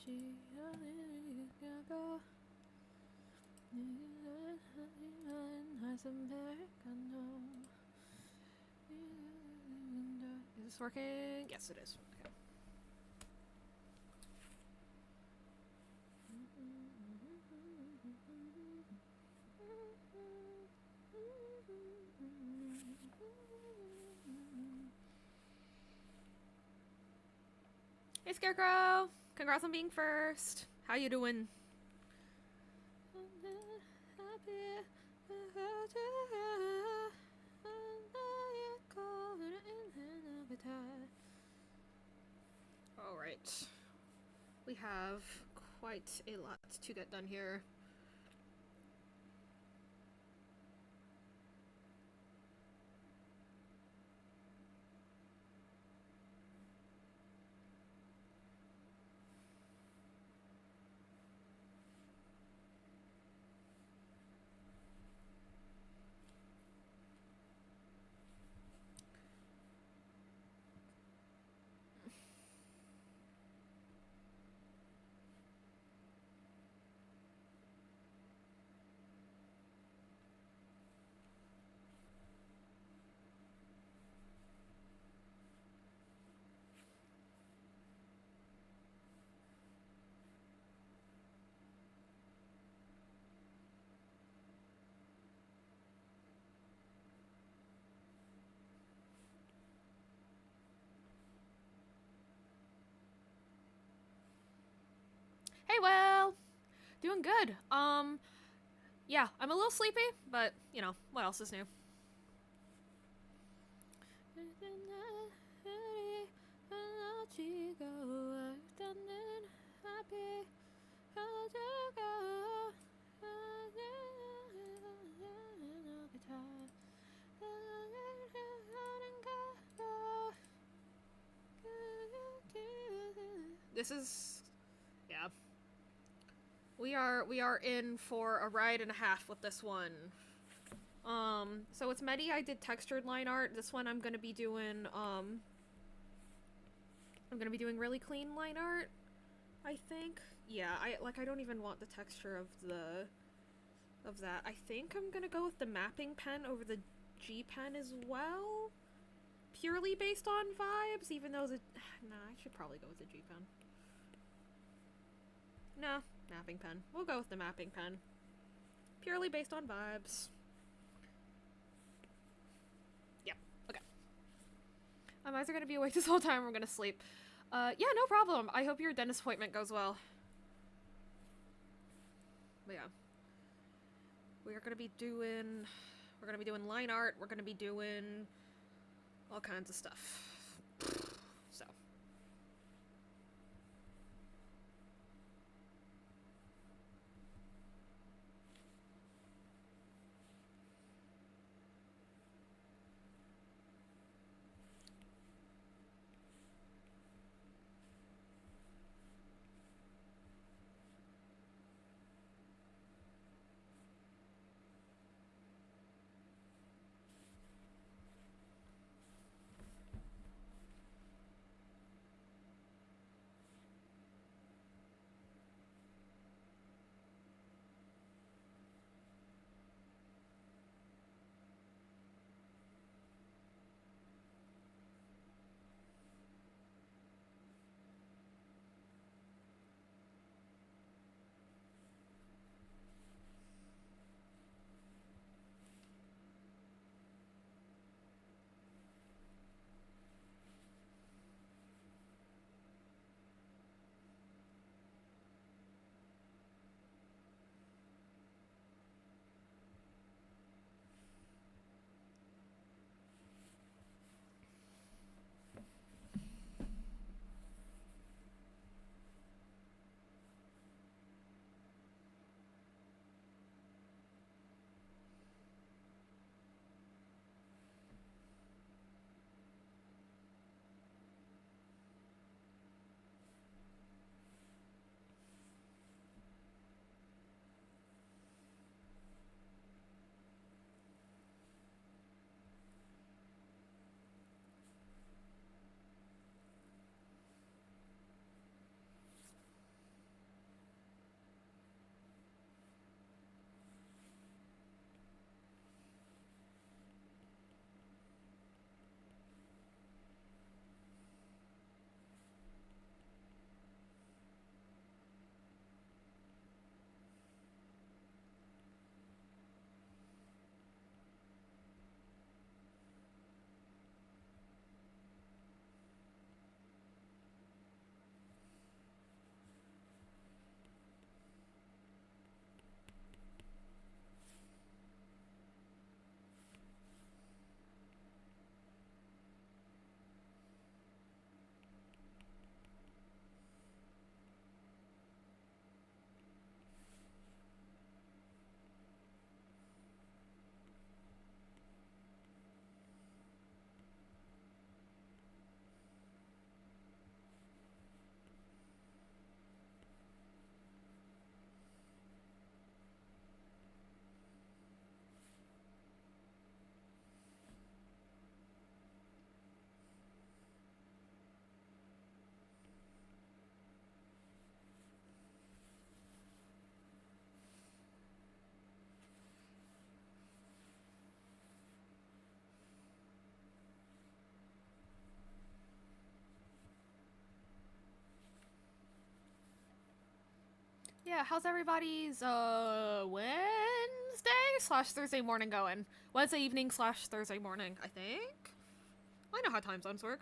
Is this working? Yes, it is. Okay. Hey, Scarecrow! Congrats on being first. How you doing? Alright. We have quite a lot to get done here. Hey, well, doing good. Yeah, I'm a little sleepy, but, you know, what else is new? This is, yeah. We are in for a ride and a half with this one. So with Medi, I did textured line art. This one I'm gonna be doing, I'm gonna be doing really clean line art, I think. Yeah, I don't even want the texture of that. I think I'm gonna go with the mapping pen over the G pen as well. Purely based on vibes, even though nah, I should probably go with the G pen. No, mapping pen. We'll go with the mapping pen. Purely based on vibes. Yeah, okay. My eyes are gonna be awake this whole time. We're gonna sleep. Yeah, no problem. I hope your dentist appointment goes well. But yeah. We're gonna be doing line art. We're gonna be doing all kinds of stuff. So. Yeah, how's everybody's Wednesday slash Thursday morning going? Wednesday evening slash Thursday morning, I think. I know how time zones work.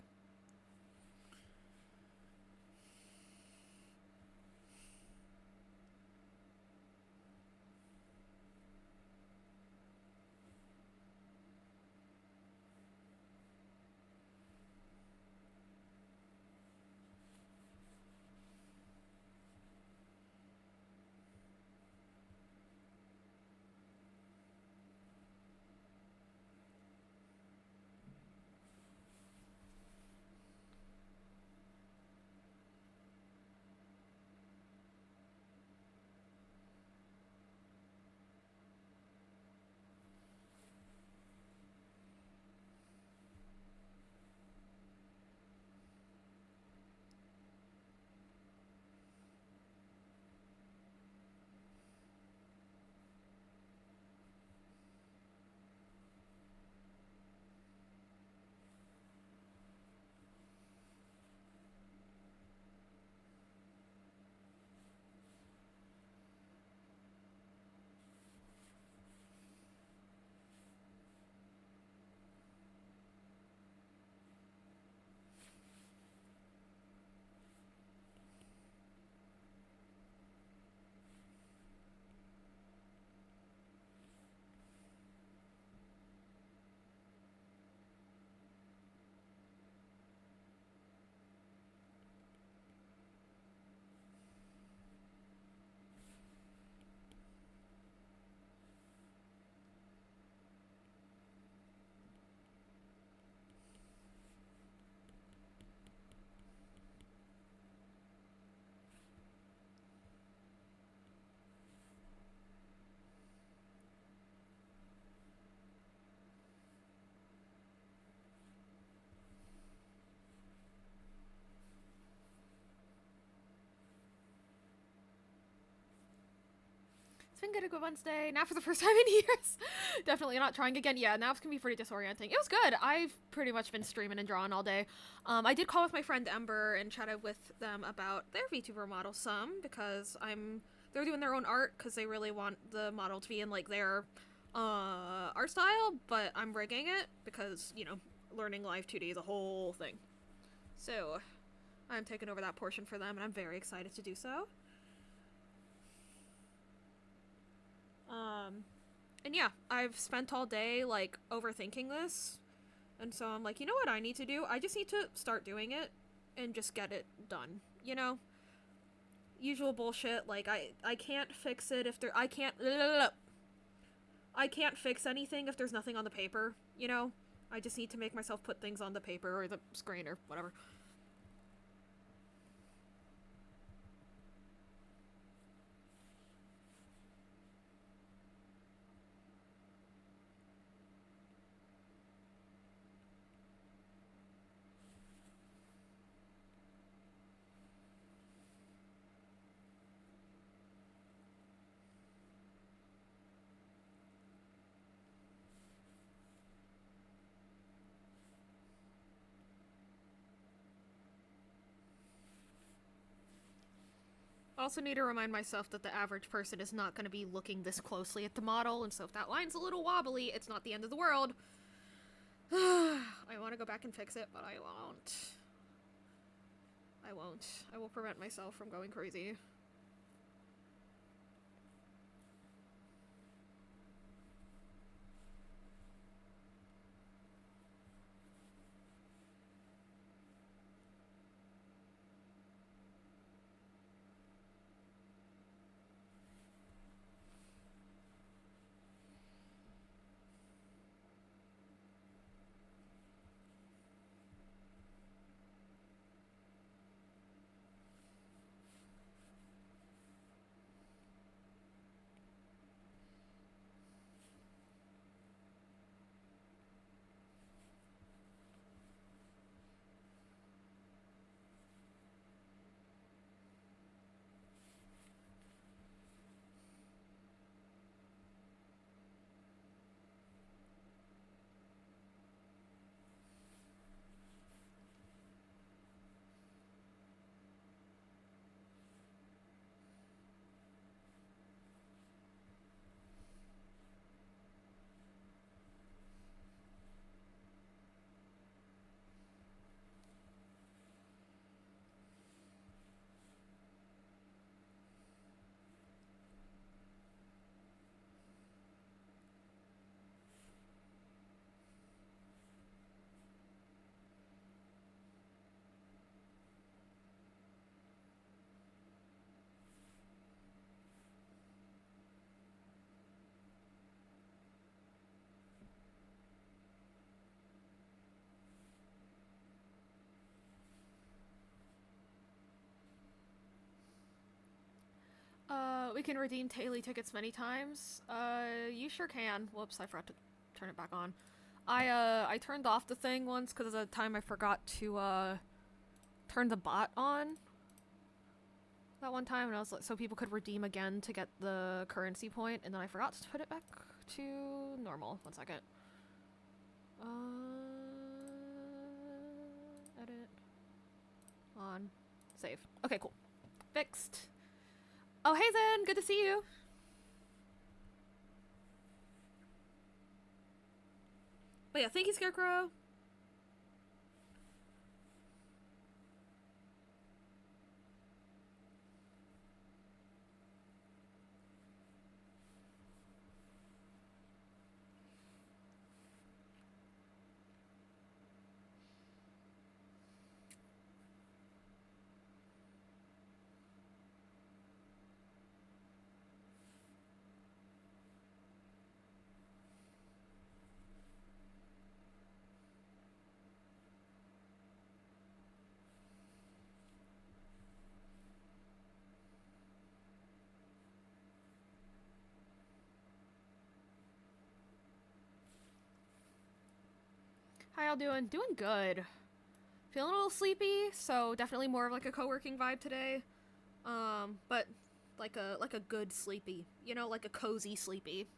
It's been good, a good Wednesday. Now for the first time in years. Definitely not trying again. Yeah, now it's gonna be pretty disorienting. It was good. I've pretty much been streaming and drawing all day. I did call with my friend Ember and chatted with them about their VTuber model some because they're doing their own art because they really want the model to be in like their art style, but I'm rigging it because, you know, learning live 2D is a whole thing. So I'm taking over that portion for them and I'm very excited to do so. And yeah, I've spent all day, like, overthinking this. And so I'm like, you know what I need to do? I just need to start doing it and just get it done. You know? Usual bullshit, like, I can't fix it if there- I can't fix anything if there's nothing on the paper, you know? I just need to make myself put things on the paper or the screen or whatever. Also need to remind myself that the average person is not going to be looking this closely at the model, and so if that line's a little wobbly, it's not the end of the world. I want to go back and fix it, but I won't. I won't. I will prevent myself from going crazy. We can redeem daily tickets many times. You sure can. Whoops, I forgot to turn it back on. I turned off the thing once because at the time I forgot to, turn the bot on. That one time, and I was like, so people could redeem again to get the currency point, and then I forgot to put it back to normal. 1 second. Edit. On. Save. Okay, cool. Fixed. Oh, hey Zen! Good to see you! But yeah, thank you, Scarecrow! How y'all doing? Doing good. Feeling a little sleepy, so definitely more of like a co-working vibe today. But like a good sleepy. You know, like a cozy sleepy.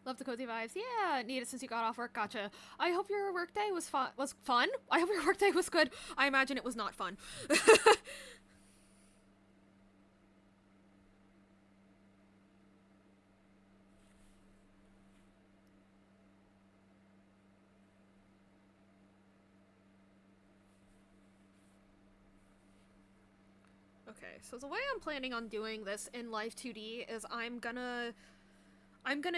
Love the cozy vibes. Yeah, need it since you got off work. Gotcha. I hope your workday was fun. I hope your workday was good. I imagine it was not fun. Okay, so the way I'm planning on doing this in L2D is I'm gonna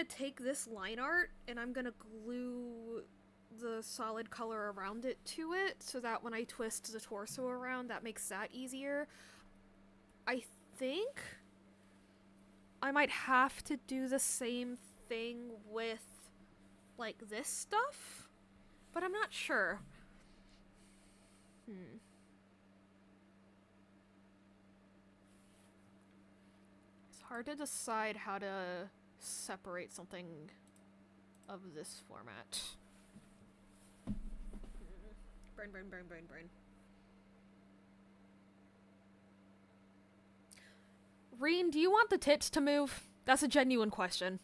take this line art and I'm gonna glue the solid color around it to it so that when I twist the torso around, that makes that easier. I think I might have to do the same thing with, like, this stuff, but I'm not sure. It's hard to decide how to separate something of this format. Brain. Reen, do you want the tits to move? That's a genuine question.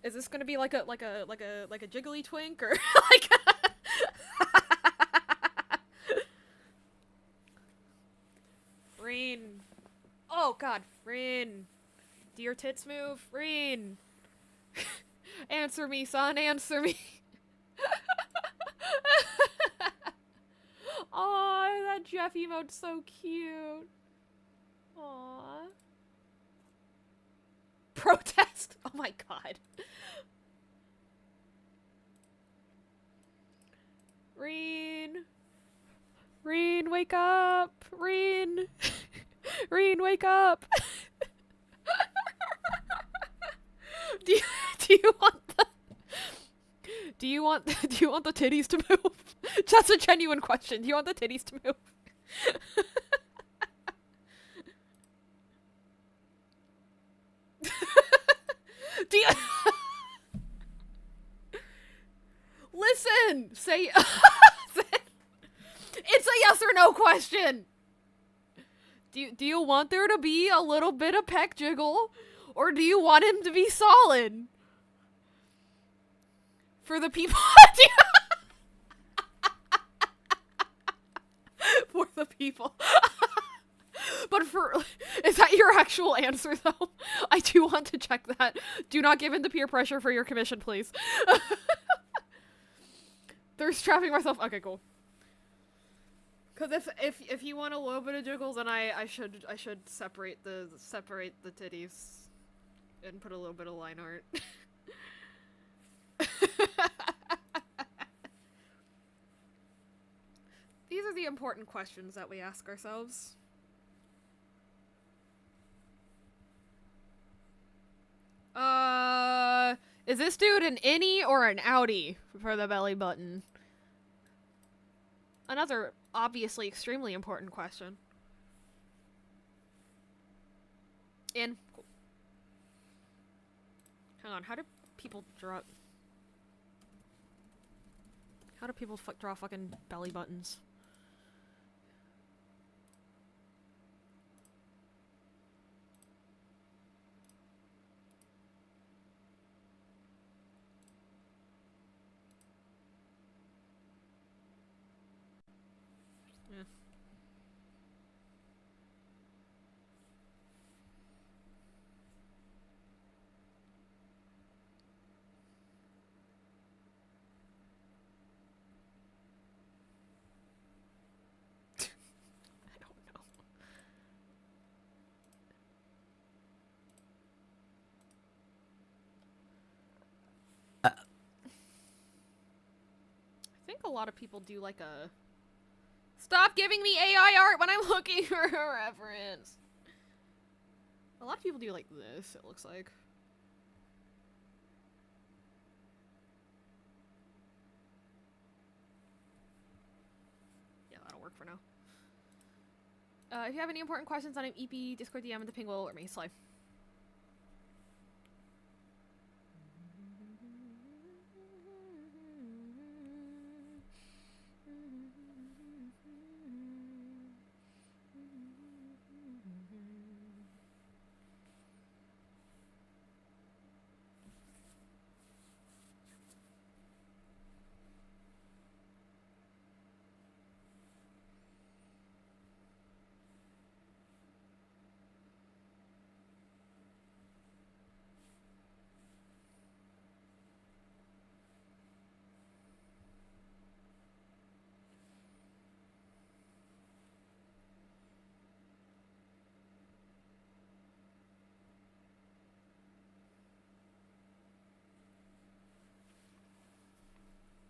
Is this gonna be like a jiggly twink or like Reen. Oh god, Reen. Do your tits move? Reen. Answer me, son, answer me. Aw, that Jeff emote's so cute. Aww. Protest? Oh my god. Reen, wake up! Reen! Reen, wake up! do you want the do you want the titties to move? That's a genuine question. Do you want the titties to move? Do you listen? Say it's a yes or no question. Do you want there to be a little bit of peck jiggle, or do you want him to be solid? For the people, for the people. But is that your actual answer though? I do want to check that. Do not give in to peer pressure for your commission, please. They're trapping myself. Okay, cool. Cause if you want a little bit of jiggles, then I should separate the titties and put a little bit of line art. These are the important questions that we ask ourselves. Is this dude an innie or an outie for the belly button? Another obviously extremely important question. In. Cool. Hang on, how do people draw draw fucking belly buttons? I think a lot of people do like a... Stop giving me AI art when I'm looking for a reference! A lot of people do like this, it looks like. Yeah, that'll work for now. If you have any important questions on an EP, Discord DM, and the ping will or me, Sly.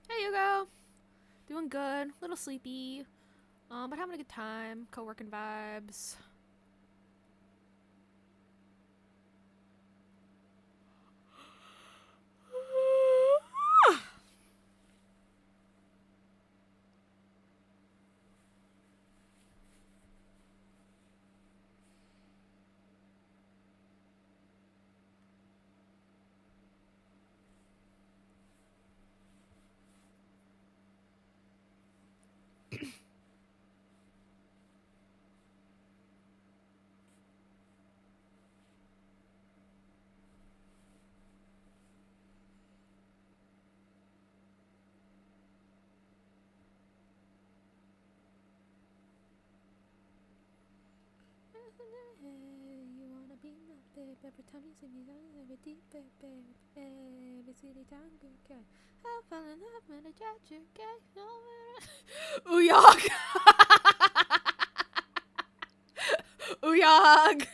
Hey, Hugo! Doing good. A little sleepy. But having a good time. Co-working vibes. You wanna be my babe every time you see me down every deep baby every city time okay. I fall in love when I judge you gay. Uyog. Uyog.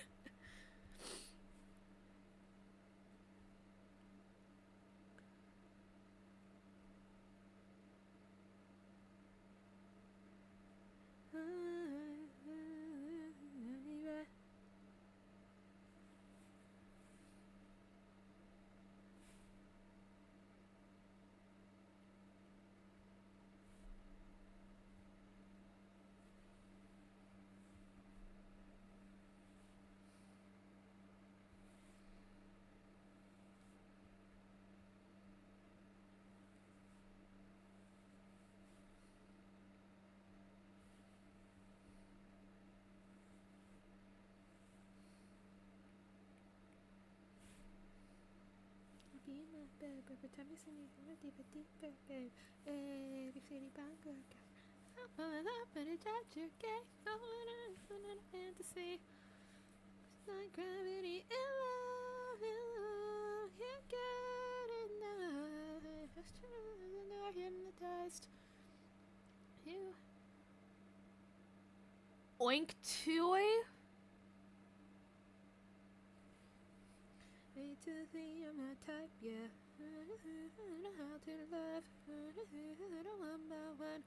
babe. Every time you see me, I'm a deeper, deeper, babe. Every city bunker, I'm pulling up and it's at your gate. Going on a fantasy. It's like gravity in love, can't get enough. Just you're hypnotized. You. Oink toy? Hate to think you're my type, yeah. How to love, one by one.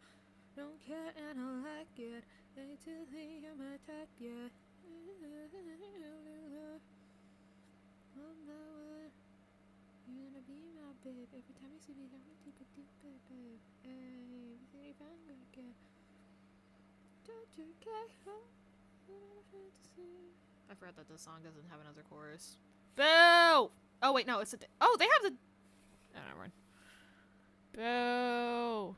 Don't care and I like it. Hate to think you're my type, yeah. One by one. You're gonna be my babe. Every time you see me, I'm a deeper, deeper, babe. Hey, every time I get. I forgot that this song doesn't have another chorus. Boo! Oh wait, no, it's a. Oh, they have the. Oh, never mind. Boo!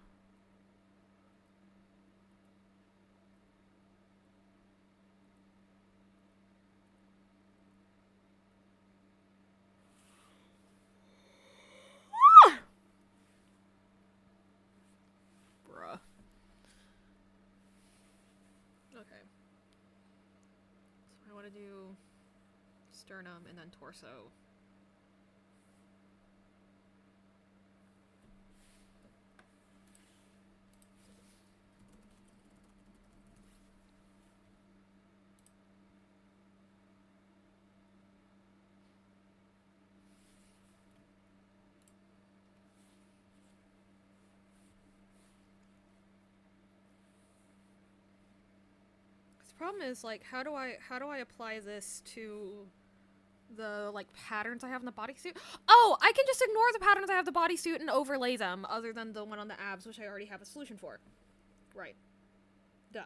Bruh. Okay. So I want to do sternum and then torso. The problem is, like, how do I apply this to the, like, patterns I have in the bodysuit? Oh, I can just ignore the patterns I have in the bodysuit and overlay them, other than the one on the abs, which I already have a solution for. Right. Duh.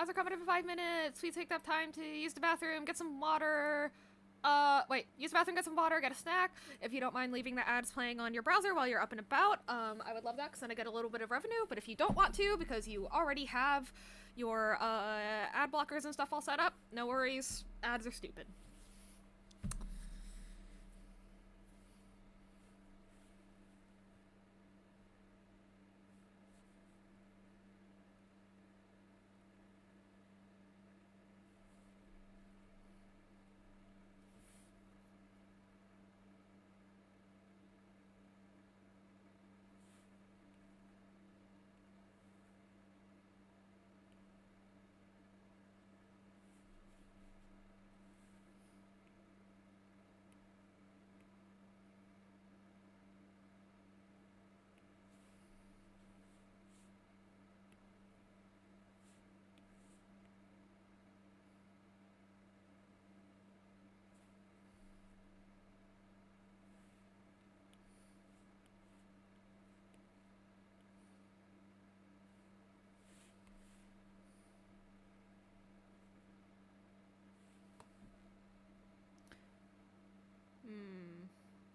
As are coming in 5 minutes. Please take that time to use the bathroom, get some water. Use the bathroom, get some water, get a snack. If you don't mind leaving the ads playing on your browser while you're up and about, I would love that because then I get a little bit of revenue. But if you don't want to because you already have your ad blockers and stuff all set up, no worries. Ads are stupid.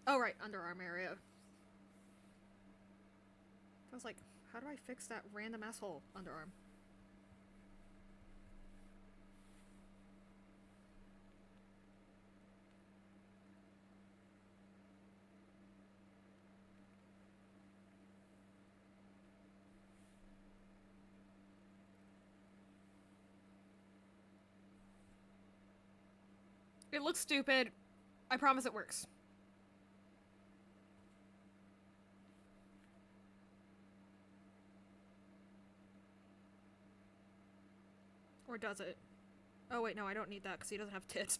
Oh, right, underarm area. I was like, how do I fix that random asshole underarm? It looks stupid. I promise it works. Or does it? Oh wait, no, I don't need that because he doesn't have tits.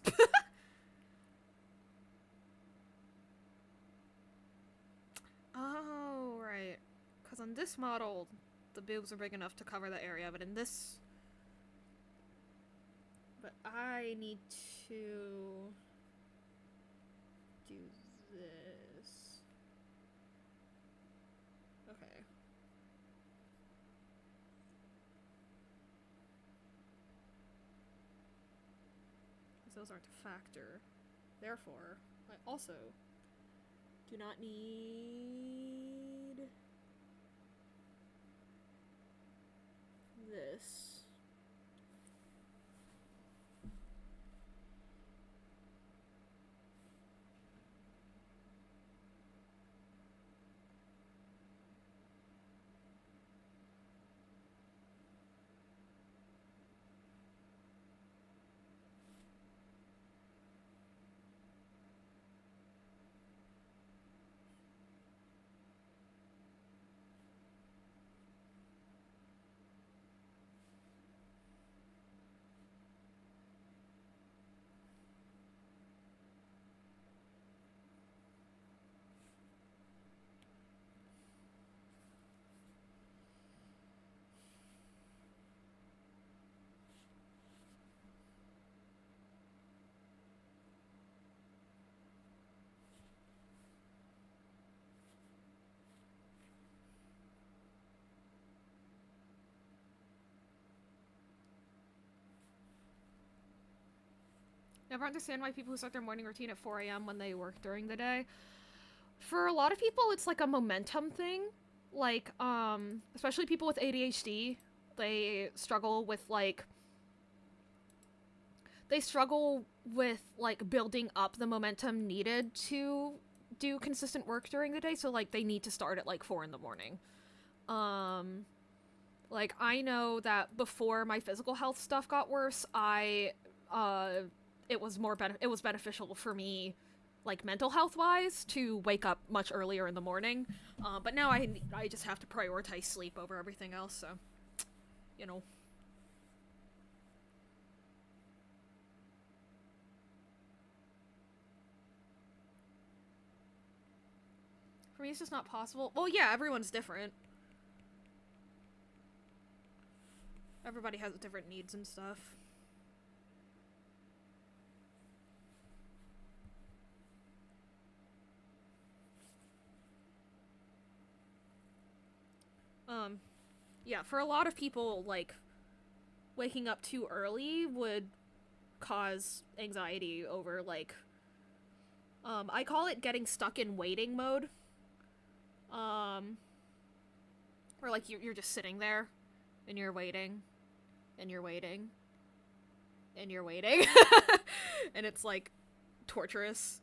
Oh, right. Because on this model, the boobs are big enough to cover the area, but in this... But I need to... do this. Okay. Those aren't a factor. Therefore, I also do not need this. Never understand why people who start their morning routine at 4 a.m. when they work during the day. For a lot of people, it's like a momentum thing. Like, especially people with ADHD, they struggle with, like, building up the momentum needed to do consistent work during the day, so, like, they need to start at, like, 4 in the morning. Like, I know that before my physical health stuff got worse, it was beneficial for me, like, mental health wise, to wake up much earlier in the morning. But now I just have to prioritize sleep over everything else, so, you know. For me, it's just not possible. Well, yeah, everyone's different. Everybody has different needs and stuff. Yeah, for a lot of people, like, waking up too early would cause anxiety over, like, I call it getting stuck in waiting mode. Where, like, you're just sitting there, and you're waiting, and you're waiting, and you're waiting, and it's, like, torturous.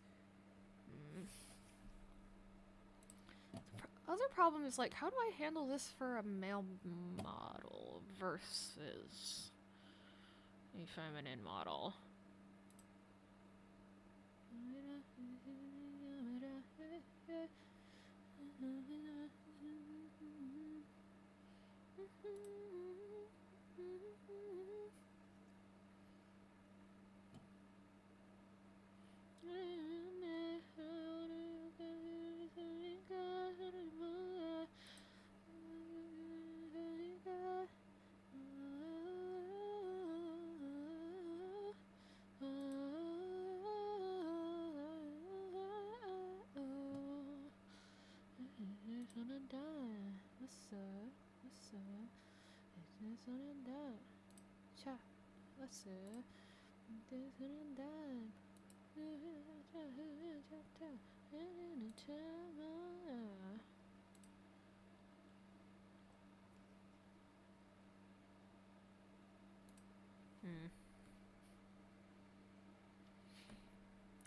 Other problem is, like, how do I handle this for a male model versus a feminine model?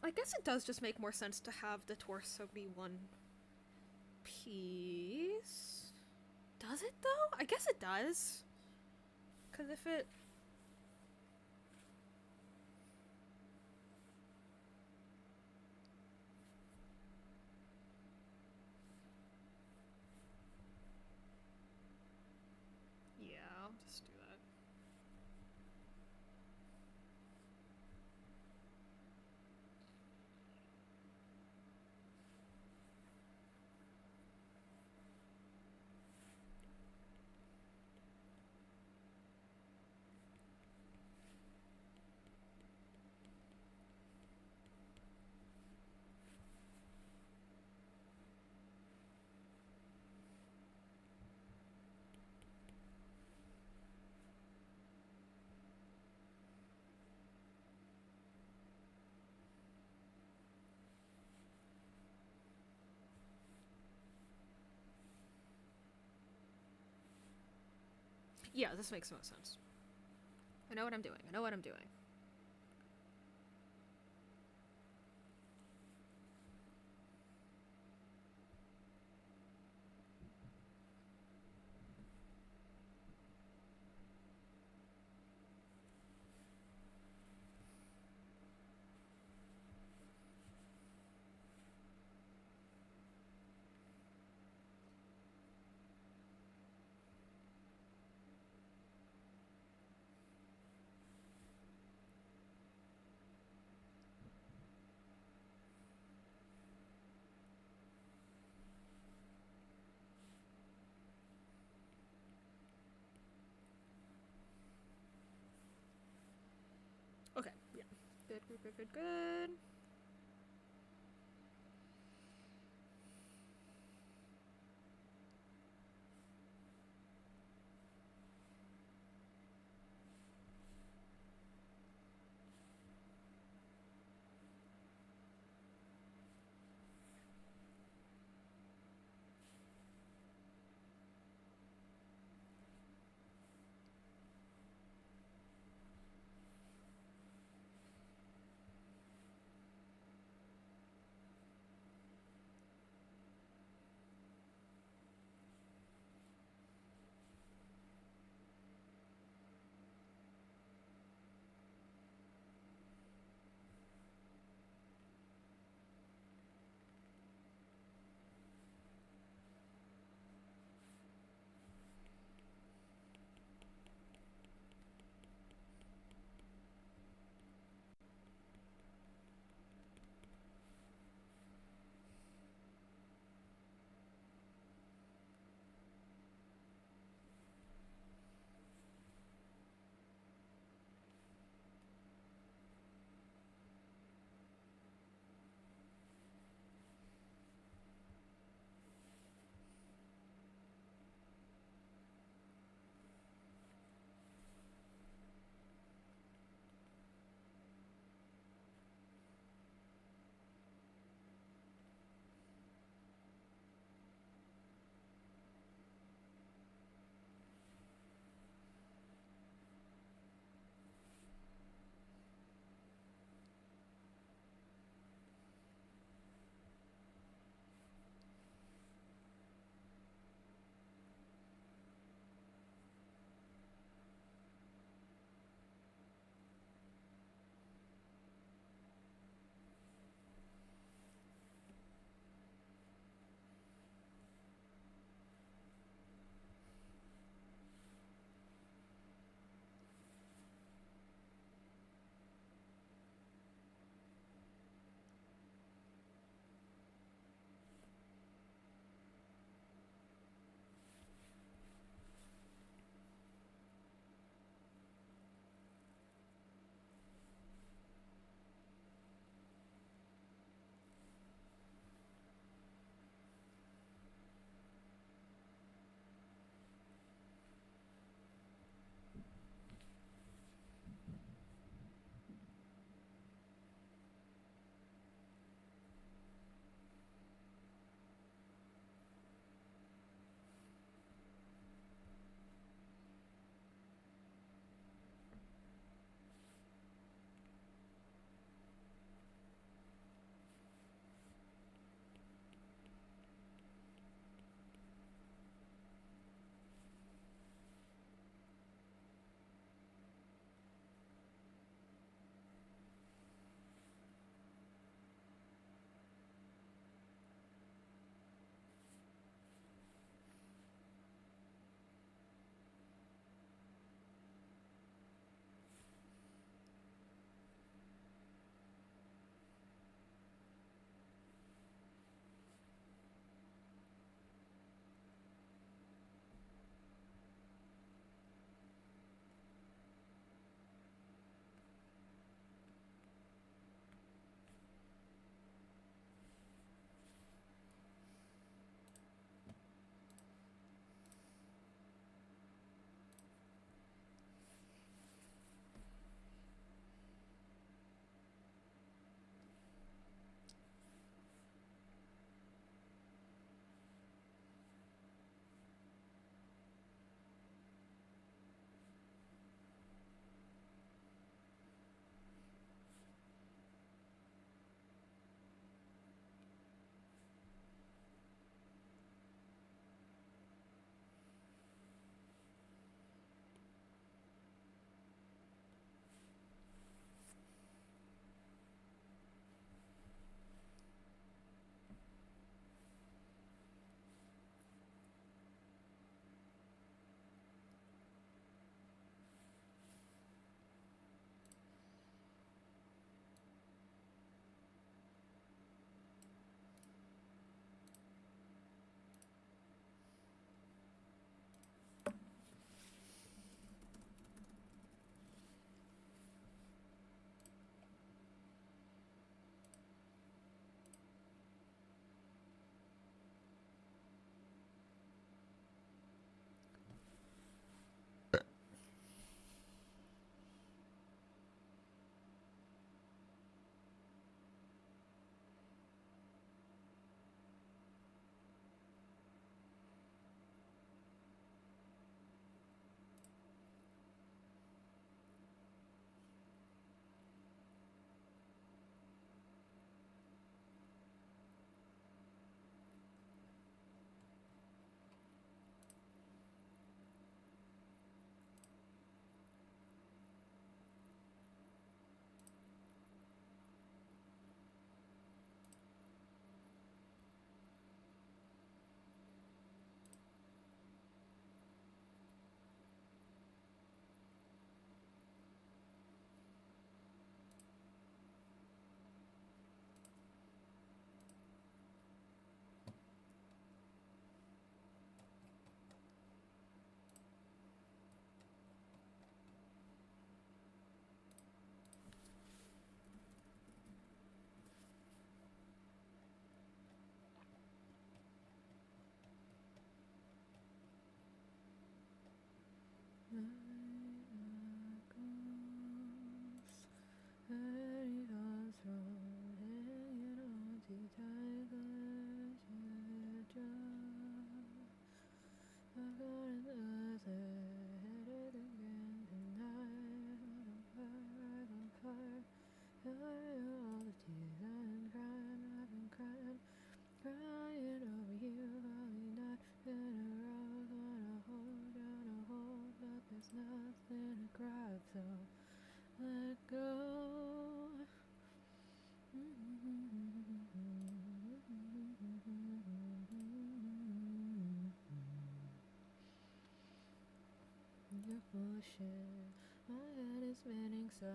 I guess it does just make more sense to have the torso be one piece. Does it, though? I guess it does. Because if it... Yeah, I'll just do that. Yeah, this makes the most sense. I know what I'm doing. I know what I'm doing. Okay, yeah. Good, good, good, good, good. bullshit. My head is spinning so.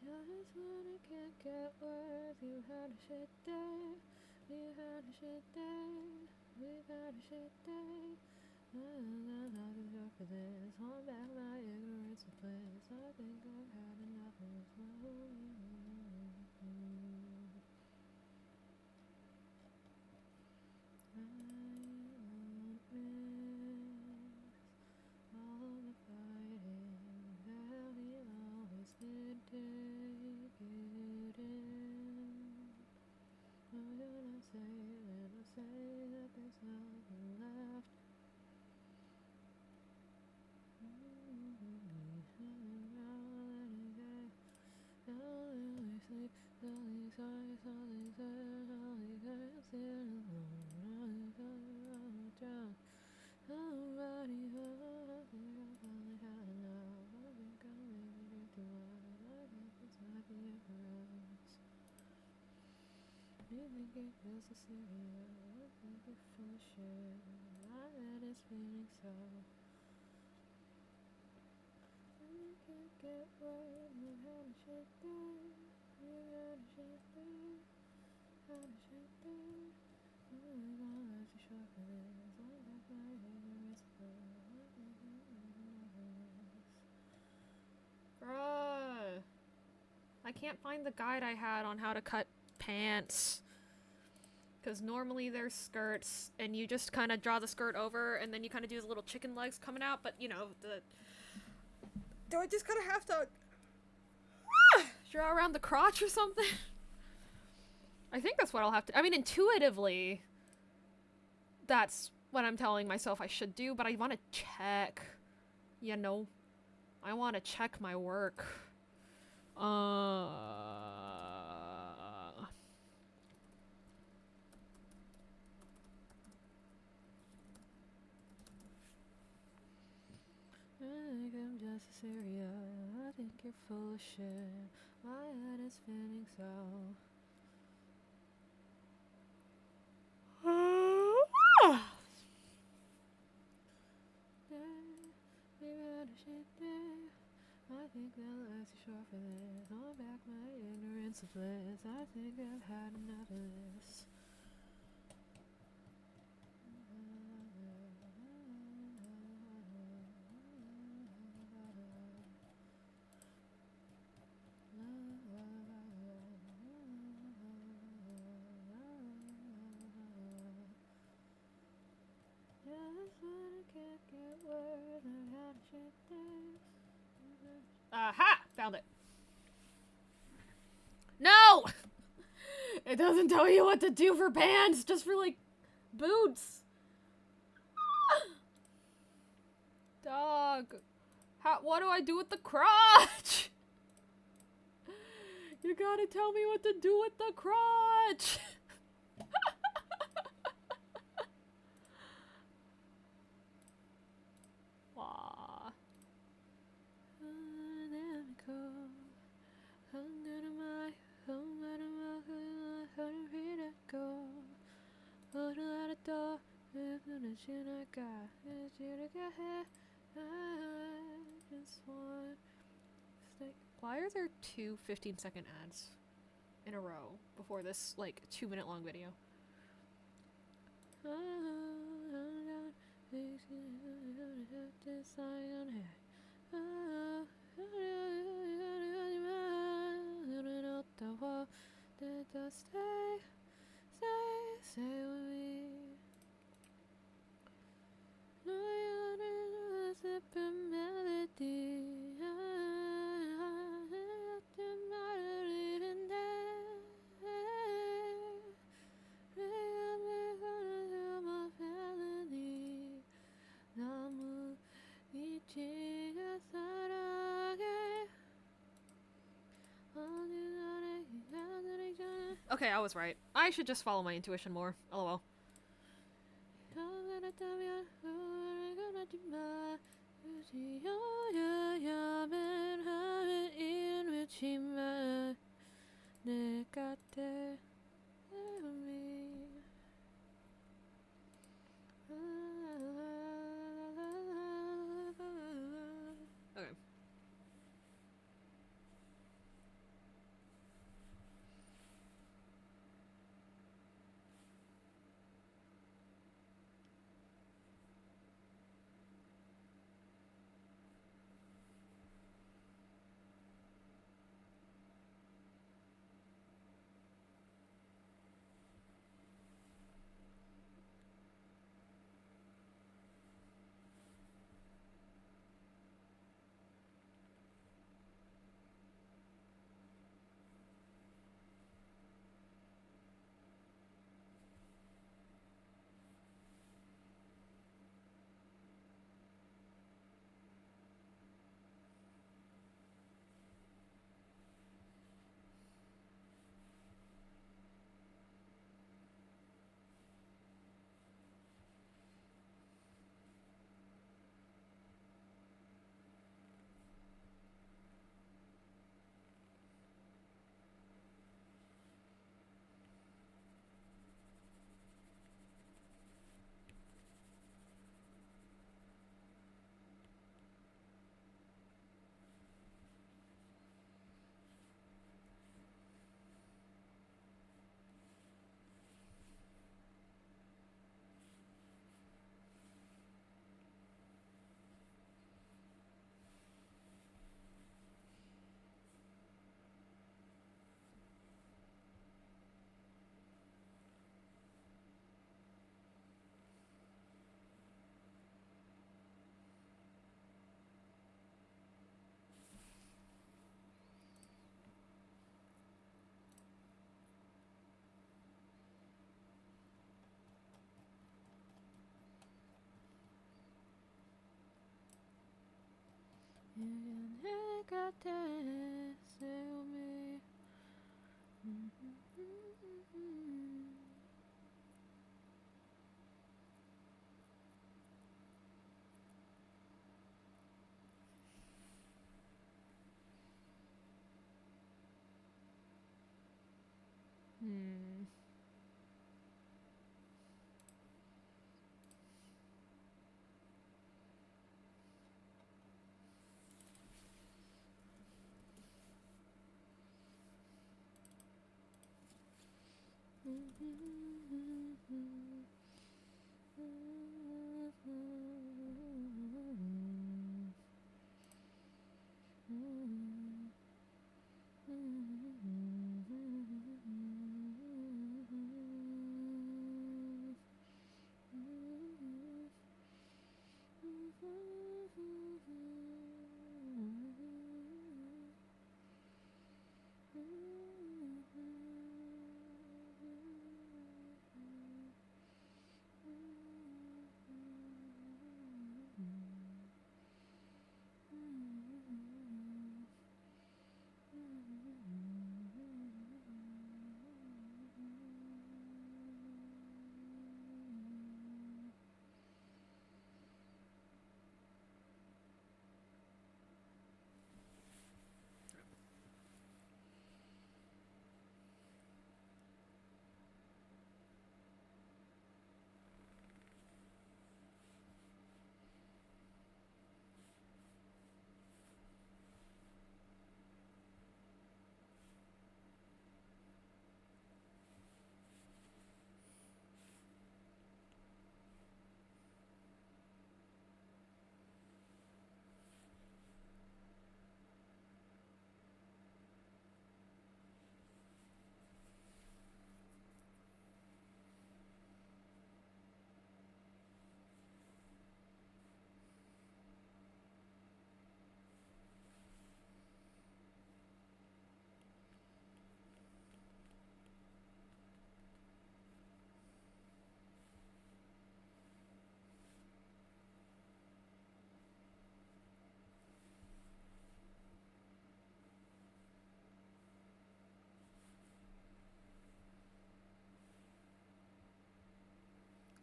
Just when I can't get words, you had a shit day. You had a shit day. We've had a shit day. I'm not sure for this. Hold back my ignorance of bliss. I think I've had enough of this. I won't miss all the fighting that we always did take it in. What did I say? Did I say that there's nothing left? You think it feels so serious? I think you're full of shit. My head is spinning so. You can't get word. You had a shit day. You had a shit day. Had a shit day. I'm gonna let you show for this. I'm back my ignorance for. I think I'm nervous. Bruh. I can't find the guide I had on how to cut pants. Because normally there's skirts, and you just kind of draw the skirt over, and then you kind of do the little chicken legs coming out, but, you know, do I just kind of have to draw around the crotch or something? I think that's what I'll have to... I mean, intuitively, that's what I'm telling myself I should do, but I want to check. You know? I want to check my work. I think I'm just serious. I think you're full of shit. My head is spinning so. We've had a shit day. I think that life's too short for this. Hold back my ignorance of bliss. I think I've had enough of this. Aha! Found it. No! It doesn't tell you what to do for pants, just for, like, boots. Dog. What do I do with the crotch? You gotta tell me what to do with the crotch. Aww. Why are there two 15-second ads in a row before this, like, 2-minute long video? Stay with me. Okay, I was right. I should just follow my intuition more. LOL.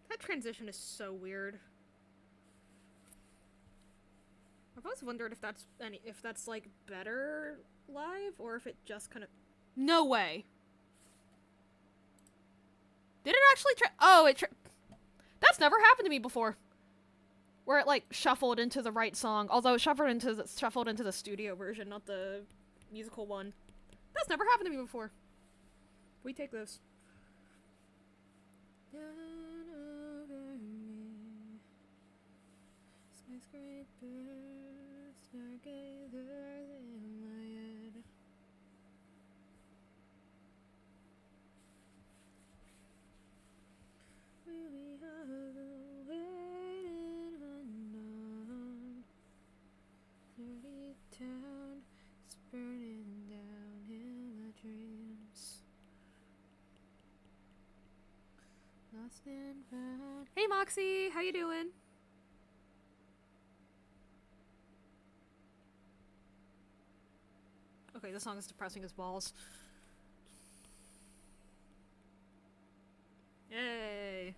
That transition is so weird. I've always wondered if that's like better live or if it just kind of. No way. Did it actually that's never happened to me before. Where it like shuffled into the right song, although it shuffled into the studio version, not the musical one. That's never happened to me before. We take those. Skyscrapers, stargazers in my head. We are the waiting unknown. Dirty town is burning down in my dreams. Lost and found. Hey Moxie, how you doing? Okay, this song is depressing as balls. Yay!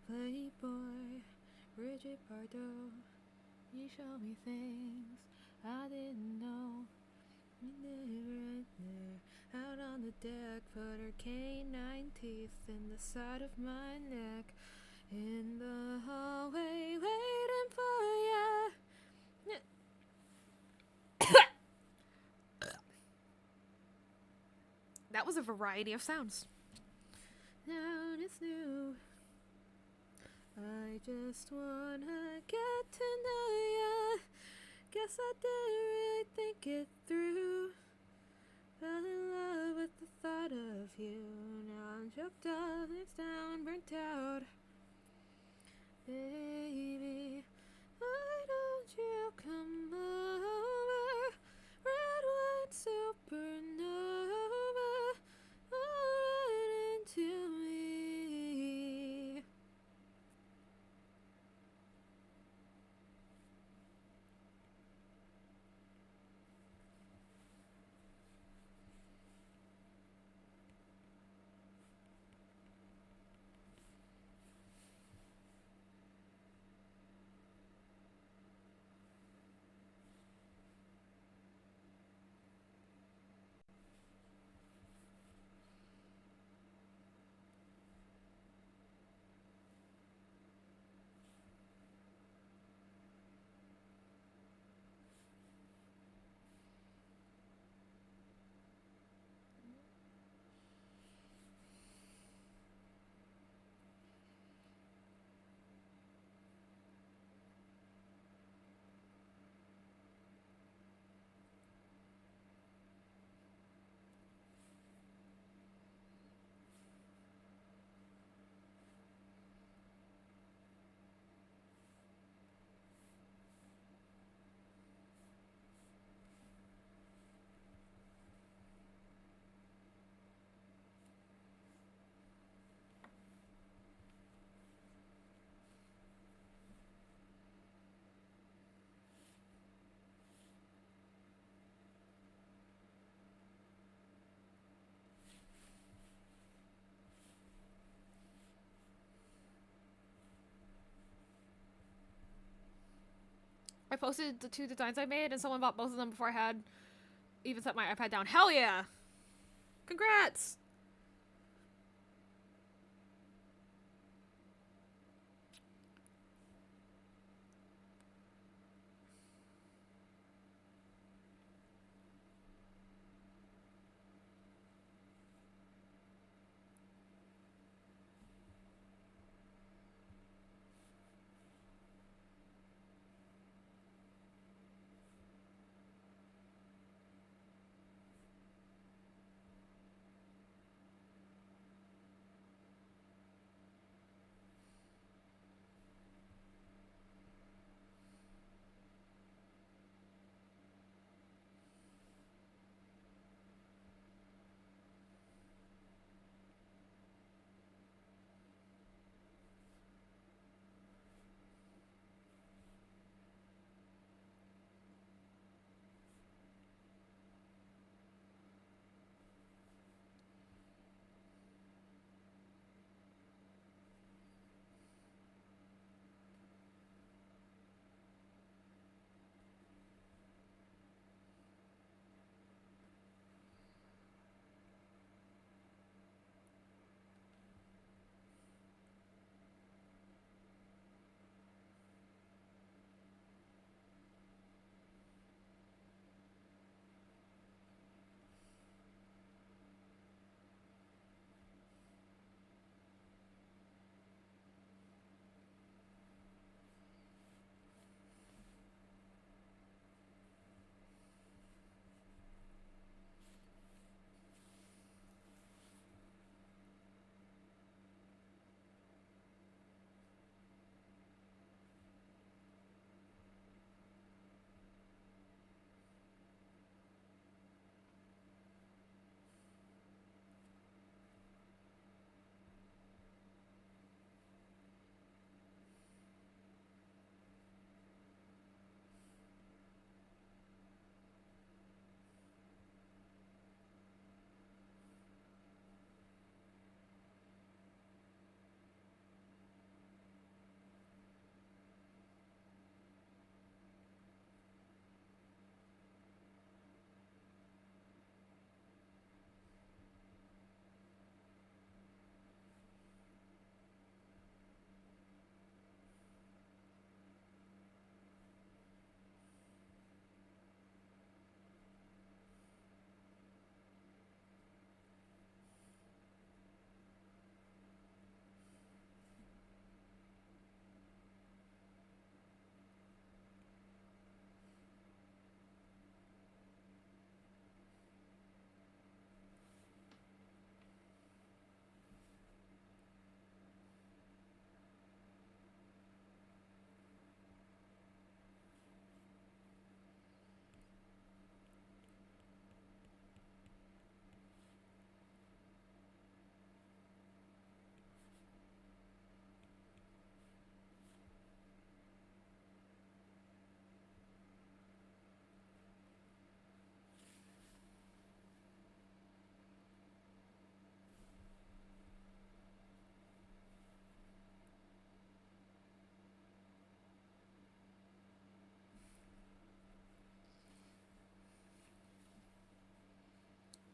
Playboy, Bridget Bardot. You show me things I didn't know. You did it right there, out on the deck. Put her canine teeth in the side of my neck. In the hallway, waiting for ya. That was a variety of sounds. Now it's new. I just wanna get to know ya. Guess I didn't really think it through. Fell in love with the thought of you. Now I'm choked up, it's down, burnt out. Baby, why don't you come over? Red wine supernova, right into me. I posted the 2 designs I made, and someone bought both of them before I had even set my iPad down. Hell yeah! Congrats!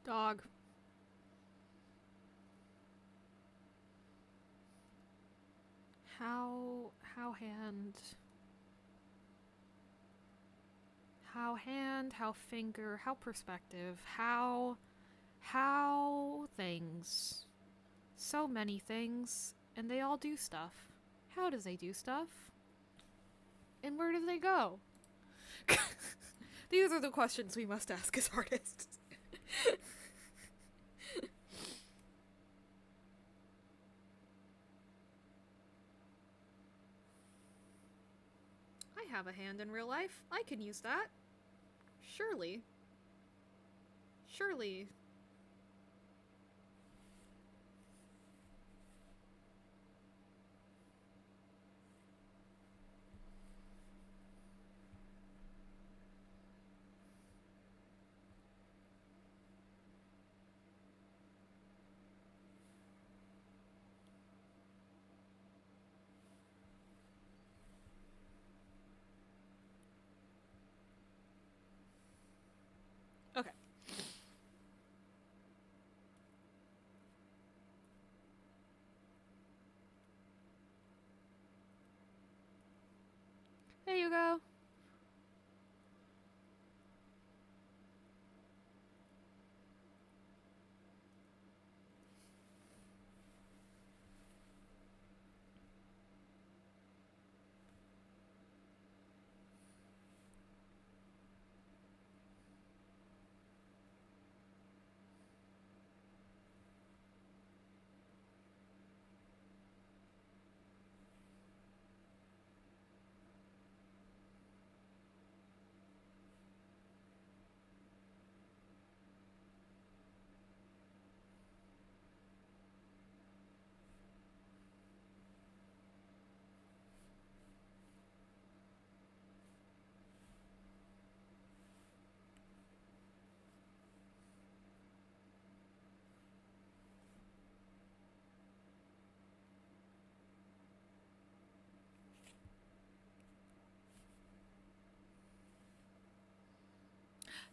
Dog. How hand... How hand, how finger, how perspective, how things. So many things, and they all do stuff. How does they do stuff? And where do they go? These are the questions we must ask as artists. I have a hand in real life. I can use that. Surely. Surely. There you go.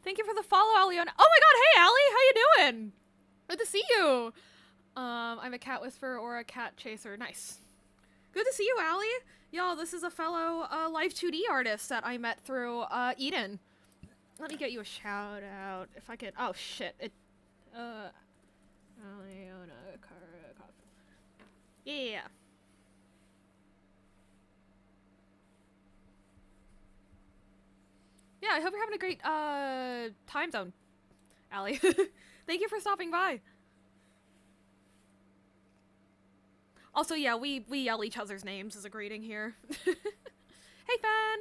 Thank you for the follow, Allie. Oh my god, hey Allie, how you doing? Good to see you. I'm a cat whisperer or a cat chaser. Nice. Good to see you, Allie. Y'all, this is a fellow L2D artist that I met through Eden. Let me get you a shout out if I can. Oh shit! It. Yeah. Yeah, I hope you're having a great time zone, Allie. Thank you for stopping by. Also, yeah, we yell each other's names as a greeting here. Hey, Fan!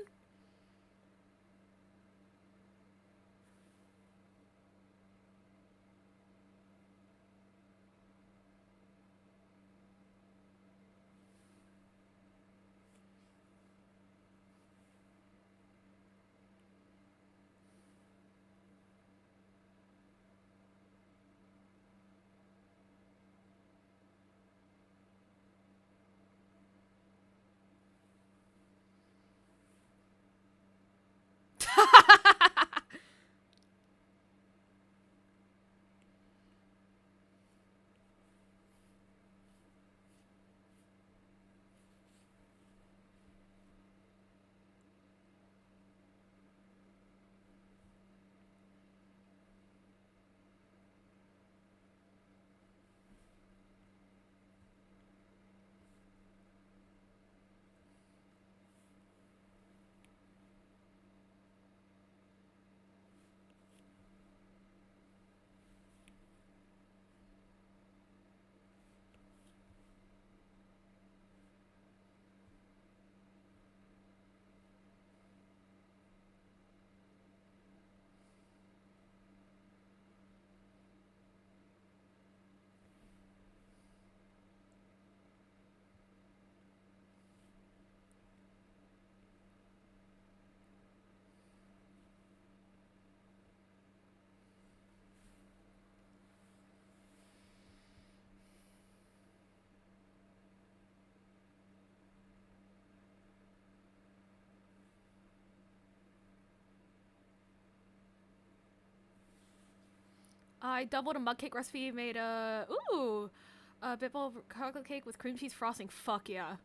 I doubled a mug cake recipe, made a bit-ball chocolate cake with cream cheese frosting. Fuck yeah.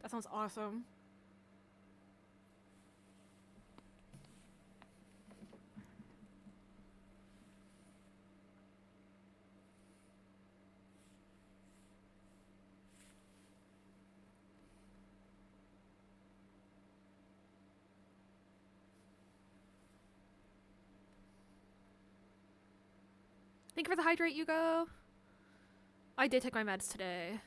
That sounds awesome. Thank you for the hydrate, Yugo. I did take my meds today.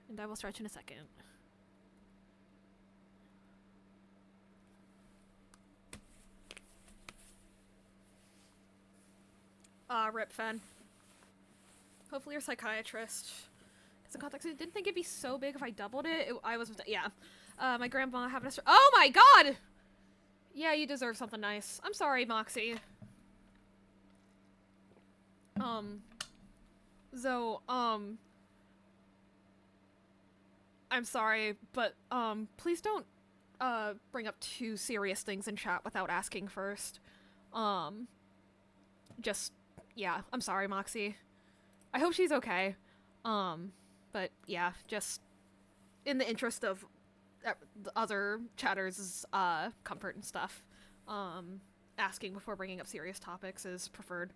And I will stretch in a second. Rip Fen. Hopefully your psychiatrist. Because in context, I didn't think it'd be so big if I doubled it. Yeah. My grandma having a oh my god! Yeah, you deserve something nice. I'm sorry, Moxie. I'm sorry, but, please don't, bring up too serious things in chat without asking first. Yeah, I'm sorry, Moxie. I hope she's okay. But, yeah, just in the interest of the other chatters' comfort and stuff. Asking before bringing up serious topics is preferred.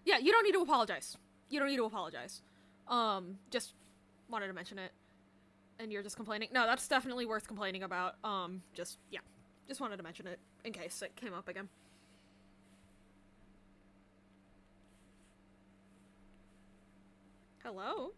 Yeah, you don't need to apologize. You don't need to apologize. Just wanted to mention it. And you're just complaining? No, that's definitely worth complaining about. Yeah. Just wanted to mention it in case it came up again. Hello?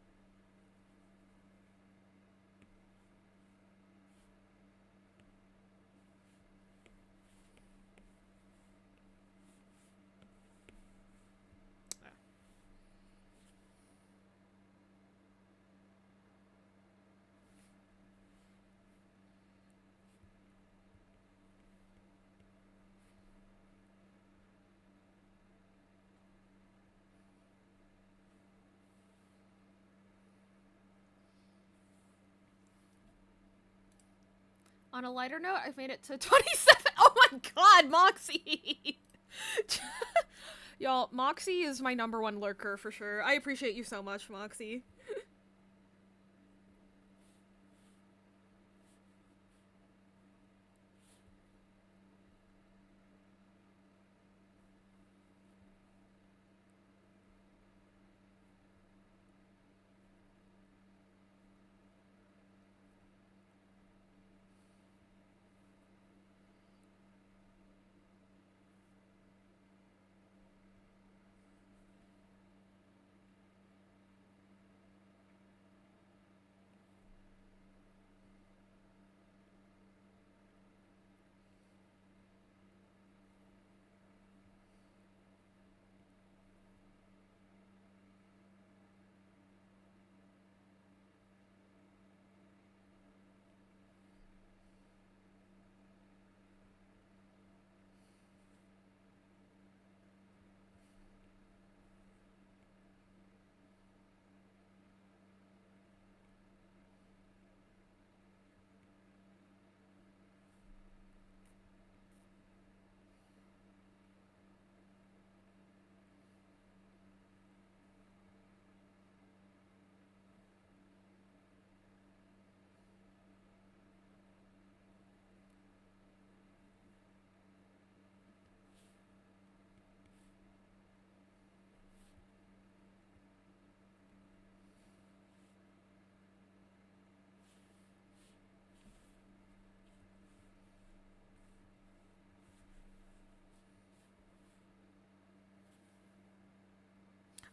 On a lighter note, I've made it to 27. Oh my god, Moxie! Y'all, Moxie is my number one lurker for sure. I appreciate you so much, Moxie.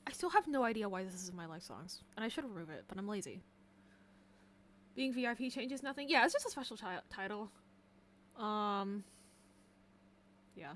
I still have no idea why this is in my live songs, and I should remove it, but I'm lazy. Being VIP changes nothing? Yeah, it's just a special title. Yeah.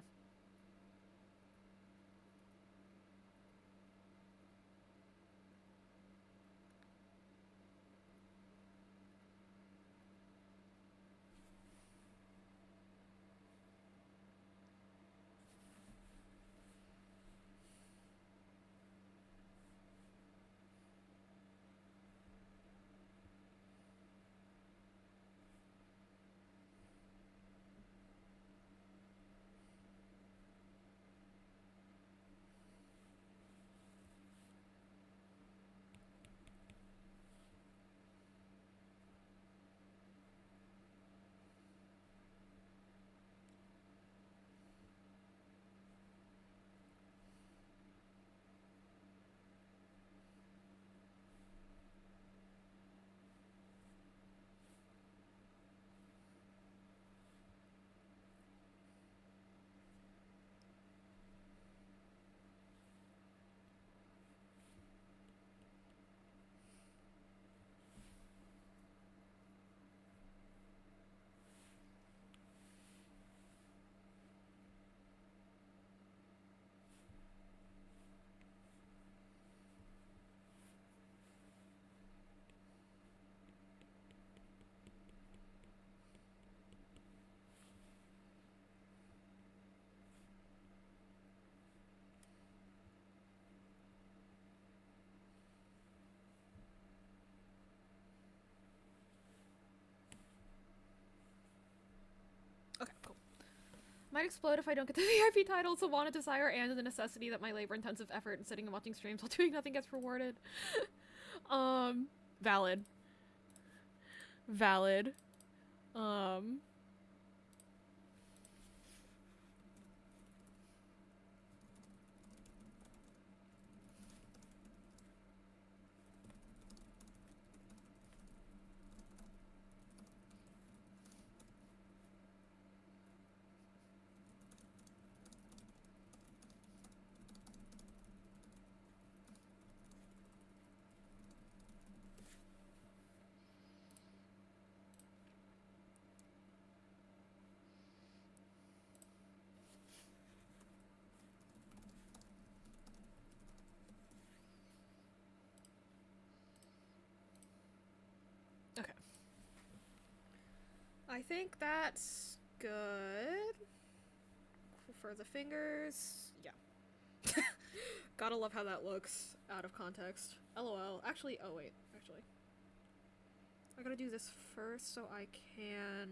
Might explode if I don't get the VIP title. It's a wanted desire and the necessity that my labor-intensive effort in sitting and watching streams while doing nothing gets rewarded. Valid. Valid. Okay. I think that's good. For the fingers, yeah. Gotta love how that looks out of context. LOL. Actually, oh wait, actually. I gotta do this first so I can...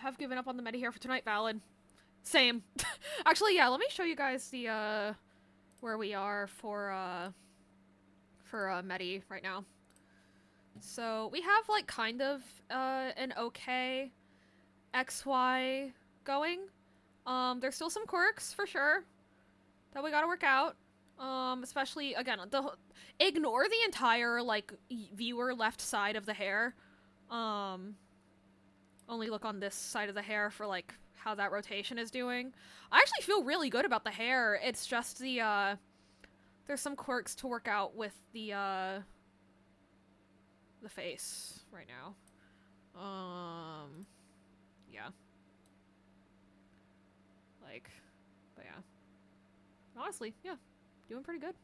have given up on the medi hair for tonight. Valid. Same. Actually, yeah, let me show you guys the, where we are for medi right now. So, we have, like, kind of, an okay XY going. There's still some quirks, for sure, that we gotta work out. Especially, again, ignore the entire, like, viewer left side of the hair. Only look on this side of the hair for, like, how that rotation is doing. I actually feel really good about the hair. It's just the, there's some quirks to work out with the face right now. Yeah. Like, but yeah. Honestly, yeah. Doing pretty good.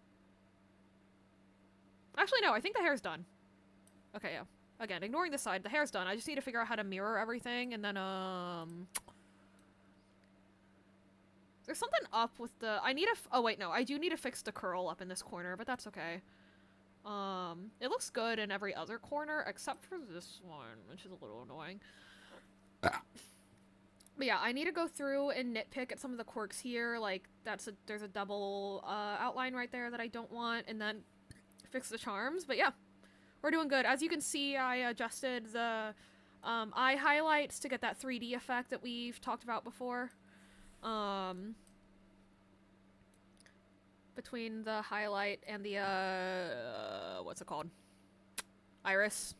Actually, no, I think the hair's done. Okay, yeah. Again, ignoring this side, the hair's done. I just need to figure out how to mirror everything, and then, there's something up with the... I need to... Oh, wait, no. I do need to fix the curl up in this corner, but that's okay. It looks good in every other corner, except for this one, which is a little annoying. But yeah, I need to go through and nitpick at some of the quirks here, like, there's a double, outline right there that I don't want, and then fix the charms, but yeah. We're doing good. As you can see, I adjusted the eye highlights to get that 3D effect that we've talked about before. Between the highlight and the, what's it called? Iris.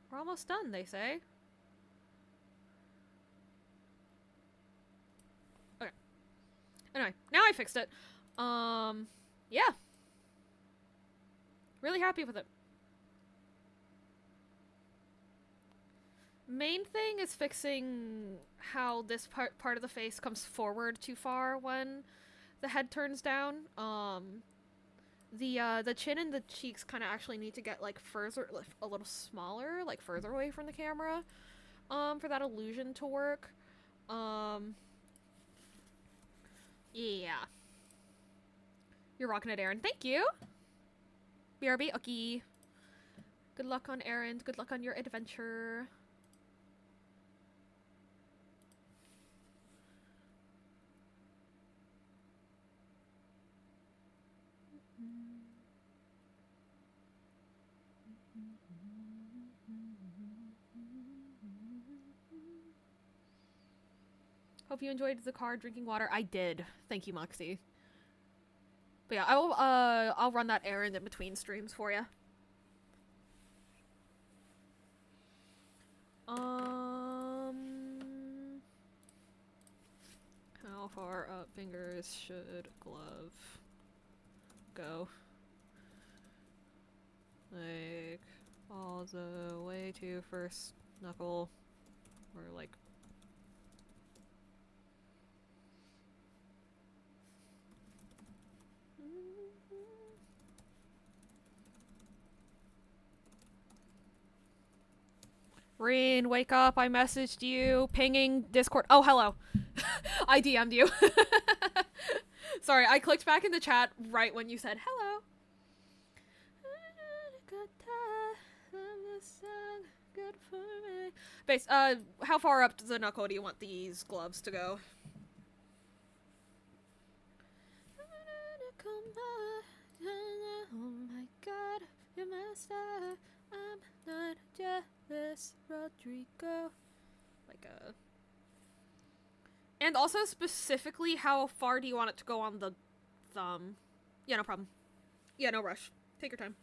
We're almost done, they say. Okay. Anyway, now I fixed it. Yeah. Really happy with it. Main thing is fixing how this part of the face comes forward too far when the head turns down. The chin and the cheeks kind of actually need to get, like, further, a little smaller, like, further away from the camera, for that illusion to work. Yeah. You're rocking it, Aaron. Thank you! BRB, okay. Good luck on errand. Good luck on your adventure. Hope you enjoyed the car drinking water. I did. Thank you, Moxie. But yeah, I'll run that errand in between streams for you. How far up fingers should glove go? Like, all the way to first knuckle, or like... Rin, wake up, I messaged you, pinging Discord. Oh, hello. I DM'd you. Sorry, I clicked back in the chat right when you said hello. Good for me. Base, how far up to the knuckle do you want these gloves to go? Oh my god, you're my star. I'm not jealous, Rodrigo. Like a... And also specifically, how far do you want it to go on the thumb? Yeah, no problem. Yeah, no rush. Take your time.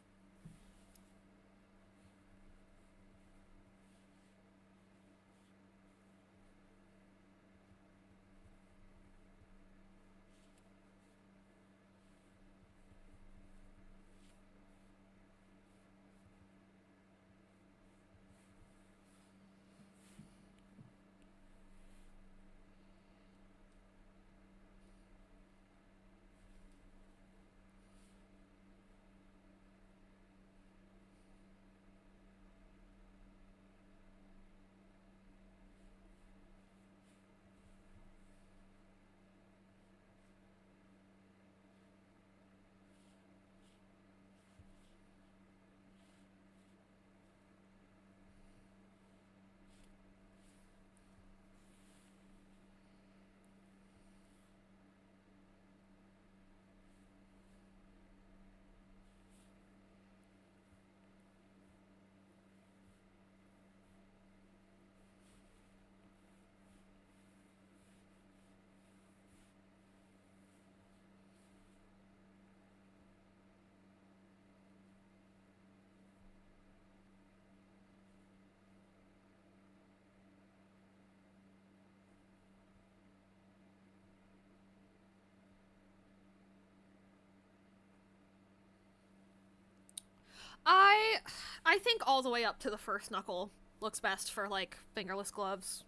I think all the way up to the first knuckle looks best for, like, fingerless gloves.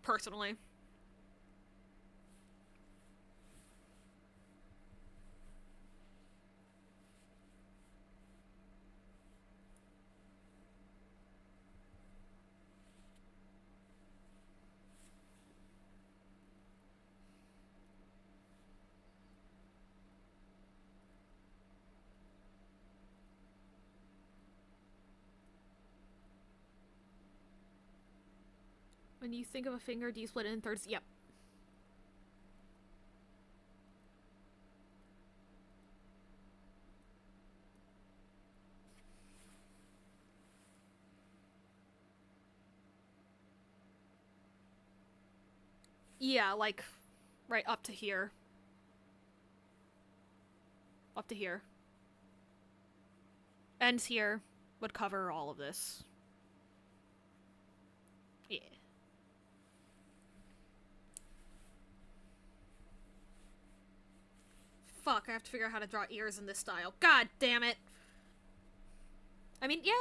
Personally. When you think of a finger, do you split it in thirds? Yep. Yeah, like, right up to here. Up to here. Ends here would cover all of this. Yeah. Fuck, I have to figure out how to draw ears in this style. God damn it! I mean, yay!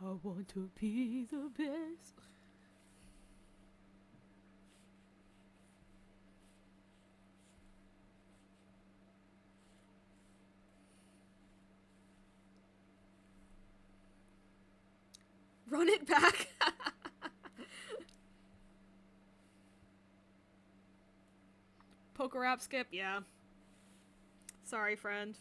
I want to be the best. Run it back. Poker app skip, yeah. Sorry, friend.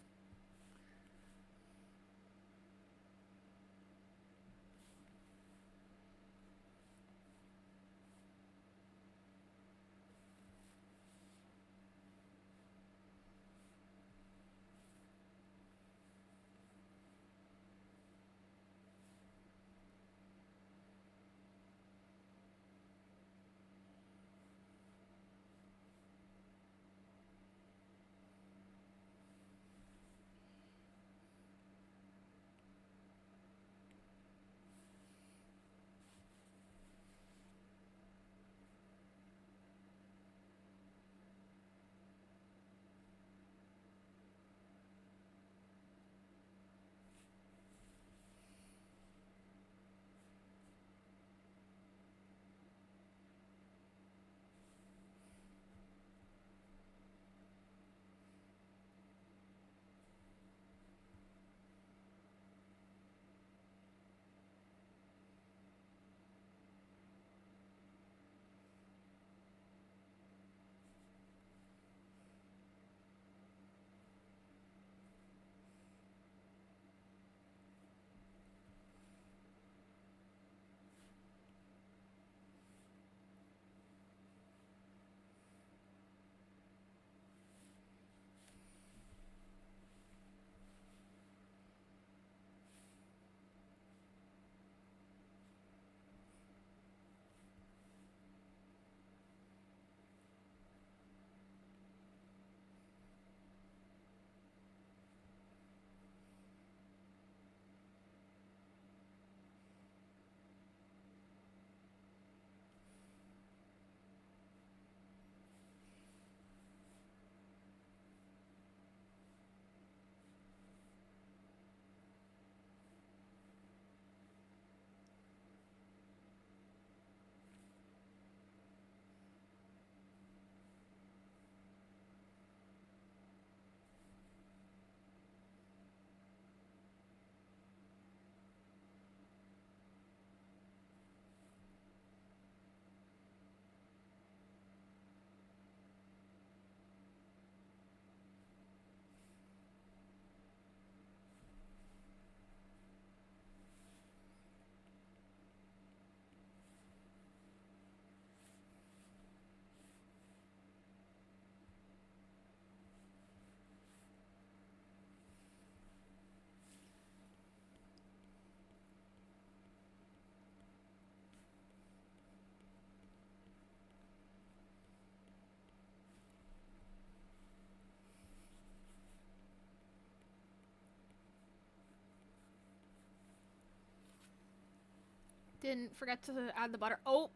Didn't forget to add the butter. Oh!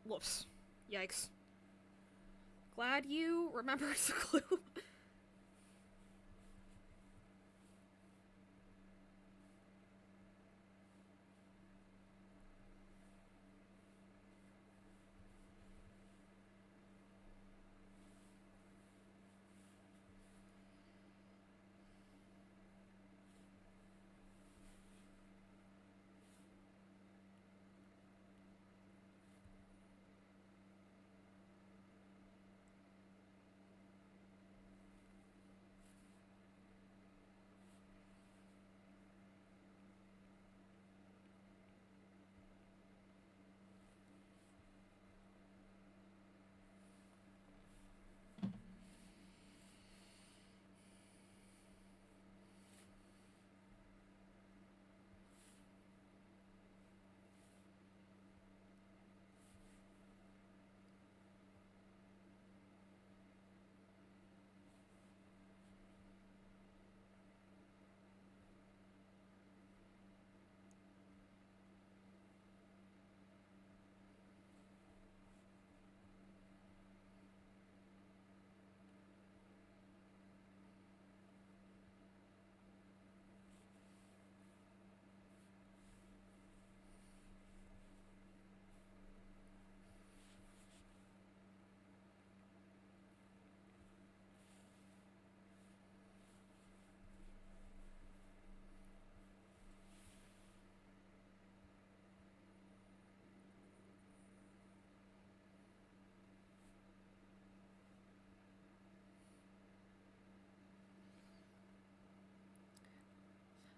Whoops. Yikes. Glad you remembered the clue.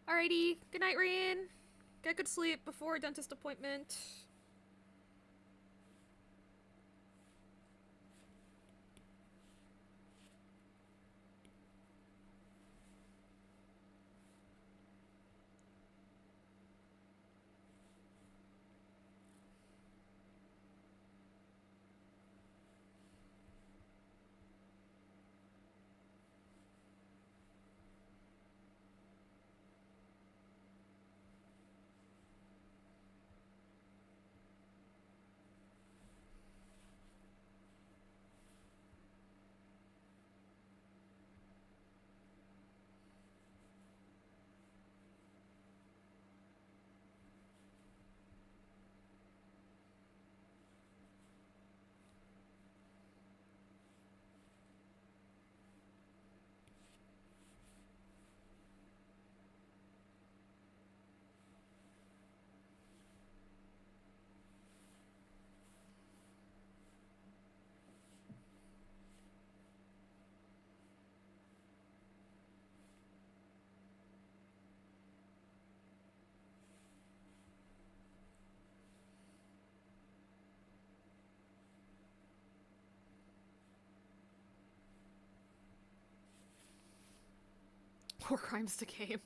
Alrighty, good night, Rian. Get good sleep before a dentist appointment. War crimes to game.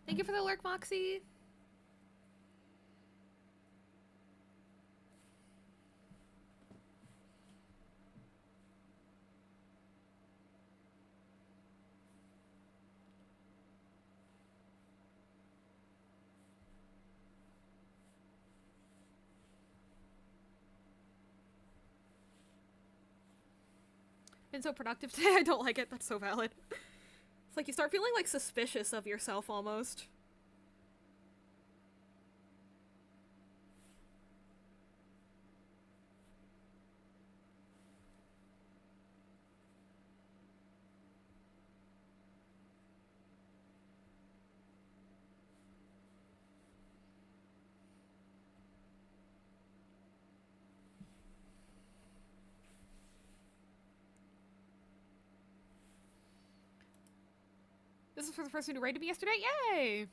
Thank you for the lurk, Moxie. Been so productive today, I don't like it. That's so valid. It's like you start feeling like suspicious of yourself almost. This is for the person who rated me yesterday. Yay!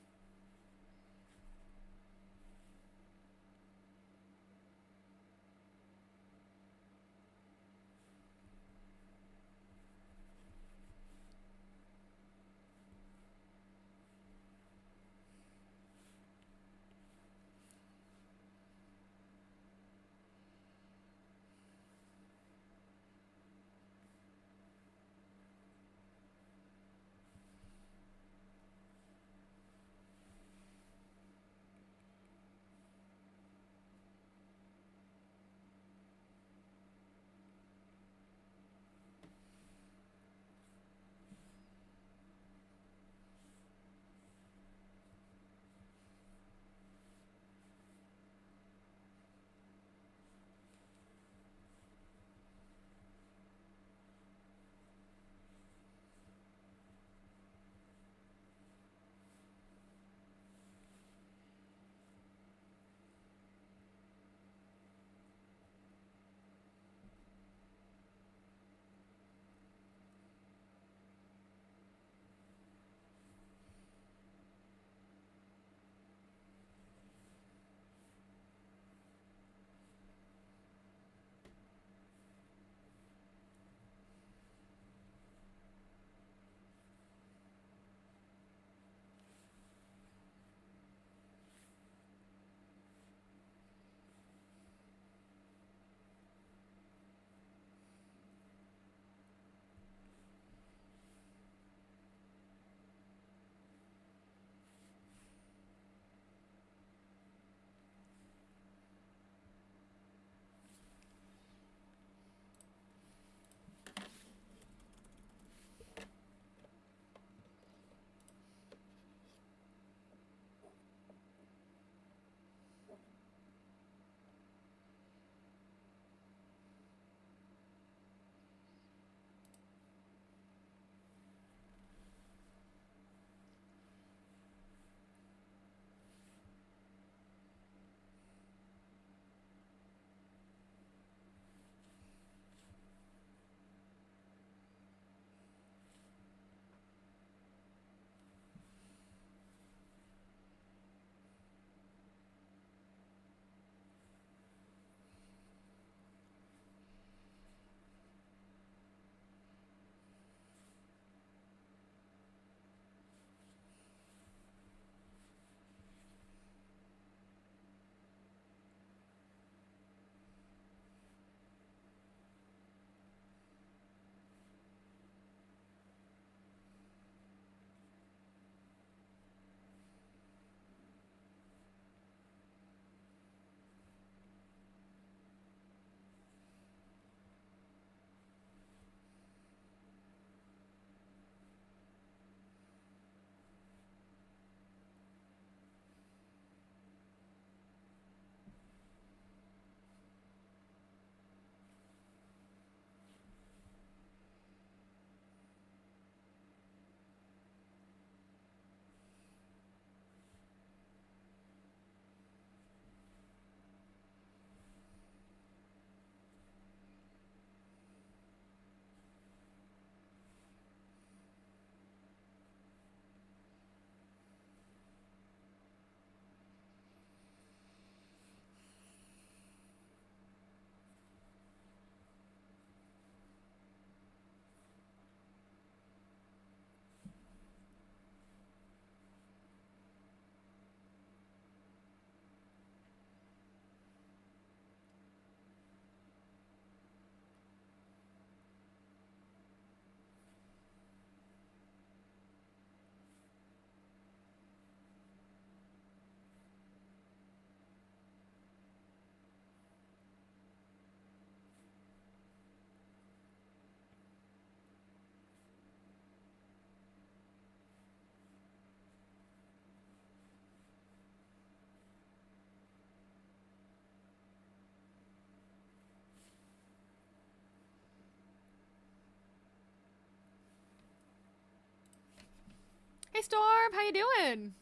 Storm! How you doing?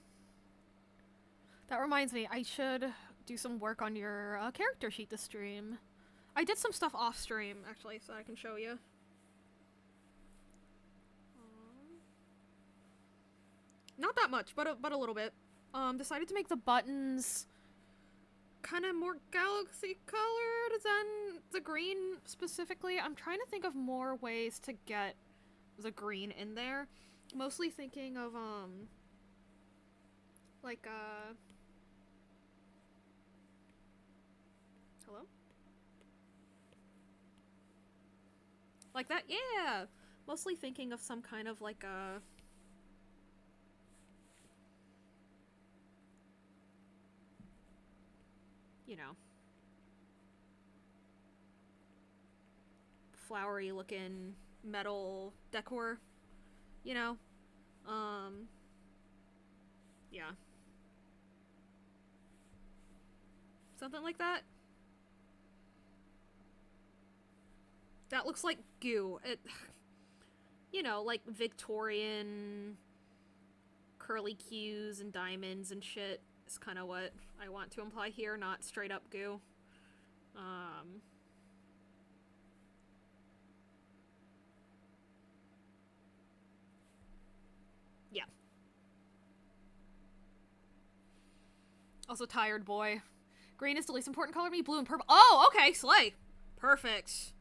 That reminds me, I should do some work on your character sheet this stream. I did some stuff off stream, actually, so I can show you. Not that much, but a little bit. Decided to make the buttons kind of more galaxy colored than the green specifically. I'm trying to think of more ways to get the green in there. Mostly thinking of, like, hello? Like that? Yeah! Mostly thinking of some kind of, like, you know, flowery looking metal decor, you know? Yeah. Something like that. That looks like goo. It, you know, like Victorian curly cues and diamonds and shit is kind of what I want to imply here, not straight up goo. Yeah. Also tired boy. Green is the least important color to me, blue and purple. Oh, okay, slay. Perfect.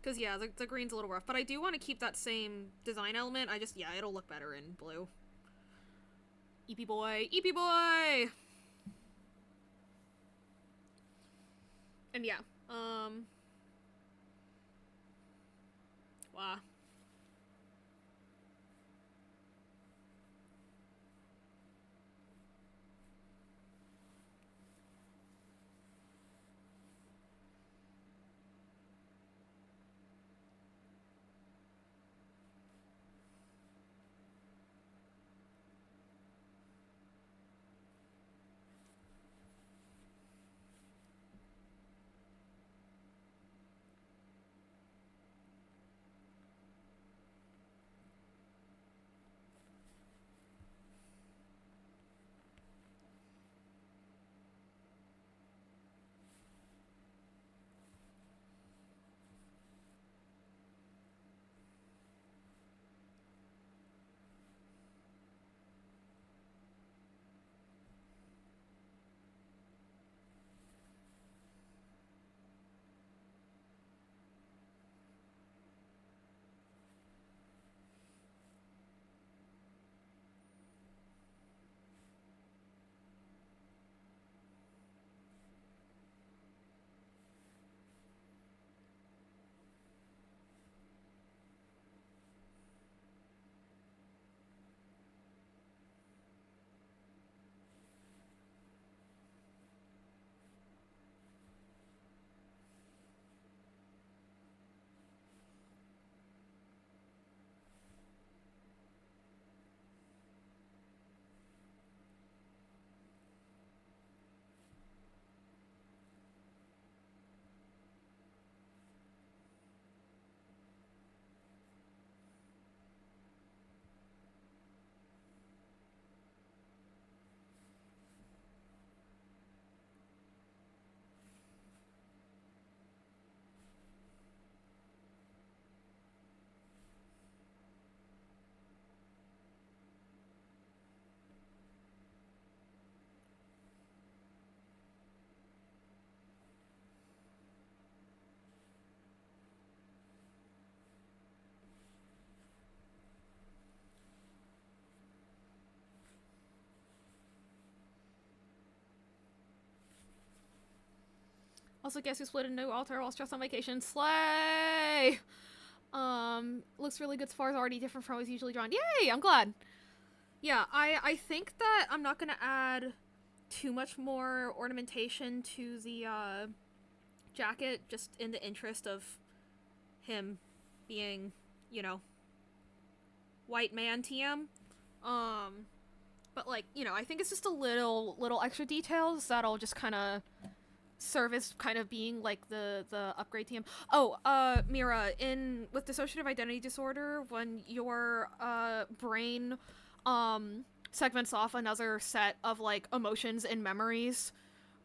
Because, yeah, the green's a little rough. But I do want to keep that same design element. Yeah, it'll look better in blue. Eepy boy. Eepy boy! And yeah, wow. Also, guess who split a new altar while stressed on vacation? Slay! Looks really good so far. Is already different from how it's usually drawn. Yay! I'm glad. Yeah, I think that I'm not gonna add too much more ornamentation to the, jacket, just in the interest of him being, you know, white man TM. But, like, you know, I think it's just a little extra details that'll just kind of service kind of being like the upgrade team. Oh, Mira, in with dissociative identity disorder, when your brain segments off another set of like emotions and memories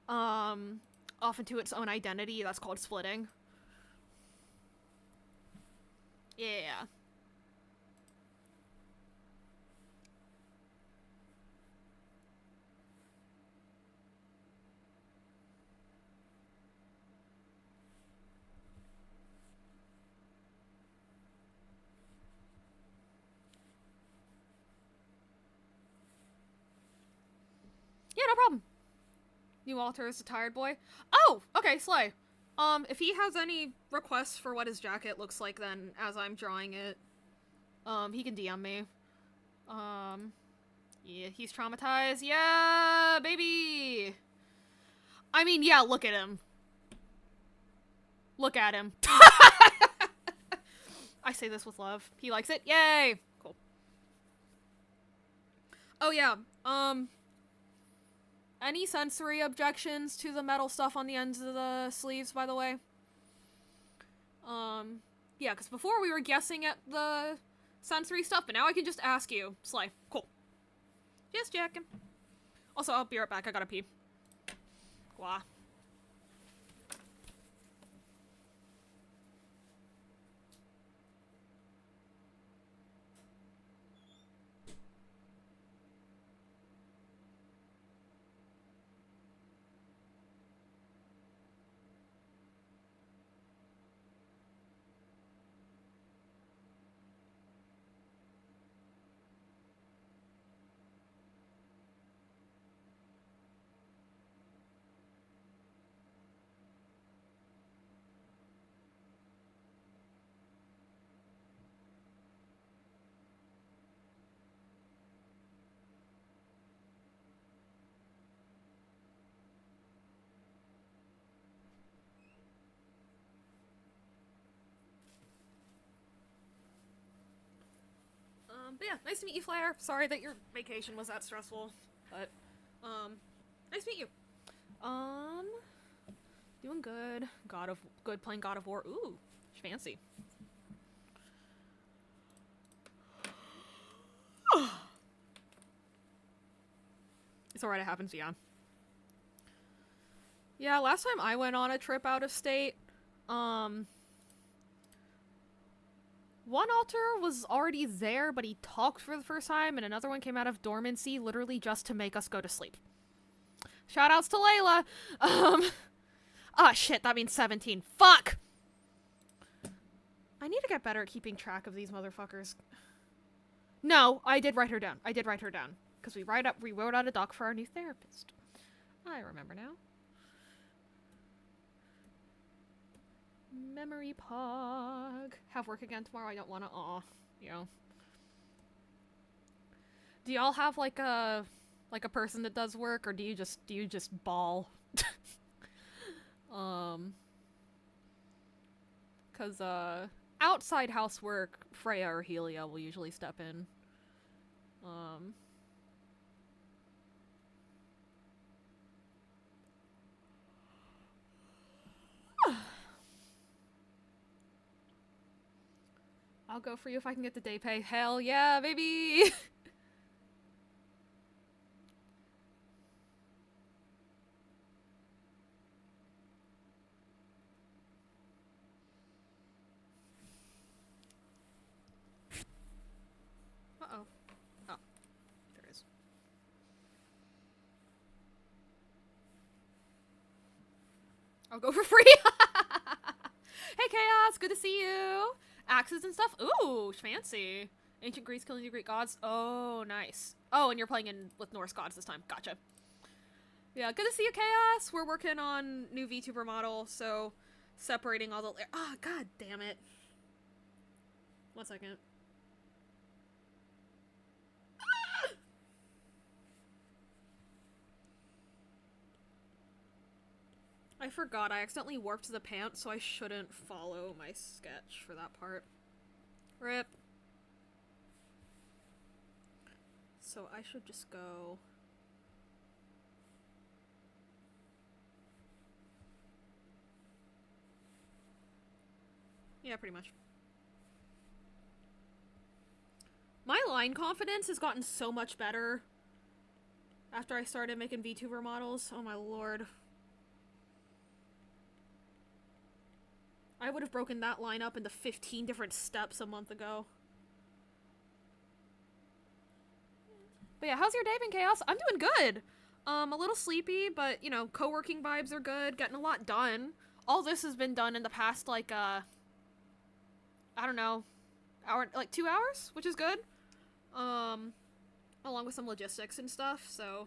off into its own identity, that's called splitting. Yeah. Yeah, no problem. New Walter is a tired boy. Oh, okay, Slay. If he has any requests for what his jacket looks like, then as I'm drawing it, he can DM me. Yeah, he's traumatized. Yeah, baby. I mean, yeah, look at him. Look at him. I say this with love. He likes it. Yay. Cool. Oh yeah. Any sensory objections to the metal stuff on the ends of the sleeves, by the way? Yeah, because before we were guessing at the sensory stuff, but now I can just ask you. Slay. Cool. Just checking. Also, I'll be right back. I gotta pee. Wah. But yeah, nice to meet you, Flair. Sorry that your vacation was that stressful, but, nice to meet you. Doing good. Playing God of War. Ooh, fancy. It's alright, it happens, yeah. Yeah, last time I went on a trip out of state, one altar was already there, but he talked for the first time, and another one came out of dormancy literally just to make us go to sleep. Shoutouts to Layla! Ah, shit, that means 17. Fuck! I need to get better at keeping track of these motherfuckers. No, I did write her down. Because we wrote out a doc for our new therapist. I remember now. Memory pog. Have work again tomorrow. I don't want to. Aw, you know. Do y'all have like a person that does work, or do you just ball? Cause outside housework, Freya or Helia will usually step in. I'll go for you if I can get the day pay. Hell yeah, baby! Uh-oh. Oh. There it is. I'll go for free! Hey, Chaos! Good to see you! Axes and stuff? Ooh, fancy. Ancient Greece killing the Greek gods. Oh, nice. Oh, and you're playing with Norse gods this time. Gotcha. Yeah, good to see you, Chaos! We're working on new VTuber model, so separating all the... Ah, god damn it. 1 second. I forgot, I accidentally warped the pants, so I shouldn't follow my sketch for that part. RIP. So I should just go... Yeah, pretty much. My line confidence has gotten so much better after I started making VTuber models. Oh my lord. I would have broken that line up into 15 different steps a month ago. But yeah, how's your day been, Chaos? I'm doing good. A little sleepy, but, you know, co-working vibes are good, getting a lot done. All this has been done in the past, like, I don't know, hour, like 2 hours, which is good. Along with some logistics and stuff, so,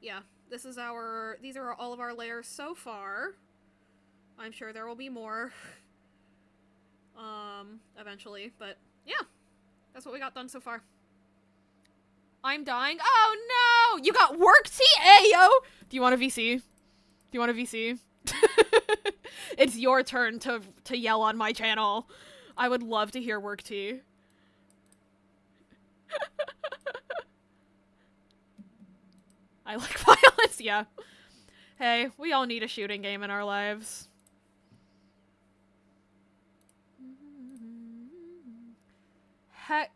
yeah. These are all of our layers so far. I'm sure there will be more, eventually, but, yeah. That's what we got done so far. I'm dying. Oh no! You got work tea, Ayo! Do you want a VC? Do you want a VC? It's your turn to yell on my channel. I would love to hear work tea. I like violence, yeah. Hey, we all need a shooting game in our lives.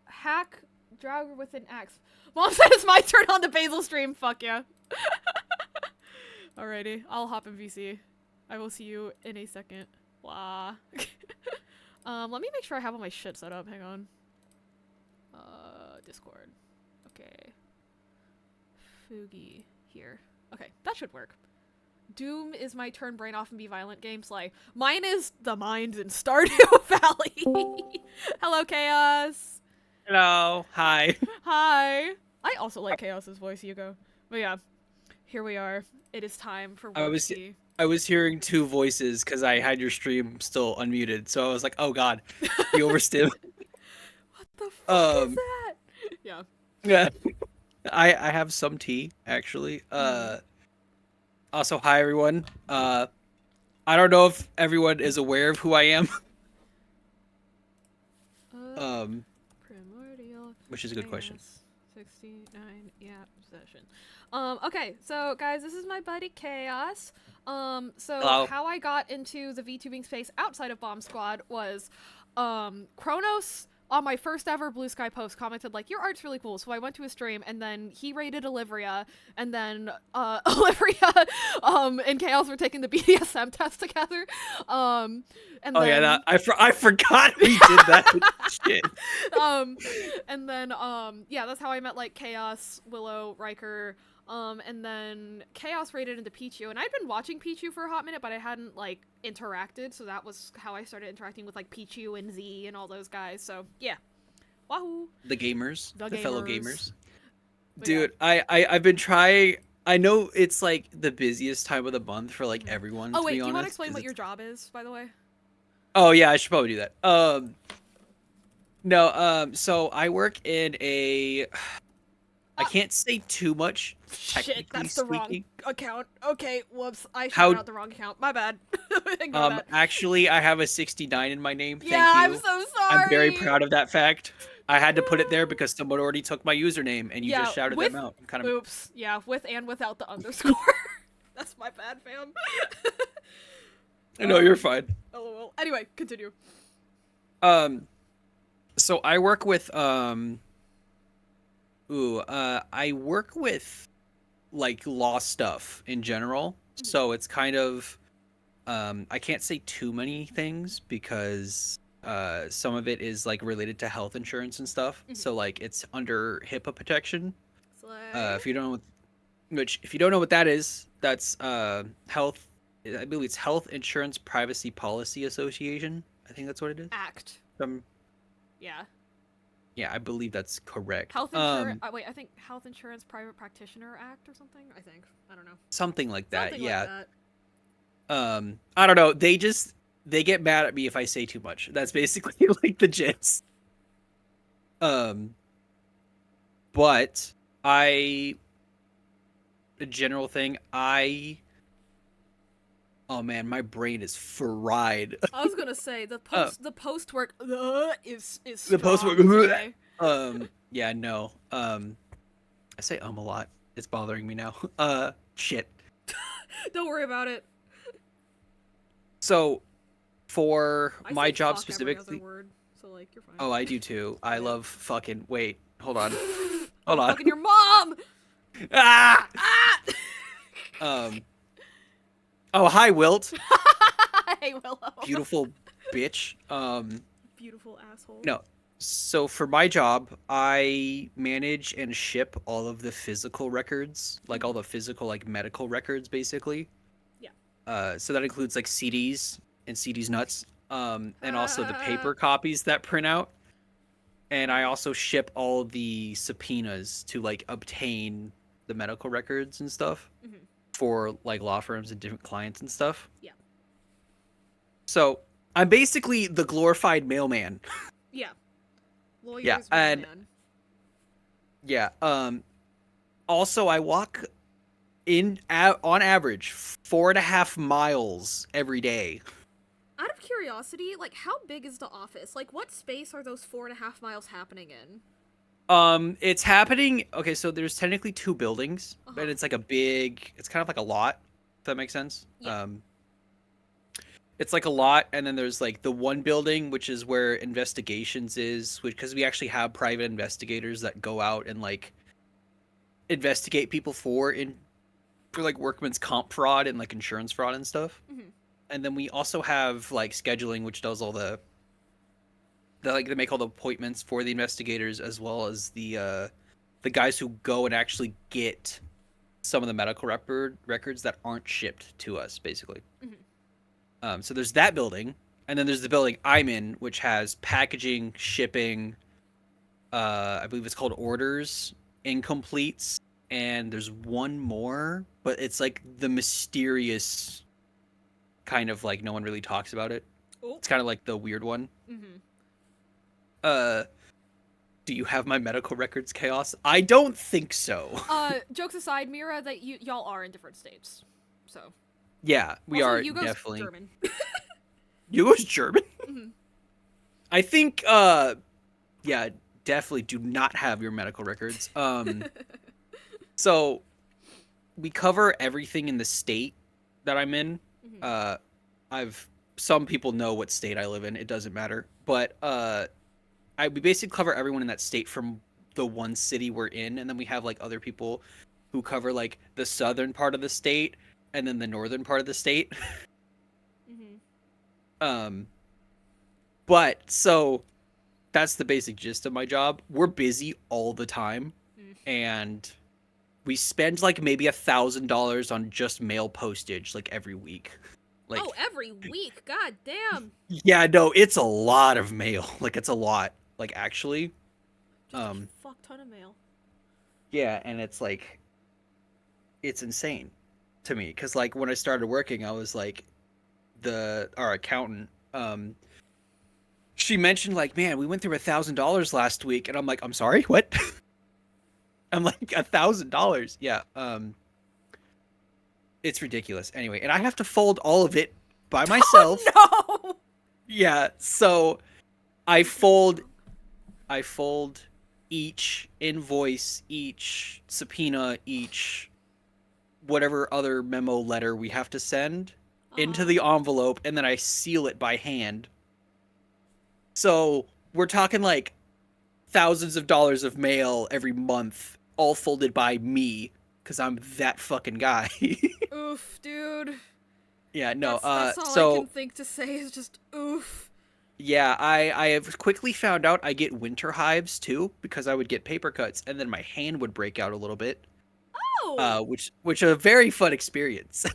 Hack Draugr with an axe. Mom said it's my turn on the Basil stream. Fuck yeah. Alrighty, I'll hop in VC. I will see you in a second. Wah. Let me make sure I have all my shit set up. Hang on. Discord. Okay. Fugi. Here. Okay, that should work. Doom is my turn brain off and be violent game slay. Mine is the mines in Stardew Valley. Hello, Chaos. Hello. Hi. Hi. I also like Chaos's voice, Hugo. But yeah, here we are. It is time for work tea. I was hearing two voices because I had your stream still unmuted, so I was like, "Oh God, you overstim." What the fuck is that? Yeah. Yeah. I have some tea actually. Also, hi everyone. I don't know if everyone is aware of who I am. Primordial. Which is a good question. 69, yeah, possession. Okay, so guys, this is my buddy Chaos. So Hello. how I got into the VTubing space outside of Bomb Squad was, Kronos on my first ever Blue Sky post commented like, your art's really cool, so I went to his stream, and then he rated Olivria, and then, Olivria, and Chaos were taking the BDSM test together, and oh then... yeah, I forgot we did that. Shit. And then, yeah, that's how I met, like, Chaos, Willow, Riker, and then Chaos raided into Pichu, and I'd been watching Pichu for a hot minute, but I hadn't, like, interacted, so that was how I started interacting with, like, Pichu and Z and all those guys, so, yeah. Wahoo! The gamers. The fellow gamers. But Dude, yeah. I've been trying... I know it's, like, the busiest time of the month for, like, everyone, Oh, to wait, be do you want to honest, explain what your job is, by the way? Oh, yeah, I should probably do that. No, so I work in a... I can't say too much, Shit, that's the wrong account. Okay, whoops. I shouted out the wrong account. My bad. Ignore that. Actually, I have a 69 in my name. Thank you. I'm so sorry. I'm very proud of that fact. I had to put it there because someone already took my username, and you just shouted them out. Kind of... Oops. Yeah, with and without the underscore. That's my bad, fam. No, you're fine. LOL. Anyway, continue. So I work with, I work with, like, law stuff in general. So it's kind of, I can't say too many things because, some of it is, like, related to health insurance and stuff. So, like, it's under HIPAA protection. If you don't know what that is, that's, health, I believe it's Health Insurance Privacy Policy Association. I think that's what it is. Act. Yeah. Yeah, I believe that's correct. Health Insurance. Wait, I think Health Insurance Private Practitioner Act or something. I think. I don't know. Something like that. Something yeah. Like that. I don't know. They get mad at me if I say too much. That's basically like the gist. But the general thing, oh man, my brain is fried. I was gonna say the post work is the post work. Today. Yeah, no. I say a lot. It's bothering me now. Shit. Don't worry about it. So, For I my say job fuck every other specifically, word, so like you're fine. oh, I do too. I Yeah. love fucking. Wait, hold on, hold I'm on. fucking your mom. Ah. Ah! Um. Oh, hi, Wilt. Hey Willow. Beautiful bitch. Beautiful asshole. No. So for my job, I manage and ship all of the physical records, like all the physical, like medical records, basically. Yeah. So that includes like CDs and CDs nuts, and also the Uh, paper copies that print out. And I oh. also ship all the subpoenas to like obtain the medical records and stuff Mhm. for like law firms and different clients and stuff. Yeah. So I'm basically the glorified mailman. Yeah. Yeah, Lawyer's and mailman. yeah. Also, I walk on average 4.5 miles every day. Out of curiosity, like, how big is the office? Like, what space are those 4.5 miles happening in? It's happening. Okay, so there's technically two buildings, Uh but huh. it's like a big. It's kind of like a lot. If that makes sense. Yeah. It's like a lot, and then there's like the one building, which is where investigations is, which because we actually have private investigators that go out and like investigate people for like workman's comp fraud and like insurance fraud and stuff. Mhm. And then we also have like scheduling, which does all the like they make all the appointments for the investigators as well as the guys who go and actually get some of the medical records that aren't shipped to us, basically. Mhm. So there's that building, and then there's the building I'm in, which has packaging, shipping. I believe it's called orders, incompletes, and there's one more, but it's like the mysterious kind of like no one really talks about it. Oh. It's kind of like the weird one. Mhm. Uh, do you have my medical records, Chaos? I don't think so. Jokes aside, Mira, that y'all are in different states. So. Yeah, we Also, are Hugo's definitely. German. Hugo's German? Mhm. I think yeah, definitely do not have your medical records. So we cover everything in the state that I'm in. Mhm. Uh I've some people know what state I live in. It doesn't matter. But we basically cover everyone in that state from the one city we're in, and then we have like other people who cover like the southern part of the state and then the northern part of the state. Mhm. Um but so that's the basic gist of my job. We're busy all the time, Mm. and we spend like maybe $1,000 on just mail postage like every week. Like, Oh, every week. God damn. yeah, no, it's a lot of mail. Like, it's a lot. Like, actually, Just a um, fuck ton of mail. yeah, and it's like it's insane to me because like when I started working, I was like our accountant. She mentioned like, man, we went through $1,000 last week, and I'm like, I'm sorry, what? I'm like $1,000. Yeah. It's ridiculous. Anyway, and I have to fold all of it by myself. Oh no. Yeah. So I fold I fold each invoice, each subpoena, each whatever other memo letter we have to send into Uh-huh. the envelope, and then I seal it by hand. So we're talking like thousands of dollars of mail every month, all folded by me, because I'm that fucking guy. Oof, dude. Yeah, no. That's all I can So think to say is just oof. yeah, I have quickly found out I get winter hives too because I would get paper cuts and then my hand would break out a little bit. Oh, Which a very fun experience.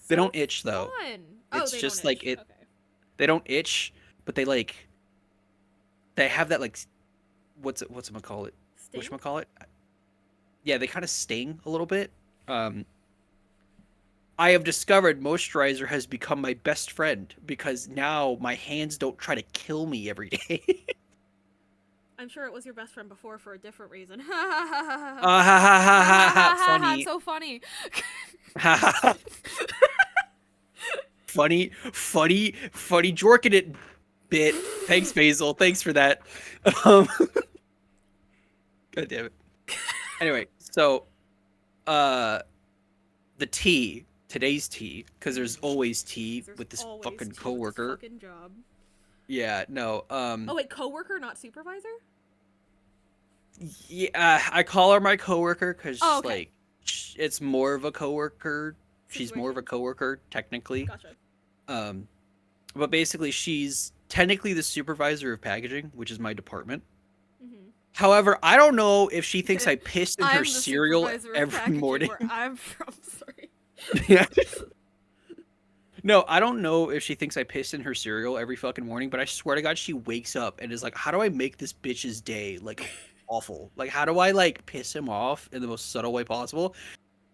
They so don't itch though. fun. Oh, It's they don't just like itch. it. Okay. They don't itch, but they have that like what's it call it? Sting? Call it? Yeah, they kind of sting a little bit. Um, I have discovered moisturizer has become my best friend because now my hands don't try to kill me every day. I'm sure it was your best friend before for a different reason. Ha ha ha ha ha ha! It's Funny. so funny. Ha ha ha! Funny jorking it bit. Thanks, Basil. Thanks for that. Um, God damn it. Anyway, so uh, the tea. today's tea because there's always tea 'Cause there's with this always fucking tea with this coworker. fucking job. Yeah, no. Oh wait, coworker, not supervisor? Yeah, I call her my coworker Oh, because okay. like it's more of a coworker. She's more of a Situation. coworker technically. Gotcha. Um, but basically she's technically the supervisor of packaging, which is my department. Mm-hmm. However, I don't know if she thinks I piss in her I'm the cereal supervisor of every packaging morning. where I'm from. Sorry. Yeah. No, I don't know if she thinks I piss in her cereal every fucking morning, but I swear to God, she wakes up and is like, "How do I make this bitch's day like awful? Like, how do I like piss him off in the most subtle way possible?"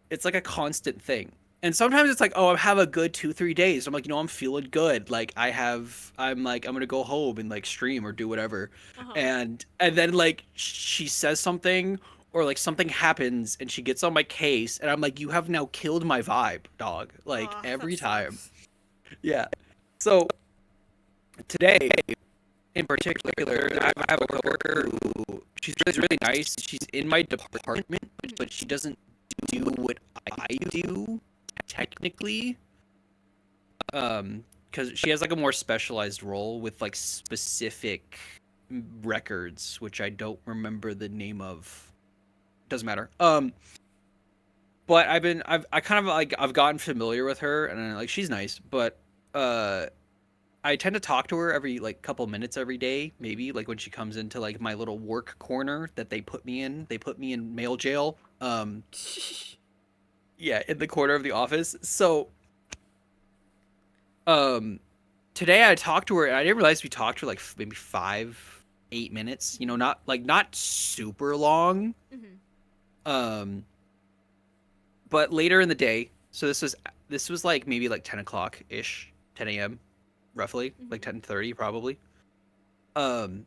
It's like a constant thing. And sometimes it's like, oh, I have a good 2, 3 days. I'm like, I'm feeling good. Like I'm like, I'm gonna go home and like stream or do whatever. Uh huh. And then like she says something or like something happens and she gets on my case and I'm like, you have now killed my vibe, dog. Like That every time. sucks. Yeah. So today in particular, I have a coworker who she's really nice. She's in my department, but she doesn't do what I do technically. Because she has like a more specialized role with like specific records, which I don't remember the name of. Doesn't matter. But I kind of like I've gotten familiar with her and like she's nice, but uh I tend to talk to her every like couple minutes every day, maybe like when she comes into like my little work corner that they put me in. They put me in mail jail. Yeah, in the corner of the office. So, um, today I talked to her and I didn't realize we talked for like maybe 5, 8 minutes. Not super long. Mm-hmm. Um, but later in the day, so this was like maybe like 10 o'clock ish, 10 a.m. roughly, like Mm-hmm. 10:30 probably. Um,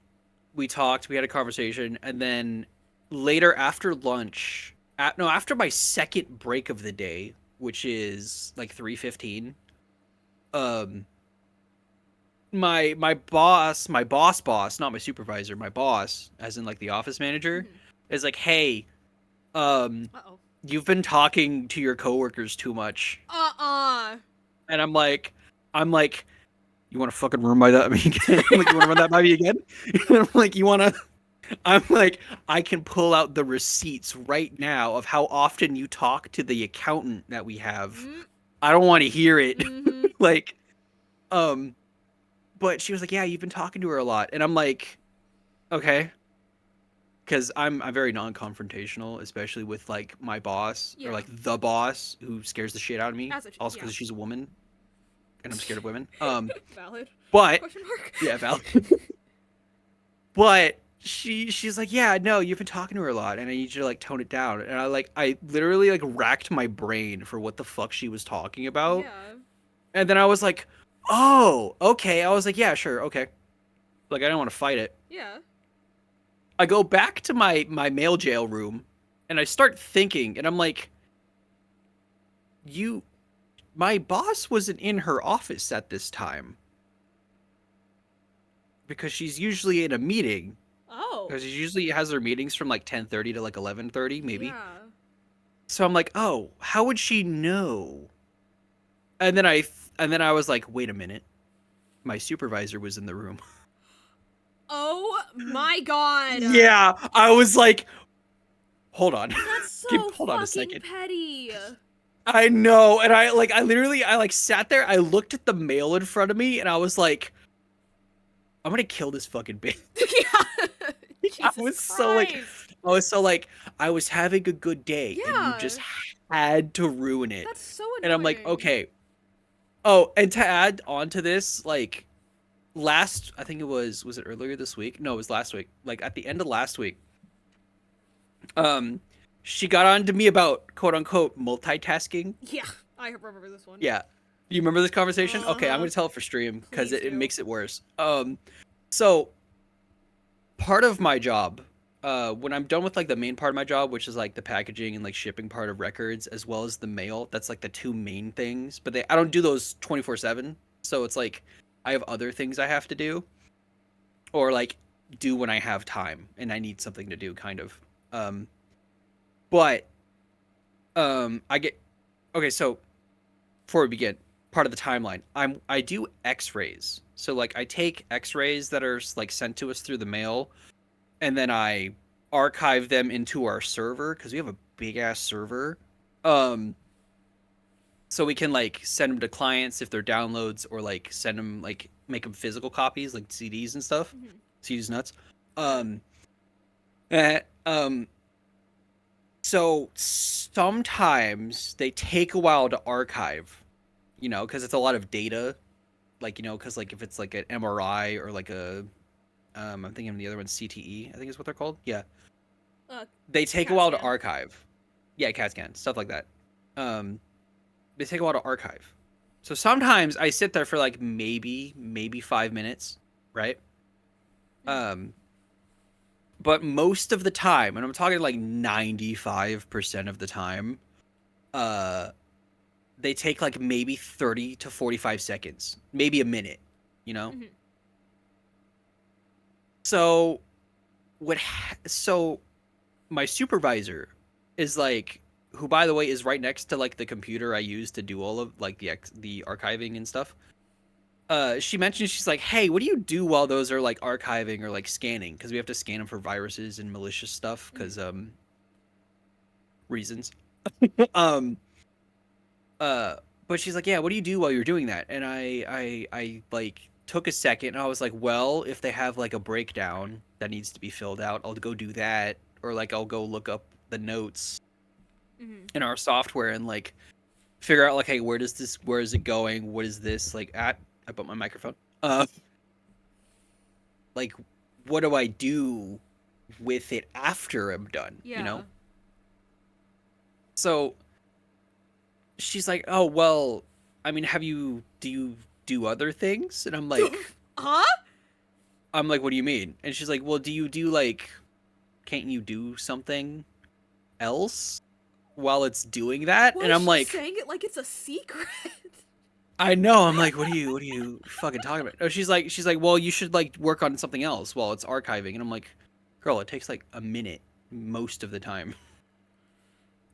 we talked, we had a conversation, and then later after lunch, after my second break of the day, which is like 3:15, um, my boss, not my supervisor, my boss, as in like the office manager, Mm-hmm. is like, hey, um, Uh oh. you've been talking to your coworkers too much, and I'm like, you want to fucking run by that me again? I'm like, you want to run that by me again? I'm like, you want to I'm like, I can pull out the receipts right now of how often you talk to the accountant that we have. I don't want to hear it. Mm-hmm. like, um, but she was like, yeah, you've been talking to her a lot. And I'm like, okay. Cause I'm very non-confrontational, especially with like my boss or Yeah. like the boss who scares the shit out of me. As it should. Also Yeah. because she's a woman and I'm scared of women. Valid. But Question mark. yeah, Val. But she's like, yeah, no, you've been talking to her a lot, and I need you to like tone it down. And I literally like racked my brain for what the fuck she was talking about, Yeah. and then I was like, oh, okay. I was like, yeah, sure, okay. Like I don't want to fight it. Yeah. I go back to my mail jail room, and I start thinking, and I'm like, you, my boss wasn't in her office at this time because she's usually in a meeting. Oh. Because she usually has her meetings from like 10:30 to like 11:30, maybe. Yeah. So I'm like, oh, how would she know? And then I was like, wait a minute, my supervisor was in the room. Oh my god. Yeah, I was like, hold on, That's so hold on a fucking second. petty. I know, and I literally I like sat there, I looked at the mail in front of me, and I was like, I'm gonna kill this fucking bitch. Yeah. I Jesus was Christ. so like, I was so like, I was having a good day, and you Yeah. just had to ruin it. That's so And I'm like, annoying. okay. Oh, and to add on to this, like I think was it earlier this week? No, it was last week. Like at the end of last week, um, she got on to me about quote unquote multitasking. Yeah. I remember this one. Yeah. You remember this conversation? Okay, I'm Uh-huh. gonna tell it for stream because Please it do. makes it worse. So part of my job, when I'm done with like the main part of my job, which is like the packaging and like shipping part of records, as well as the mail, that's like the two main things. But I don't do those 24/7. So it's like I have other things I have to do, or like do when I have time and I need something to do, kind of. Um, but I get okay. So before we begin, part of the timeline. I do X-rays. So like I take X-rays that are like sent to us through the mail, and then I archive them into our server because we have a big ass server. Um, so we can like send them to clients if they're downloads, or like send them like make them physical copies like CDs and stuff. Mm-hmm. CDs nuts. Yeah. Um, eh, um, so sometimes they take a while to archive, because it's a lot of data. Like, because like if it's like an MRI or like I'm thinking of the other one, CTE, I think is what they're called. Yeah, Uh, they take a CAT while to scan. archive. Yeah, CAT scan, stuff like that. Um, they take a while to archive. So sometimes I sit there for like maybe 5 minutes, right? Mm-hmm. Um, but most of the time, and I'm talking like 95% of the time, uh, they take like maybe 30 to 45 seconds, maybe a minute, you know? Mm-hmm. So so my supervisor is like, who by the way is right next to like the computer I use to do all of like the archiving and stuff. She mentioned, she's like, "Hey, what do you do while those are like archiving or like scanning? Because we have to scan them for viruses and malicious stuff. Mm-hmm. Because reasons. um, uh, but she's like, "Yeah, what do you do while you're doing that?" And I like took a second and I was like, "Well, if they have like a breakdown that needs to be filled out, I'll go do that, or like I'll go look up the notes Mm-hmm. in our software and like figure out like, hey, where is it going? What is this like at?" I put my microphone. Like, what do I do with it after I'm done? Yeah. So she's like, "Oh well, I mean, do you do other things?" And Huh? what do you mean? And she's like, "Well, do you do like, can't you do something else while it's doing that?" Why And is I'm she like, saying it like it's a secret? I know. I'm like, what are you fucking talking about? Oh, she's like, well, you should like work on something else while it's archiving. And I'm like, girl, it takes like a minute most of the time.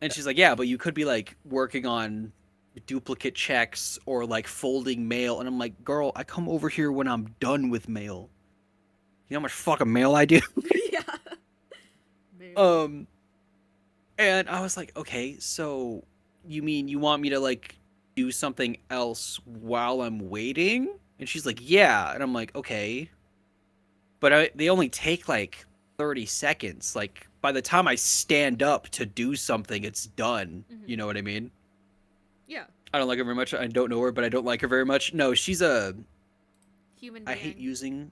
And she's like, yeah, but you could be like working on duplicate checks or like folding mail. And I'm like, girl, I come over here when I'm done with mail. You know how much fucking mail I do? Yeah. Mail. um, and I was like, okay, so you mean you want me to like do something else while I'm waiting? And she's like, yeah. And I'm like, okay. But they only take like 30 seconds. Like by the time I stand up to do something, it's done. Mm-hmm. You know what I mean? Yeah. I don't like her very much. I don't know her, but I don't like her very much. No, Human I hate being. using.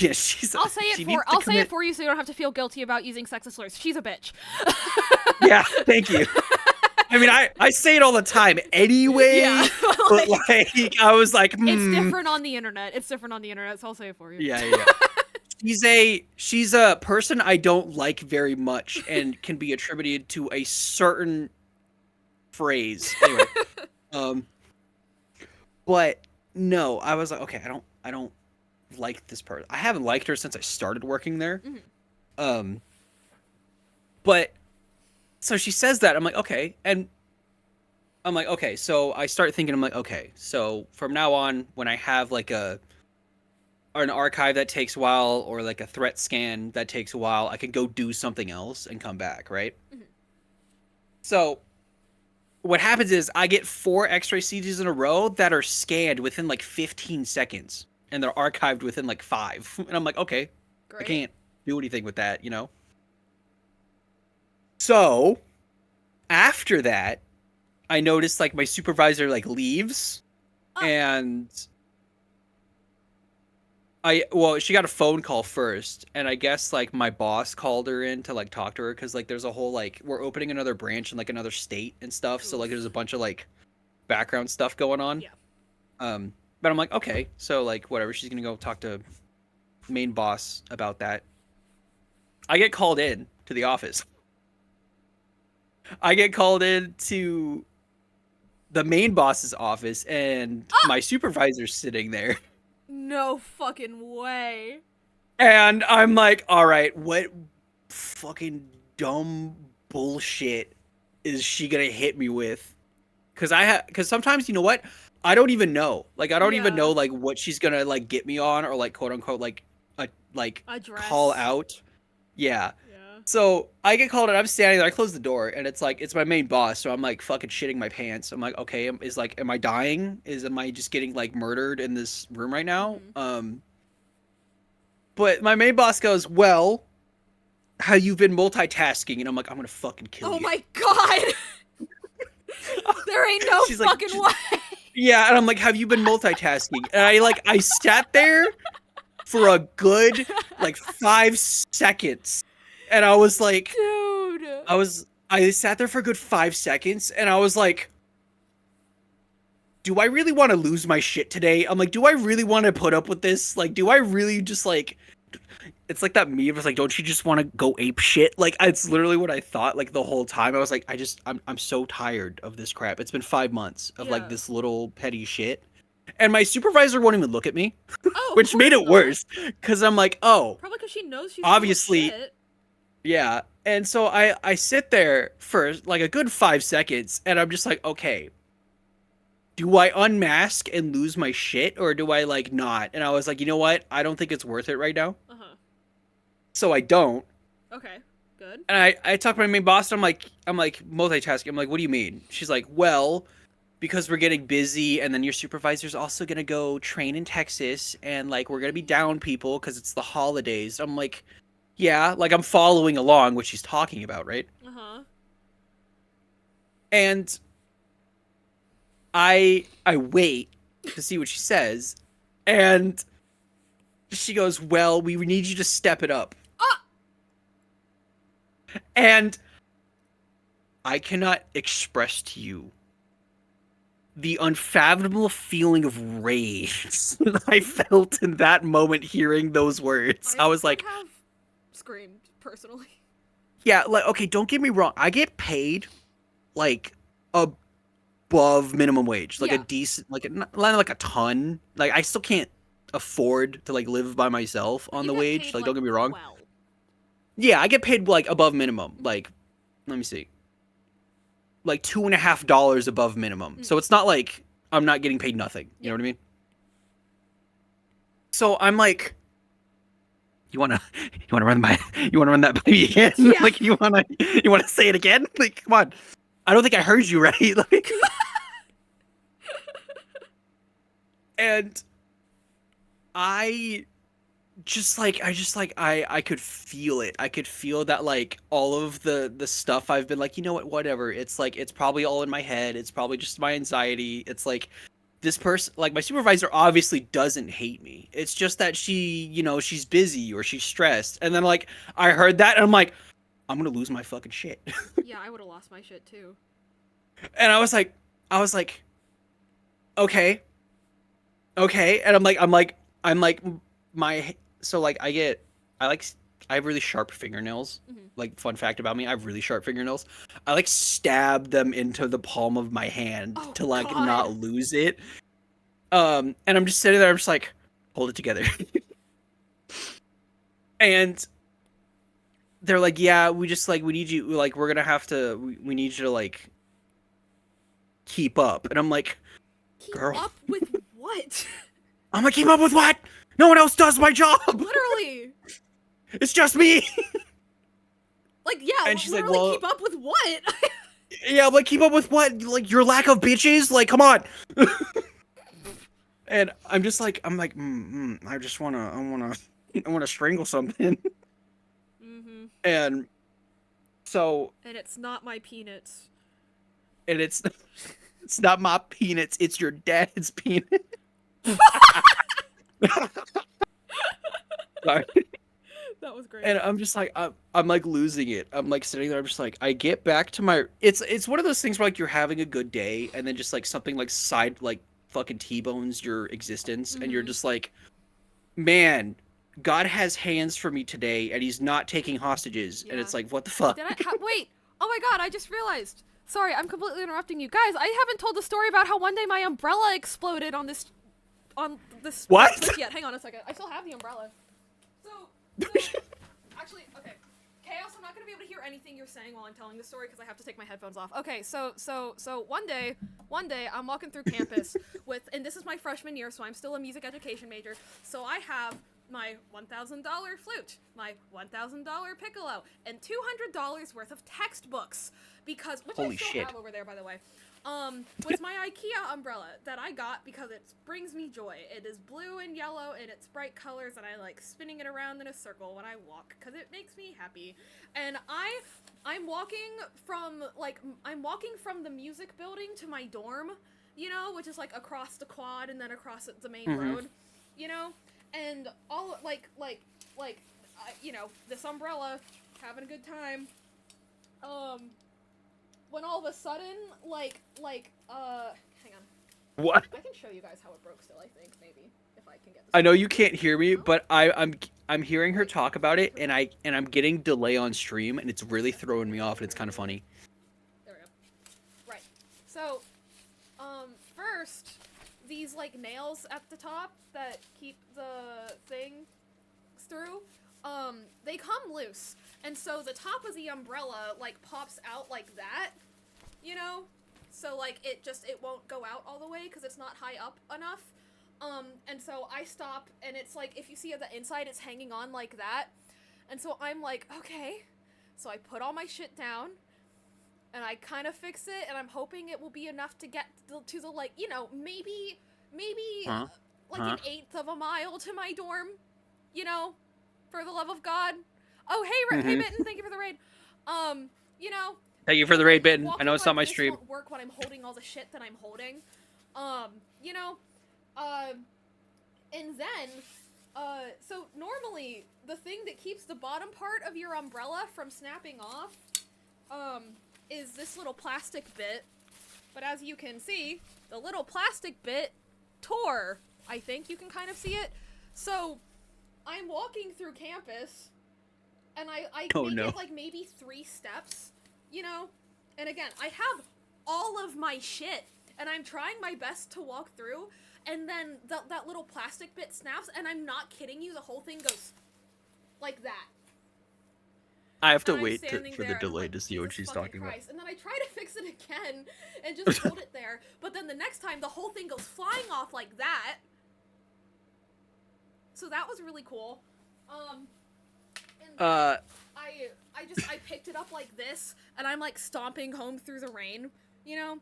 Yeah, she needs to I'll say it commit. for you so you don't have to feel guilty about using sexist slurs. She's a bitch. Yeah, thank you. I mean, I say it all the time anyway. Yeah. But like, I was like, It's different on the internet. It's different on the internet, so I'll say it for you. Yeah. She's a person I don't like very much and can be attributed to a certain phrase. Anyway, um, but no, I was like, okay, I don't like this person. I haven't liked her since I started working there. Mm-hmm. Um, but so she says that I'm like, okay, and I'm like, okay. So I start thinking, I'm like, okay, so from now on, when I have like an archive that takes a while or like a threat scan that takes a while, I can go do something else and come back, right? Mm-hmm. So what happens is I get 4 X-ray CGs in a row that are scanned within like 15 seconds and they're archived within like 5. And I'm like, okay, I Great. can't do anything with that. So after that, I noticed like my supervisor like leaves and she got a phone call first, and I guess like my boss called her in to like talk to her because like there's a whole like we're opening another branch in like another state and stuff, so like there's a bunch of like background stuff going on. Yeah. But I'm like, okay, so like whatever, she's gonna go talk to main boss about that. I get called in to the office. I get called in to the main boss's office, and my supervisor's sitting there. No fucking way. And I'm like, all right, what fucking dumb bullshit is she gonna hit me with? Because sometimes, you know what? I don't even know. Like, I don't even Yeah. know, like, what she's gonna, like, get me on or, like, quote unquote, like, A call dress. out. Yeah. Yeah. So I get called and I'm standing there. I close the door and it's like, it's my main boss. So I'm like fucking shitting my pants. I'm like, okay, am I dying? Am I just getting like murdered in this room right now? Mhm. But my main boss goes, well, have you been multitasking? And I'm like, I'm gonna fucking kill Oh you. my god! There ain't no She's like, fucking way! yeah. And I'm like, have you been multitasking? And I sat there for a good like 5 seconds. And I was like, Dude! I sat there for a good 5 seconds and I was like, do I really want to lose my shit today? I'm like, do I really want to put up with this? Like, do I really just like, it's like that meme. It's like, don't you just want to go ape shit? Like, it's literally what I thought. Like the whole time, I was like, I'm so tired of this crap. It's been 5 months of like Yeah. this little petty shit, and my supervisor won't even look at me, Oh, of which made course it not. worse. Cause I'm like, oh, Probably because she knows she's obviously, full of shit. yeah. And so I sit there for like a good 5 seconds, and I'm just like, okay, do I unmask and lose my shit, or do I like not? And I was like, you know what? I don't think it's worth it right now. Uh-huh. So I don't. Okay. Good. And I talked to my main boss. And I'm like multitasking. I'm like, what do you mean? She's like, well, because we're getting busy, and then your supervisor's also gonna go train in Texas, and like we're gonna be down people because it's the holidays. I'm like, yeah, like I'm following along what she's talking about, right? Uh-huh. And I wait to see what she says, and she goes, well, we need you to step it up. Ah! And I cannot express to you the unfathomable feeling of rage that I felt in that moment hearing those words. I was like, have screamed, personally. yeah, like, okay, don't get me wrong. I get paid, like, above minimum wage. Like, Yeah. a decent, like, not like a ton. Like, I still can't afford to, like, live by myself on You the get wage. paid, Like, don't get me wrong. well. Yeah, I get paid, like, above minimum. Like, let me see. Like $2.50 above minimum. So it's not like I'm not getting paid nothing. You know what I mean? So I'm like, you wanna run that by me again? Yeah. Like you wanna say it again? Like, come on. I don't think I heard you right. Like, and I I could feel it. I could feel that like all of the stuff I've been like, you know what, whatever. It's like it's probably all in my head. It's probably just my anxiety. It's like this person, like my supervisor obviously doesn't hate me. It's just that she, she's busy or she's stressed. And then like I heard that and I'm like, I'm going to lose my fucking shit. Yeah, I would have lost my shit too. And I was like okay. Okay. And I'm like my so like I have really sharp fingernails. Mm-hmm. Like fun fact about me, I have really sharp fingernails. I like stab them into the palm of my hand to like God. not lose it. And I'm just sitting there, I'm just like, hold it together. And they're like, yeah, we need you, like we're gonna have to we need you to like keep up. And I'm like, girl. Keep up with what? I'm like, keep up with what? No one else does my job. Literally. It's just me. Like, yeah, And she's like, literally well, keep up with what? yeah, I'm like, keep up with what? Like, your lack of bitches? Like, come on. And I'm just like, I just I wanna strangle something. Mm-hmm. And so. And it's not my peanuts. And it's not my peanuts, it's your dad's peanut. Sorry. That was great. And I'm just like, I'm like losing it. I'm like sitting there. I'm just like, I get back to my. It's one of those things where like you're having a good day, and then just like something like fucking T-bones your existence, and you're just like, man, God has hands for me today, and He's not taking hostages. Yeah. And it's like, what the fuck? Did wait? Oh my god! I just realized. Sorry, I'm completely interrupting you guys. I haven't told the story about how one day my umbrella exploded on this. What? Yet. Hang on a second. I still have the umbrella. So actually, okay. Chaos, I'm not gonna be able to hear anything you're saying while I'm telling the story because I have to take my headphones off. Okay, so one day I'm walking through campus with, and this is my freshman year, so I'm still a music education major. So I have my $1,000 flute, my $1,000 piccolo, and $200 worth of textbooks because which Holy I still shit. have over there, by the way. With my IKEA umbrella that I got because it brings me joy. It is blue and yellow and it's bright colors and I like spinning it around in a circle when I walk because it makes me happy. And I'm walking from the music building to my dorm, you know, which is like across the quad and then across the main road, you know, and all you know, this umbrella, having a good time. When all of a sudden, hang on. What? I can show you guys how it broke still, I think, maybe, if I can get this. I know you can't hear me, but I'm hearing her talk about it, and I'm getting delay on stream, and it's really throwing me off, and it's kind of funny. There we go. Right. So, first, these, like, nails at the top that keep the thing through, they come loose. And so the top of the umbrella, like, pops out like that, you know? So, like, it won't go out all the way because it's not high up enough. And so I stop, and it's like, if you see at the inside, it's hanging on like that. And so I'm like, okay. So I put all my shit down, and I kind of fix it, and I'm hoping it will be enough to get to the like, you know, maybe, like an eighth of a mile to my dorm, you know, for the love of God. Oh, hey, hey, Mitten, thank you for the raid. You know. Thank you for the raid, Bitten. I know it's not my stream. Won't work when I'm holding all the shit that I'm holding. You know. And then, so normally the thing that keeps the bottom part of your umbrella from snapping off, is this little plastic bit. But as you can see, the little plastic bit tore. I think you can kind of see it. So, I'm walking through campus. And I make it like maybe 3 steps, you know? And again, I have all of my shit, and I'm trying my best to walk through, and then that little plastic bit snaps, and I'm not kidding you, the whole thing goes like that. I have to wait for the delay to see what she's talking about. And then I try to fix it again, and just hold it there, but then the next time, the whole thing goes flying off like that. So that was really cool. I picked it up like this, and I'm like stomping home through the rain, you know?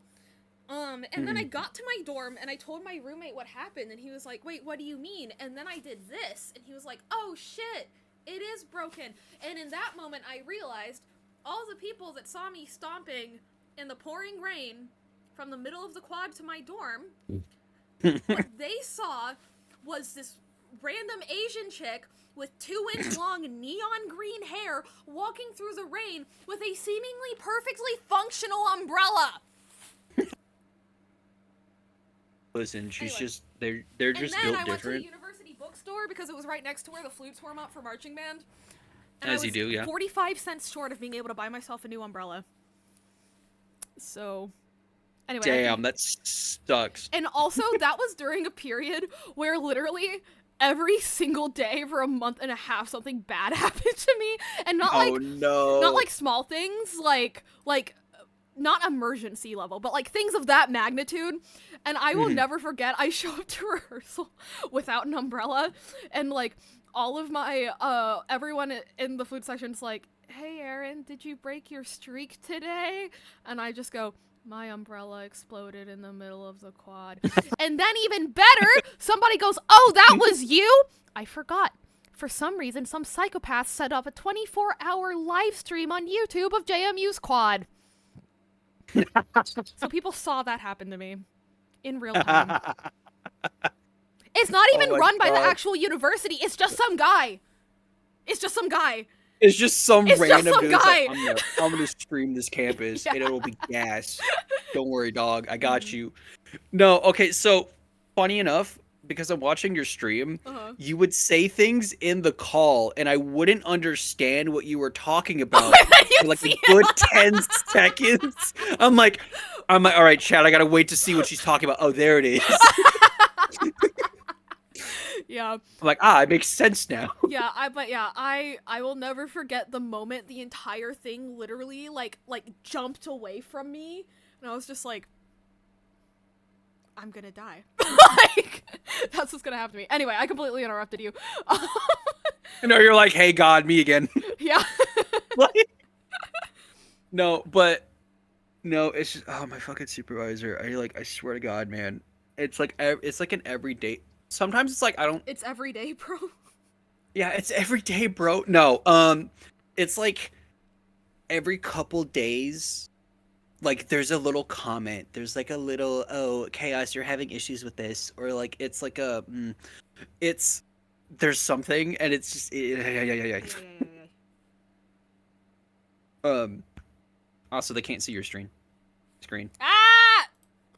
And then I got to my dorm, and I told my roommate what happened, and he was like, wait, what do you mean? And then I did this, and he was like, oh shit, it is broken. And in that moment, I realized all the people that saw me stomping in the pouring rain from the middle of the quad to my dorm, what they saw was this random Asian chick with 2-inch long neon green hair walking through the rain with a seemingly perfectly functional umbrella. Listen, she's just they're just built different. And then I went to the university bookstore because it was right next to where the flutes warm up for marching band. And as you do, yeah. 45 cents short of being able to buy myself a new umbrella. So, anyway. Damn, that sucks. And also, that was during a period where literally every single day for a month and a half something bad happened to me, and not not like small things, like not emergency level, but like things of that magnitude. And I will never forget, I show up to rehearsal without an umbrella, and like all of my everyone in the food section's like, hey Erin, did you break your streak today? And I just go, my umbrella exploded in the middle of the quad. And then even better, somebody goes, oh, that was you? I forgot. For some reason, some psychopath set up a 24-hour live stream on YouTube of JMU's quad. So people saw that happen to me in real time. It's not even run by the actual university. It's just some guy. It's just some guy. It's just some random dude. Like, I'm gonna stream this campus and it'll be gas. Don't worry, dog. I got you. No, okay, so funny enough, because I'm watching your stream, you would say things in the call and I wouldn't understand what you were talking about for like a good 10 seconds. I'm like, all right, Chad, I gotta wait to see what she's talking about. Oh, there it is. Yeah. I'm like, it makes sense now. Yeah, I will never forget the moment the entire thing literally like jumped away from me, and I was just like, I'm gonna die. Like, that's what's gonna happen to me. Anyway, I completely interrupted you. No, you're like, hey God, me again. Yeah. Like, no, but no, it's just my fucking supervisor. I swear to God, man. It's like an everyday. Sometimes it's like I don't. It's every day, bro. Yeah, it's every day, bro. No, it's like every couple days. Like there's a little comment. There's like a little chaos. You're having issues with this, or like it's like it's there's something, and it's just yeah. Yeah. Um. Also, they can't see your screen. Ah!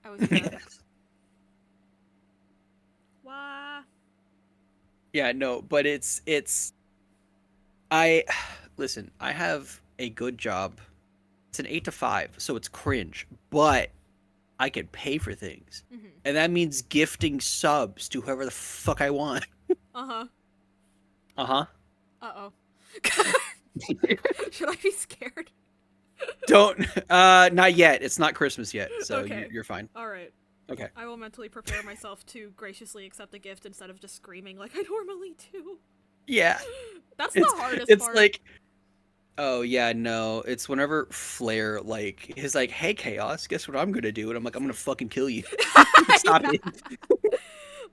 I was dead. Wah. Yeah, no, but I listen, I have a good job. It's an 8 to 5, so it's cringe, but I can pay for things. Mm-hmm. And that means gifting subs to whoever the fuck I want. Uh-huh. Uh-huh. Uh-oh. Should I be scared? Don't not yet. It's not Christmas yet, so Okay. you're fine. Alright. Okay. I will mentally prepare myself to graciously accept a gift instead of just screaming like I normally do. Yeah. That's the hardest It's part. like oh yeah, no. It's whenever Flair like he's like, "Hey Chaos, guess what I'm going to do?" And I'm like, "I'm going to fucking kill you." Stop it.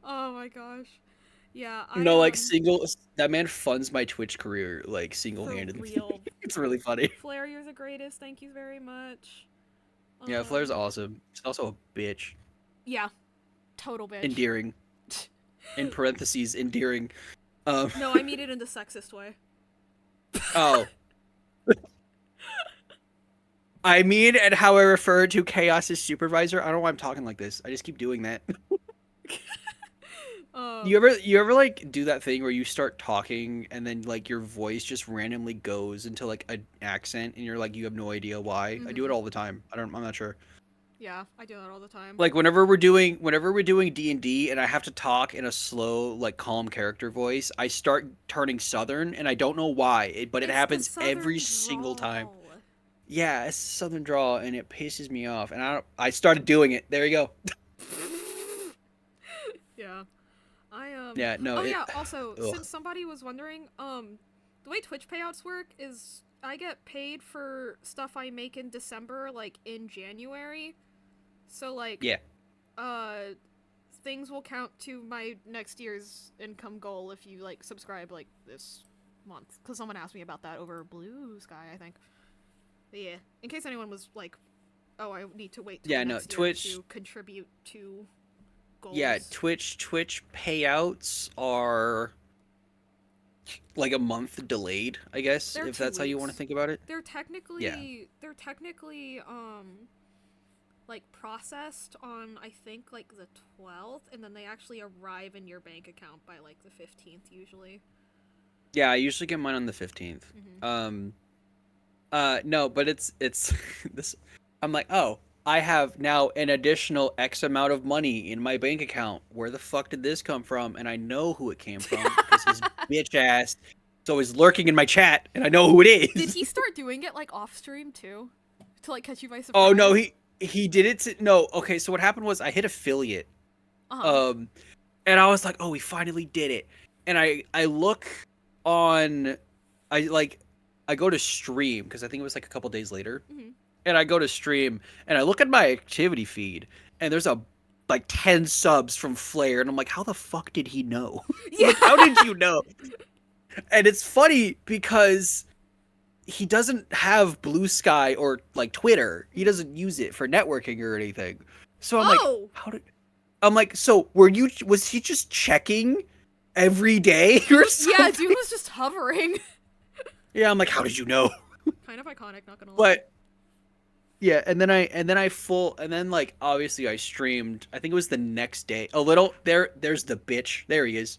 Oh my gosh. Yeah, No, like that man funds my Twitch career like for single-handedly. real. It's really funny. Flair, you're the greatest. Thank you very much. Yeah, Flair's awesome. He's also a bitch. Yeah, total bitch. Endearing. In parentheses, endearing. No, I mean it in the sexist way. Oh. I mean, and how I refer to Chaos's supervisor. I don't know why I'm talking like this. I just keep doing that. You ever like do that thing where you start talking and then like your voice just randomly goes into like an accent and you're like you have no idea why? I do it all the time. I'm not sure. Yeah, I do that all the time. Like whenever we're doing D&D and I have to talk in a slow like calm character voice, I start turning southern and I don't know why, but it happens every single time. Yeah, it's a southern drawl and it pisses me off and I started doing it. There you go. Yeah. Yeah, no. Also, ugh. since somebody was wondering, the way Twitch payouts work is I get paid for stuff I make in December, like in January. So like Yeah. Things will count to my next year's income goal if you like subscribe like this month. Cause someone asked me about that over Blue Sky, I think. But yeah, in case anyone was like, oh, I need to wait till next year Twitch to contribute to goals. Yeah, Twitch payouts are like a month delayed, I guess, They're if 2 that's how you weeks. want to think about it. They're technically like processed on I think like the 12th, and then they actually arrive in your bank account by like the 15th usually. Yeah, I usually get mine on the 15th. No, but it's this I'm like, "Oh, I have now an additional X amount of money in my bank account. Where the fuck did this come from?" And I know who it came from because his bitch ass is always lurking in my chat, and I know who it is. Did he start doing it like off stream too, to like catch you by surprise? Oh no, he did it. No, okay. So what happened was I hit affiliate, and I was like, oh, we finally did it. And I look on, I go to stream because I think it was like a couple days later. And I go to stream and I look at my activity feed and there's like 10 subs from Flair and I'm like, how the fuck did he know? Yeah. Like, how did you know? And it's funny because he doesn't have Blue Sky or like Twitter. He doesn't use it for networking or anything. So I'm like, so was he just checking every day or something? Yeah, dude was just hovering. Yeah, I'm like, how did you know? Kind of iconic, not gonna lie. But yeah, and then like obviously I streamed. I think it was the next day. A little there's the bitch. There he is.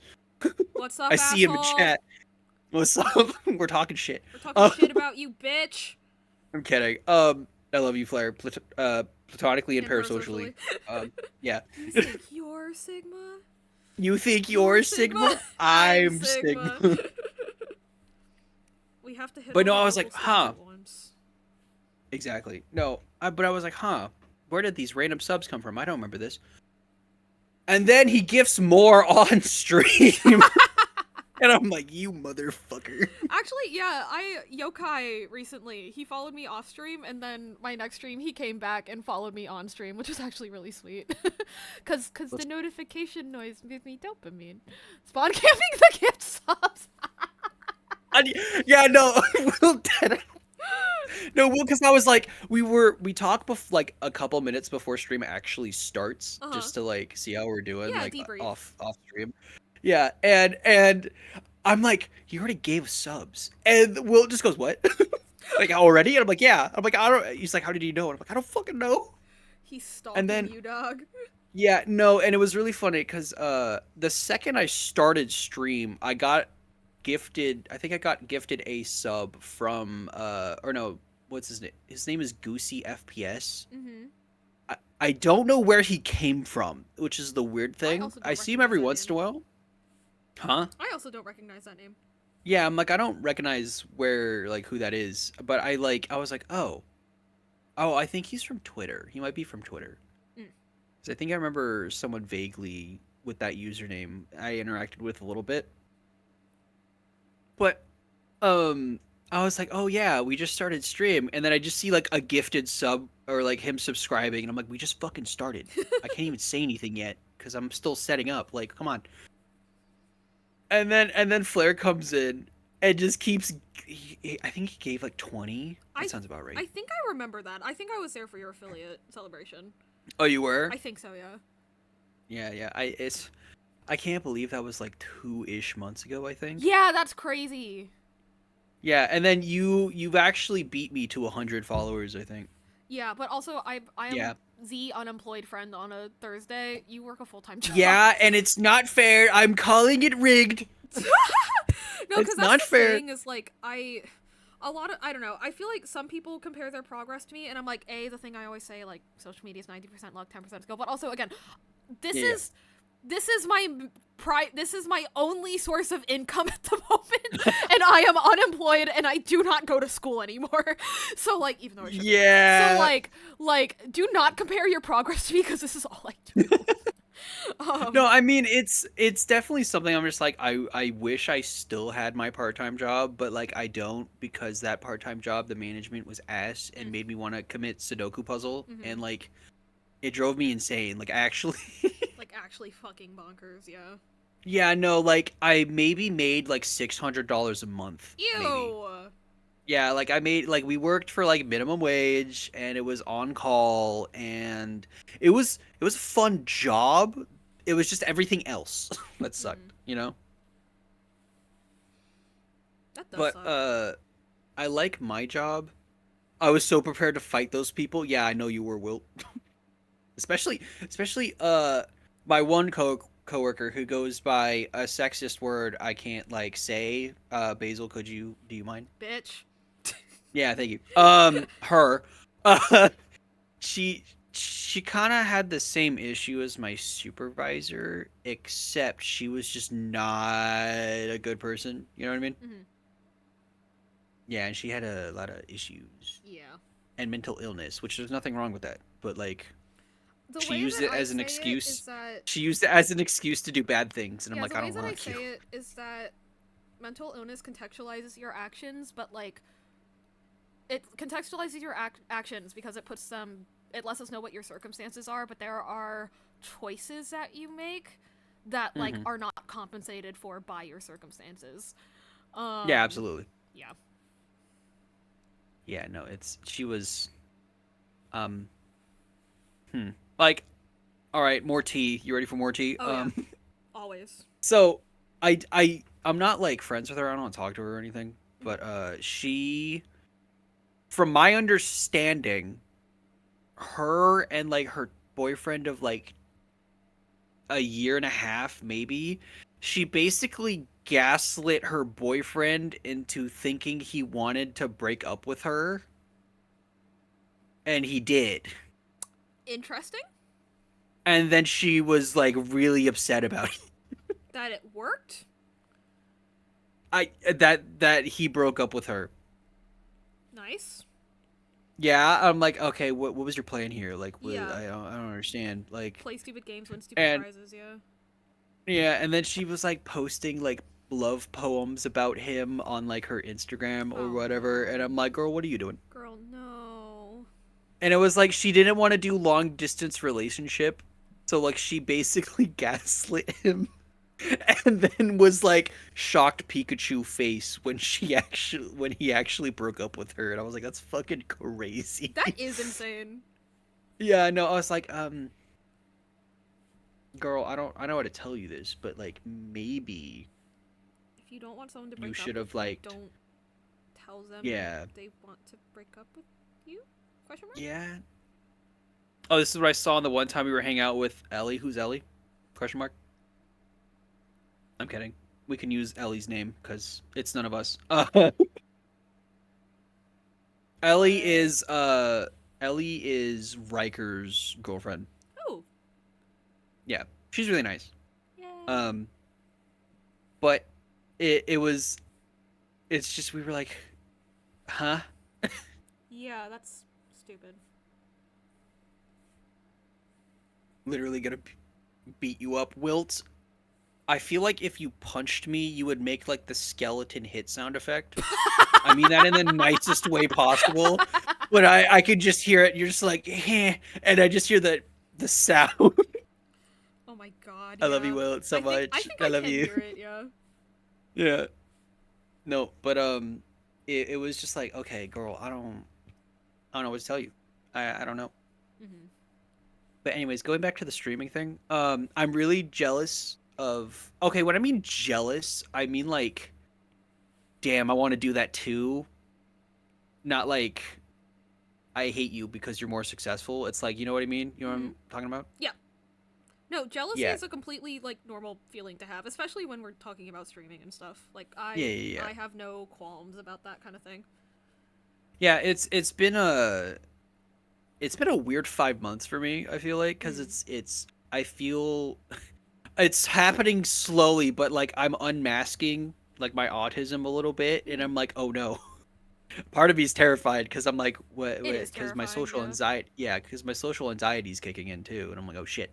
What's up, I see him in asshole? chat. What's up? We're talking shit. We're talking shit about you, bitch. I'm kidding. I love you, Flair. Platonically and parasocially. Yeah. You think you're Sigma? You think You're you're Sigma. Sigma? I'm I'm Sigma. Sigma. We have to hit But all no, the I was like, local stores huh. at once. Exactly. No, but I was like, huh. Where did these random subs come from? I don't remember this. And then he gifts more on stream. And I'm like, you motherfucker. Actually, yeah, I Yokai recently. He followed me off stream, and then my next stream he came back and followed me on stream, which was actually really sweet. Cause the notification noise gives me dopamine. Spawn camping the gift subs. Yeah, no, Will did. No, Will, because I was like, we talked like a couple minutes before stream actually starts, Uh huh. just to like see how we're doing, Yeah, like debrief. off stream. Yeah, and I'm like, you already gave subs, and Will just goes, what? Like already? And I'm like, yeah. I'm like, I don't. He's like, how did you know? And I'm like, I don't fucking know. He's And stalking then you, dog. yeah, no, and it was really funny because the second I started stream, I got gifted. I think I got gifted a sub from or no, what's his name? His name is Goosey FPS. Mm-hmm. I don't know where he came from, which is the weird I thing. also I don't see him recognize every that once in name. a while. Huh? I also don't recognize that name. Yeah, I'm like I don't recognize where like who that is, but I was like, oh, I think he's from Twitter. He might be from Twitter. Mm. 'Cause I think I remember someone vaguely with that username I interacted with a little bit. But um I was like, "Oh yeah, we just started stream." And then I just see like a gifted sub or like him subscribing and I'm like, "We just fucking started. I can't even say anything yet cuz I'm still setting up. Like, come on." And then Flair comes in and just keeps I think he gave like 20. That sounds about I right. think I remember that. I think I was there for your affiliate celebration. Oh, you were? I think so, yeah. Yeah, yeah. I can't believe that was like 2-ish months ago, I think. Yeah, that's crazy. Yeah, and then you've actually beat me to 100 followers, I think. Yeah, but also I am Yeah. the unemployed friend on a Thursday. You work a full-time job. Yeah, and it's not fair. I'm calling it rigged. No, because It's that's not the fair. thing is like a lot of I don't know. I feel like some people compare their progress to me, and I'm like, the thing I always say, like social media is 90% luck, 10% skill. But also, again, this Yeah, yeah. is this is my this is my only source of income at the moment, and I am unemployed, and I do not go to school anymore. So like, even though I should. Yeah. So like, do not compare your progress to me because this is all I do. No, I mean it's definitely something I'm just like I wish I still had my part-time job, but like I don't because that part-time job the management was ass and made me want to commit Sudoku puzzle Mhm. and like it drove me insane. Like actually Like actually fucking bonkers, yeah. yeah, no, like I maybe made like $600 a month, maybe. Ew. Yeah, like I made like we worked for like minimum wage and it was on call and it was a fun job. It was just everything else that Mhm. sucked, you know? That does But suck. I like my job. I was so prepared to fight those people. Yeah, I know you were, Wilt. especially my one coworker who goes by a sexist word I can't like say. Basil, do you mind? Bitch. Yeah, thank you. Her. Uh, she she kind of had the same issue as my supervisor, except she was just not a good person. You know what I mean? Mhm. Yeah, and she had a lot of issues Yeah. and mental illness, which there's nothing wrong with that. But like, The she way used that it I as an say it is excuse. that She used it as an excuse to do bad things, and I'm yeah, like, the I ways don't that I like you. say it is that mental illness contextualizes your actions, but like it contextualizes your actions because it lets us know what your circumstances are, but there are choices that you make that like Hmm. are not compensated for by your circumstances. Yeah, Um absolutely. yeah. Yeah, no, it's she was um hmm. Like, all right, more tea. You ready for more tea? Oh yeah. Always. So I'm not like friends with her. I don't talk to her or anything. Mhm. But she, from my understanding, her and like her boyfriend of like a year and a half, maybe, she basically gaslit her boyfriend into thinking he wanted to break up with her, and he did. Interesting. And then she was like really upset about it. That it worked? That he broke up with her. Nice. Yeah, I'm like, okay, what was your plan here? Like, Yeah. I don't understand. Like, Play stupid games, win stupid and prizes, yeah. yeah, and then she was like posting like love poems about him on like her Instagram or Oh whatever, and no. I'm like, girl, what are you doing? Girl, no. And it was like she didn't want to do long distance relationship, so like she basically gaslit him, and then was like shocked Pikachu face when he actually broke up with her, and I was like, that's fucking crazy. That is insane. Yeah, no, I was like, girl, I know how to tell you this, but like maybe If you don't want someone to you break up should with have you, liked. don't tell them Yeah, they want to break up with you? Question mark? yeah. Oh, this is what I saw on the one time we were hanging out with Ellie. Who's Ellie? Question mark. I'm kidding. We can use Ellie's name because it's none of us. Ellie What? is Ellie is Riker's girlfriend. Oh. Yeah, she's really nice. Yay. Um, but it was it's just we were like, huh? Yeah, that's stupid. Literally gonna beat you up, Wilt. I feel like if you punched me, you would make like the skeleton hit sound effect. I mean that in the nicest way possible. But I could just hear it. You're just like, eh, and I just hear the sound. Oh my god, I love you, yeah. Will, so I much. think I I love can you. hear it, yeah. Yeah. No, but it was just like, okay, girl, I don't know what to tell you. I don't know. Mhm. But anyways, going back to the streaming thing, I'm really jealous of. Okay, when I mean jealous, I mean like, damn, I want to do that too. Not like I hate you because you're more successful. It's like, you know what I mean? You know what Mhm. I'm talking about? Yeah. No, jealousy Yeah. is a completely like normal feeling to have, especially when we're talking about streaming and stuff. Like Yeah, I yeah, yeah. I have no qualms about that kind of thing. Yeah, it's been a weird 5 months for me. I feel like because Mhm. it's I feel it's happening slowly, but like I'm unmasking like my autism a little bit, and Mhm. I'm like, oh no. Part of me is terrified because I'm like, what? It is Because my terrifying, social yeah. anxiety, yeah, because my social anxiety is kicking in too, and I'm like, oh shit.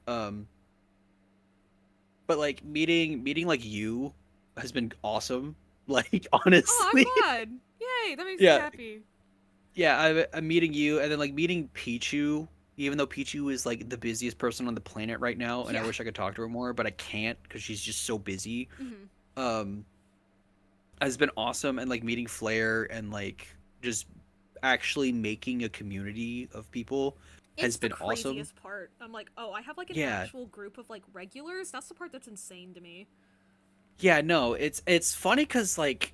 Um, but like meeting like you has been awesome. Like Oh, honestly, I'm glad. Yay, that makes me yeah, happy. yeah. I'm meeting you, and then like meeting Pichu. Even though Pichu is like the busiest person on the planet right now, and I Yeah. wish I could talk to her more, but I can't because she's just so busy. Mhm. Um, has been awesome, and like meeting Flair and like just actually making a community of people has It's the been awesome. craziest part. I'm like, "Oh, I have like an Yeah. actual group of like regulars." That's the part that's insane to me. Yeah, no, it's funny cuz like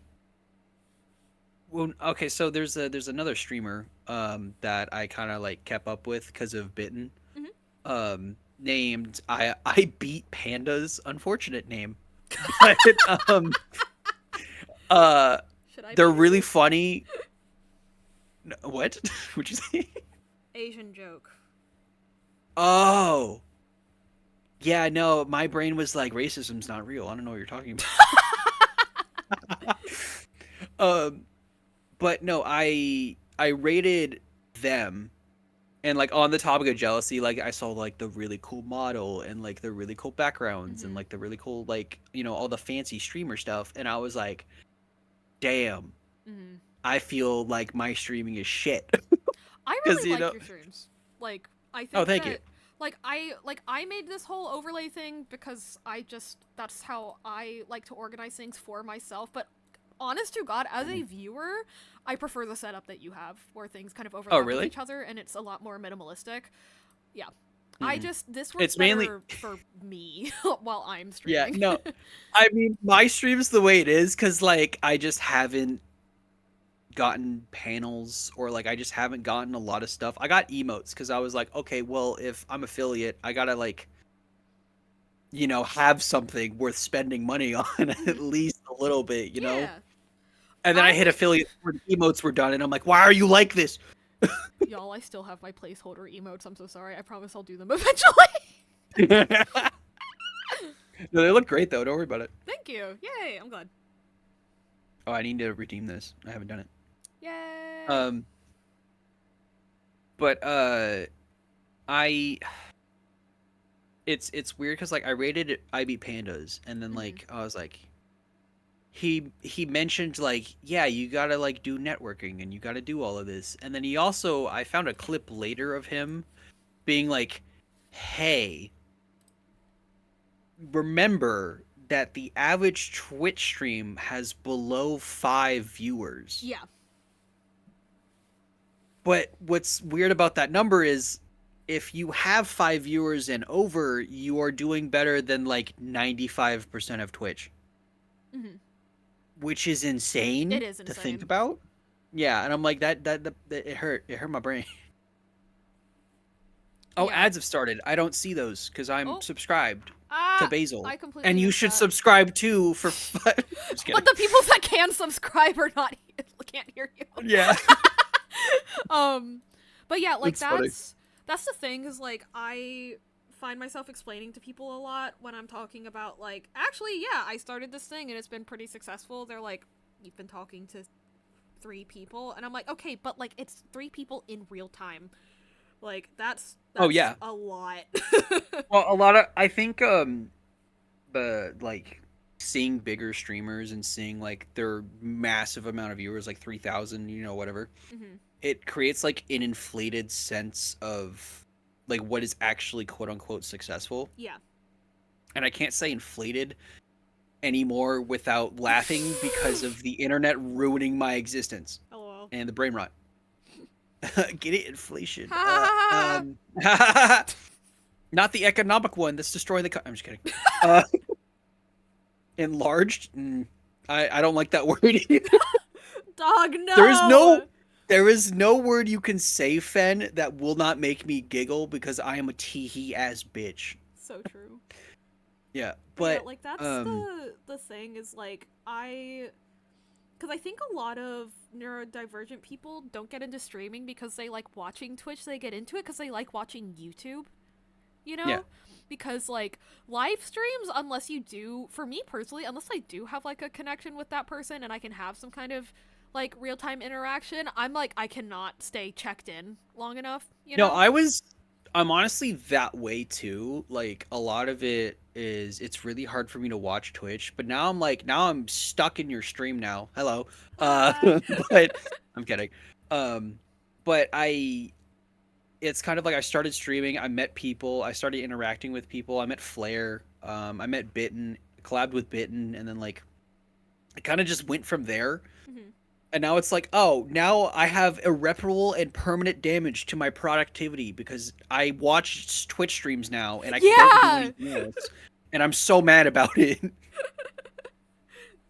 when okay, so there's another streamer that I kind of like kept up with cuz of Bitten. Mhm. Named I beat Panda's unfortunate name. But um uh Should I they're beat really her? funny. What? Would you say? Asian joke. Oh. Yeah, no, my brain was like racism's not real. I don't know what you're talking about. um but no, I rated them, and like on the topic of jealousy, like I saw like the really cool model and like the really cool backgrounds and Mhm. like the really cool like, all the fancy streamer stuff, and I was like, "Damn, Mhm. I feel like my streaming is shit." I Cuz really like your streams. Like I oh, think thank you. that I made this whole overlay thing because that's how I like to organize things for myself, but honest to god, as a Mhm. viewer, I prefer the setup that you have where things kind of Oh, overlap with really? each other and it's a lot more minimalistic. Yeah. Mhm. This works It's mainly better for me while I'm yeah, streaming. no. I mean, my stream's the way it is cuz like I just haven't gotten panels, or like I just haven't gotten a lot of stuff. I got emotes because I was like, okay, well, if I'm affiliate, I gotta like, have something worth spending money on at Mhm. least a little bit. Yeah. And then I hit I affiliate where the emotes were done, and I'm like, why are you like this? Y'all, I still have my placeholder emotes. I'm so sorry. I promise I'll do them eventually. No, they look great though. Don't worry about it. Thank you. Yay, I'm glad. Oh, I need to redeem this. I haven't done it. Yay. Um, but I it's weird because like I rated IB Pandas, and then Mhm. like I was like, he mentioned like, yeah, you gotta like do networking and you gotta do all of this, and then he also I found a clip later of him being like, hey, remember that the average Twitch stream has below 5 viewers. Yeah. But what's weird about that number is if you have 5 viewers and over, you are doing better than like 95% of Twitch, Mhm. which is It insane is to think insane. about. Yeah, and I'm like that it hurt. It hurt my brain. Oh, Yeah. ads have started. I don't see those because I'm Oh. subscribed to Ah. Basil. I completely And you missed should that. subscribe too for just But kidding. the people that can subscribe are not can't hear you. Yeah. um but yeah, like It's funny. that's the thing is like I find myself explaining to people a lot when I'm talking about like actually yeah, I started this thing and it's been pretty successful. They're like, you've been talking to 3 people, and I'm like, okay, but like it's 3 people in real time. Like Oh that's yeah. a lot. Well, a lot of I think the like seeing bigger streamers and seeing like their massive amount of viewers, like 3,000, whatever, Hmm. it creates like an inflated sense of like what is actually quote unquote successful. Yeah. And I can't say inflated anymore without laughing because of the internet ruining my existence LOL. and the brain rot. Get it? Inflation. Ha ha ha Not the economic one that's destroying I'm just kidding. Uh, enlarged? I don't like that word either. Dog, There is no no. there is no word you can say, Fen, that will not make me giggle because I am a teehee ass bitch. So true. Yeah, But yeah, but like that's the thing is like because I think a lot of neurodivergent people don't get into streaming because they like watching Twitch. They get into it because they like watching YouTube. You yeah. know, because like live streams, unless you do, for me personally, unless I do have like a connection with that person and I can have some kind of like real time interaction, I'm like I cannot stay checked in long enough. You No, know. I'm honestly that way too. Like a lot of it is it's really hard for me to watch Twitch, but now I'm stuck in your stream now. Hello. Hi. But I'm kidding. Um but it's kind of like I started streaming, I met people, I started interacting with people. I met Flair, I met Bitten, collabed with Bitten, and then like it kind of just went from there. Mhm. And now it's like, oh, now I have irreparable and permanent damage to my productivity because I watch Twitch streams now and I can't do Yeah. anything else. And I'm so mad about it.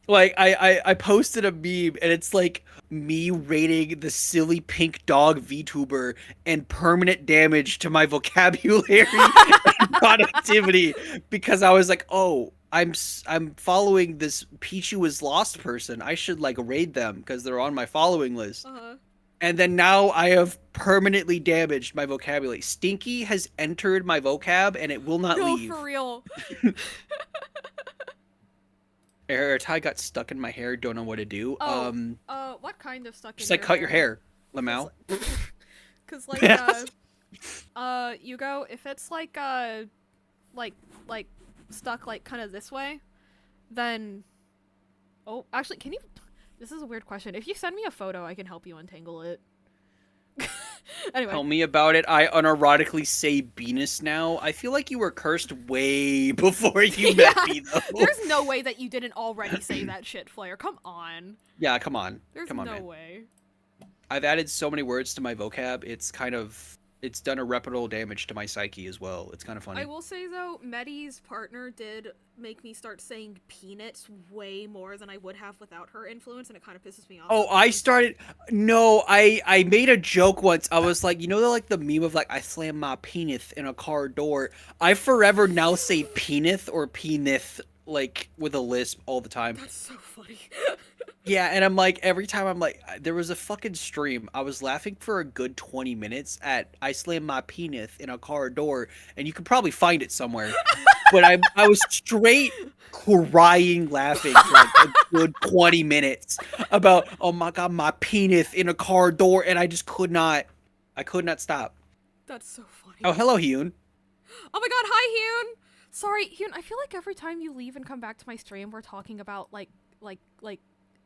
Like I posted a meme and it's like me rating the silly pink dog VTuber and permanent damage to my vocabulary and productivity because I was like, oh, I'm following this Pichu is lost person. I should like raid them because they're on my following list. Uh-huh. And then now I have permanently damaged my vocabulary. Stinky has entered my vocab and it will not No, for leave. real. Hair tie got stuck in my hair. Don't know what to do. Oh, what kind of stuck in Just like your cut your hair, Cause, Lamau. cause like, Hugo, if it's like, like, stuck like kind of this way, then, oh, actually, can you? This is a weird question. If you send me a photo, I can help you untangle it. Anyway. Tell me about it. I unironically say Venus now. I feel like you were cursed way before you met Yeah, me, though. there's no way that you didn't already say that shit, Flair. Come on. Yeah, come on. There's Come on, no man. way. I've added so many words to my vocab. It's done irreparable damage to my psyche as well. It's kind of I funny. will say though, Medi's partner did make me start saying peanuts way more than I would have without her influence, and it kind of pisses me off. Oh, I started. No, I made a joke once. I was like, like the meme of like I slammed my penis in a car door. I forever now say penis or penith like with a lisp all the time. That's so funny. Yeah, and I'm like every time I'm like there was a fucking stream. I was laughing for a good 20 minutes at I slammed my penis in a car door, and you could probably find it somewhere. but I was straight crying laughing for like a good 20 minutes about, oh my god, my penis in a car door, and I could not stop. That's so funny. Oh, hello, Hyun. Oh my god, hi Hyun! Sorry, Hyun, I feel like every time you leave and come back to my stream, we're talking about, like,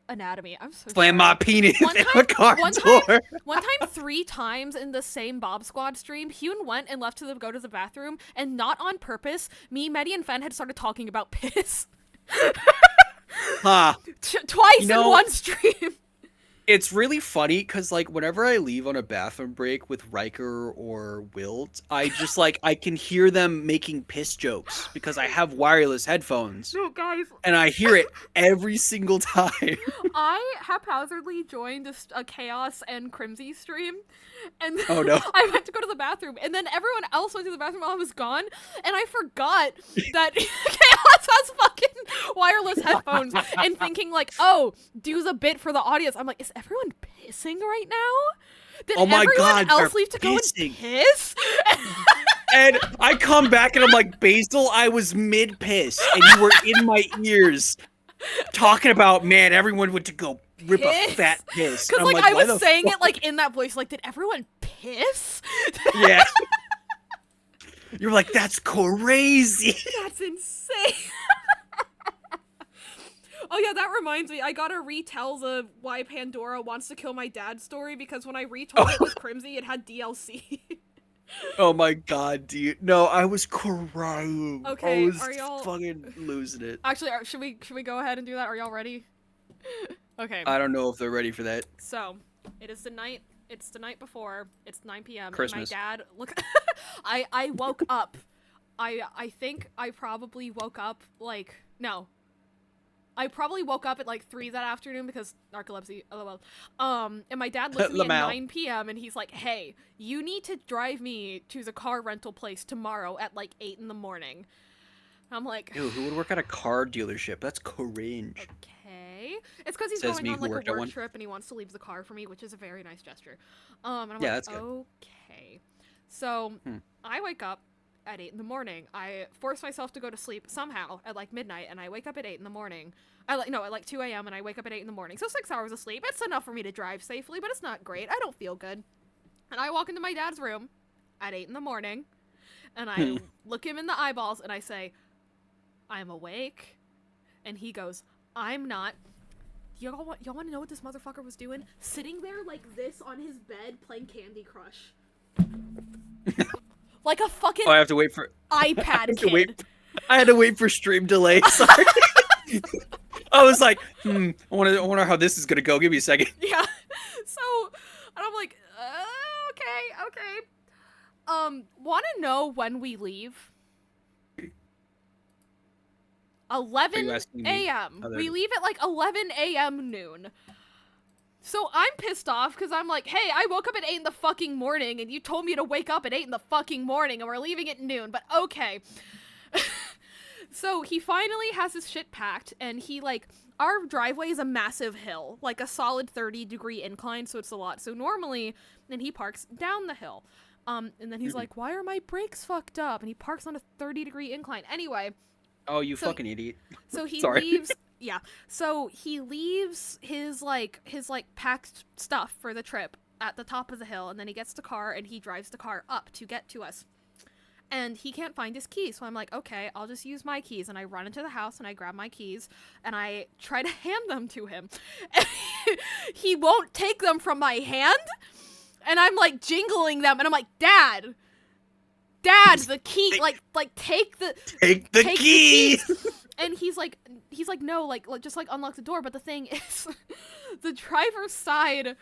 anatomy. I'm so Slam my sorry. penis One in time- a car one door. One time, 3 times in the same Bob Squad stream, Hyun went and left to go to the bathroom, and not on purpose, me, Medi, and Fen had started talking about piss. Huh. Twice in one stream. It's really funny because, like, whenever I leave on a bathroom break with Riker or Wilt, I just, like, I can hear them making piss jokes because I have wireless headphones. No, guys. And I hear it every single time. I haphazardly joined a Chaos and Crimsy stream, and Oh, no. I went to go to the bathroom, and then everyone else went to the bathroom while I was gone, and I forgot that Chaos has fucking wireless headphones, and thinking, like, oh, do the bit for the audience. I'm like, is everyone pissing right now? Did Oh my everyone God, else they're leave to go and pissing. piss? And I come back and I'm like, Basil, I was mid-piss, and you were in my ears talking about, man, everyone went to go rip a fat piss. Because, I'm like, I why was the saying fuck? it, like, in that voice, like, did everyone piss? Yeah. You're like, that's crazy. That's insane. Oh yeah, that reminds me. I gotta retell the why Pandora wants to kill my dad story, because when I retold it with Crimsy, it had DLC. Oh my god, dude. No, I was crying. Okay, I was are y'all- fucking losing it. Actually, should we go ahead and do that? Are y'all ready? Okay. I don't know if they're ready for that. So, it is the night. It's the night before. It's 9 p.m. Christmas. And my dad look. I woke up. I think I probably woke up like no. I probably woke up at like 3 that afternoon because narcolepsy, lol. And my dad looked at me at 9 p.m. and he's like, hey, you need to drive me to the car rental place tomorrow at like 8 in the morning. I'm like, Ew, who would work at a car dealership? That's cringe. okay. It's because he's Says going me on who like worked a at work one. trip and he wants to leave the car for me, which is a very nice gesture. And I'm Yeah, like, that's good. okay. So I wake up at 8 in the morning. I force myself to go to sleep somehow at like midnight, and I wake up at 8 in the morning. At like 2 a.m. and I wake up at 8 in the morning. So 6 hours of sleep. It's enough for me to drive safely, but it's not great. I don't feel good. And I walk into my dad's room at 8 in the morning, and I look him in the eyeballs and I say, I'm awake. And he goes, I'm not. Y'all want to know what this motherfucker was doing? Sitting there like this on his bed playing Candy Crush. Like a fucking Oh, I have to wait for iPad kid. I had to wait for stream delay. Sorry. I was like, I wonder how this is gonna go. Give me a second. Yeah. So, and I'm like, okay. Want to know when we leave? 11 a.m. We leave at like 11 a.m. noon. So I'm pissed off because I'm like, hey, I woke up at 8 in the fucking morning and you told me to wake up at 8 in the fucking morning and we're leaving at noon, but okay. So he finally has his shit packed and he like, our driveway is a massive hill, like a solid 30-degree incline, so it's a lot. So normally, then he parks down the hill. And then he's like, why are my brakes fucked up? And he parks on a 30-degree incline. Anyway. Oh, you fucking idiot. So he Sorry. leaves. Yeah. So he leaves his packed stuff for the trip at the top of the hill, and then he gets the car and he drives the car up to get to us. And he can't find his keys, so I'm like, okay, I'll just use my keys. And I run into the house and I grab my keys and I try to hand them to him. And he won't take them from my hand. And I'm like jingling them and I'm like, Dad, the key, like take the keys. And he's like, no, like just like unlock the door. But the thing is, the driver's side,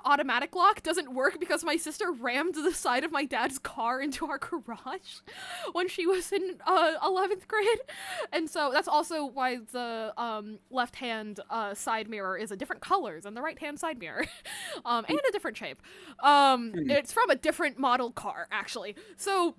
automatic lock doesn't work because my sister rammed the side of my dad's car into our garage when she was in 11th grade. And so that's also why the left hand side mirror is a different color than the right hand side mirror. And a different shape. It's from a different model car, actually. So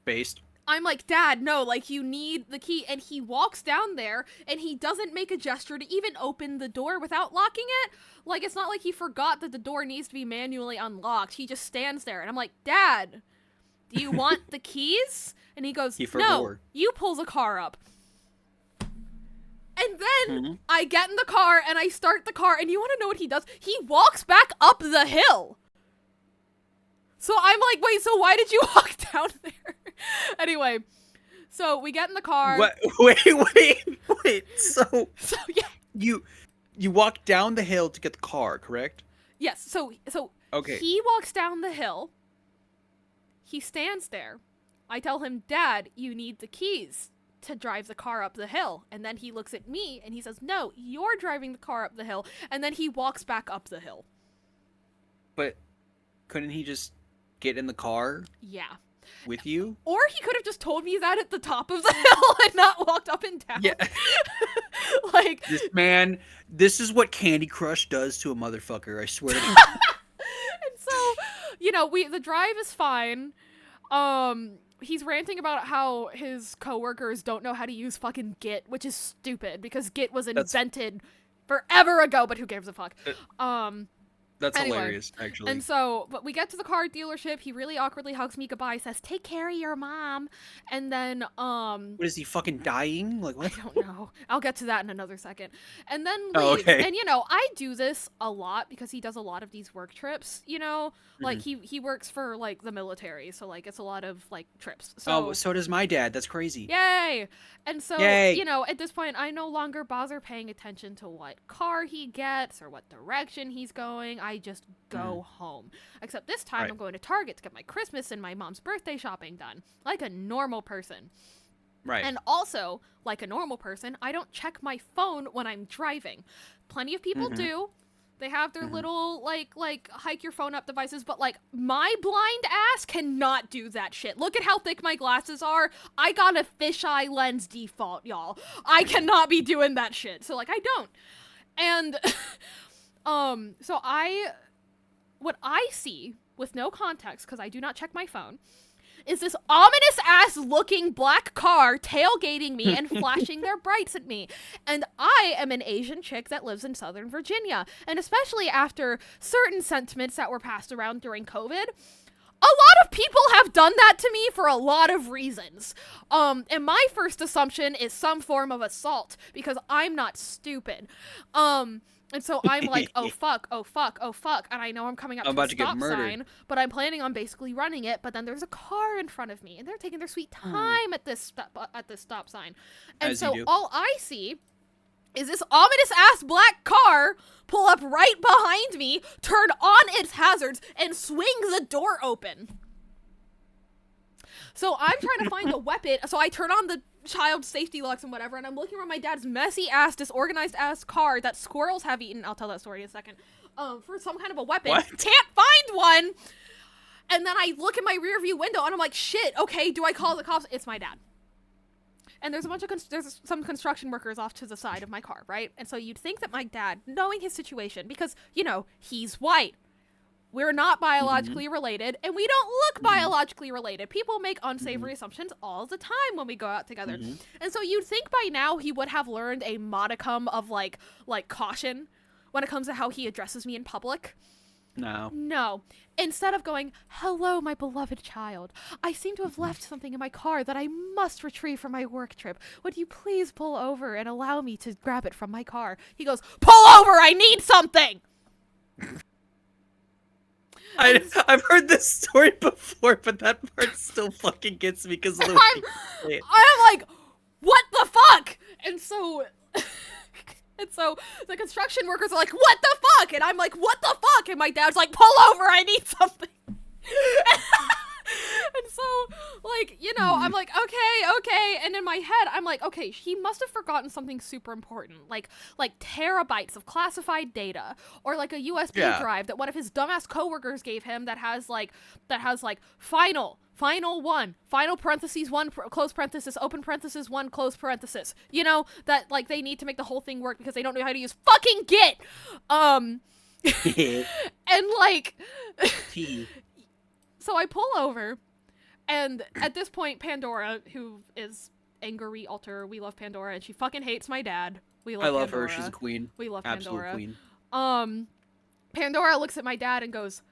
Based. I'm like, Dad, no, like, you need the key. And he walks down there, and he doesn't make a gesture to even open the door without locking it. Like, it's not like he forgot that the door needs to be manually unlocked. He just stands there, and I'm like, Dad, do you want the keys? And he goes, He no, forgot. you pull the car up. And then Mm-hmm. I get in the car and I start the car, and you want to know what he does? He walks back up the hill. So I'm like, wait, so why did you walk down there? Anyway, so we get in the car. What? Wait. So Yeah. you walk down the hill to get the car, correct? Yes, so Okay. he walks down the hill. He stands there. I tell him, Dad, you need the keys to drive the car up the hill. And then he looks at me and he says, no, you're driving the car up the hill. And then he walks back up the hill. But couldn't he just get in the car Yeah. with you? Or he could have just told me that at the top of the hill and not walked up and down. Yeah. Like, This is what Candy Crush does to a motherfucker, I swear to God. and so, the drive is fine. He's ranting about how his coworkers don't know how to use fucking Git, which is stupid because Git was invented forever ago, but who gives a fuck? That's Anyway, hilarious, actually. And so, but we get to the car dealership. He really awkwardly hugs me goodbye, says, take care of your mom. And then, What is he, fucking dying? Like, what? I don't know. I'll get to that in another second. And then leaves. Oh, okay. And, I do this a lot because he does a lot of these work trips, Like, he works for, like, the military. So, like, it's a lot of, like, trips. So, So does my dad. That's crazy. yay! And so, Yay. at this point, I no longer bother paying attention to what car he gets or what direction he's going. I just go home. Except this time, Right. I'm going to Target to get my Christmas and my mom's birthday shopping done. Like a normal person. Right. And also, like a normal person, I don't check my phone when I'm driving. Plenty of people do. They have their little, like, hike your phone up devices, but, like, my blind ass cannot do that shit. Look at how thick my glasses are. I got a fisheye lens default, y'all. I cannot be doing that shit. So, like, I don't. And, what I see, with no context, because I do not check my phone, is this ominous-ass looking black car tailgating me and flashing their brights at me. And I am an Asian chick that lives in Southern Virginia. And especially after certain sentiments that were passed around during COVID, a lot of people have done that to me for a lot of reasons. And my first assumption is some form of assault, because I'm not stupid. And so I'm like, oh fuck, and I know I'm coming up to a stop sign, but I'm planning on basically running it, but then there's a car in front of me, and they're taking their sweet time at this stop sign. And so all I see is this ominous-ass black car pull up right behind me, turn on its hazards, and swing the door open. So I'm trying to find a weapon, so I turn on the child safety locks and whatever, and I'm looking around my dad's messy-ass, disorganized-ass car that squirrels have eaten, I'll tell that story in a second, for some kind of a weapon. What? Can't find one! And then I look in my rearview window, and I'm like, shit, okay, do I call the cops? It's my dad. And there's a bunch of, there's some construction workers off to the side of my car, right? And so you'd think that my dad, knowing his situation, because, he's white, we're not biologically related, and we don't look biologically related. People make unsavory assumptions all the time when we go out together. And so you'd think by now he would have learned a modicum of, like caution when it comes to how he addresses me in public. No. Instead of going, hello, my beloved child. I seem to have left something in my car that I must retrieve from my work trip. Would you please pull over and allow me to grab it from my car? He goes, pull over! I need something! I've heard this story before, but that part still fucking gets me because I'm like, what the fuck? And so the construction workers are like, what the fuck? And I'm like, what the fuck? And my dad's like, pull over, I need something. And so, like, I'm like, okay. And in my head, I'm like, okay, he must have forgotten something super important, like terabytes of classified data, or like a USB drive that one of his dumbass coworkers gave him that has final one, final parentheses one, close parenthesis, open parenthesis one, close parenthesis. That like they need to make the whole thing work because they don't know how to use fucking Git. And like. So I pull over, and at this point, Pandora, who is angry alter, we love Pandora, and she fucking hates my dad. We love Pandora. her. She's a queen. We love Absolute Pandora. Queen. Pandora looks at my dad and goes,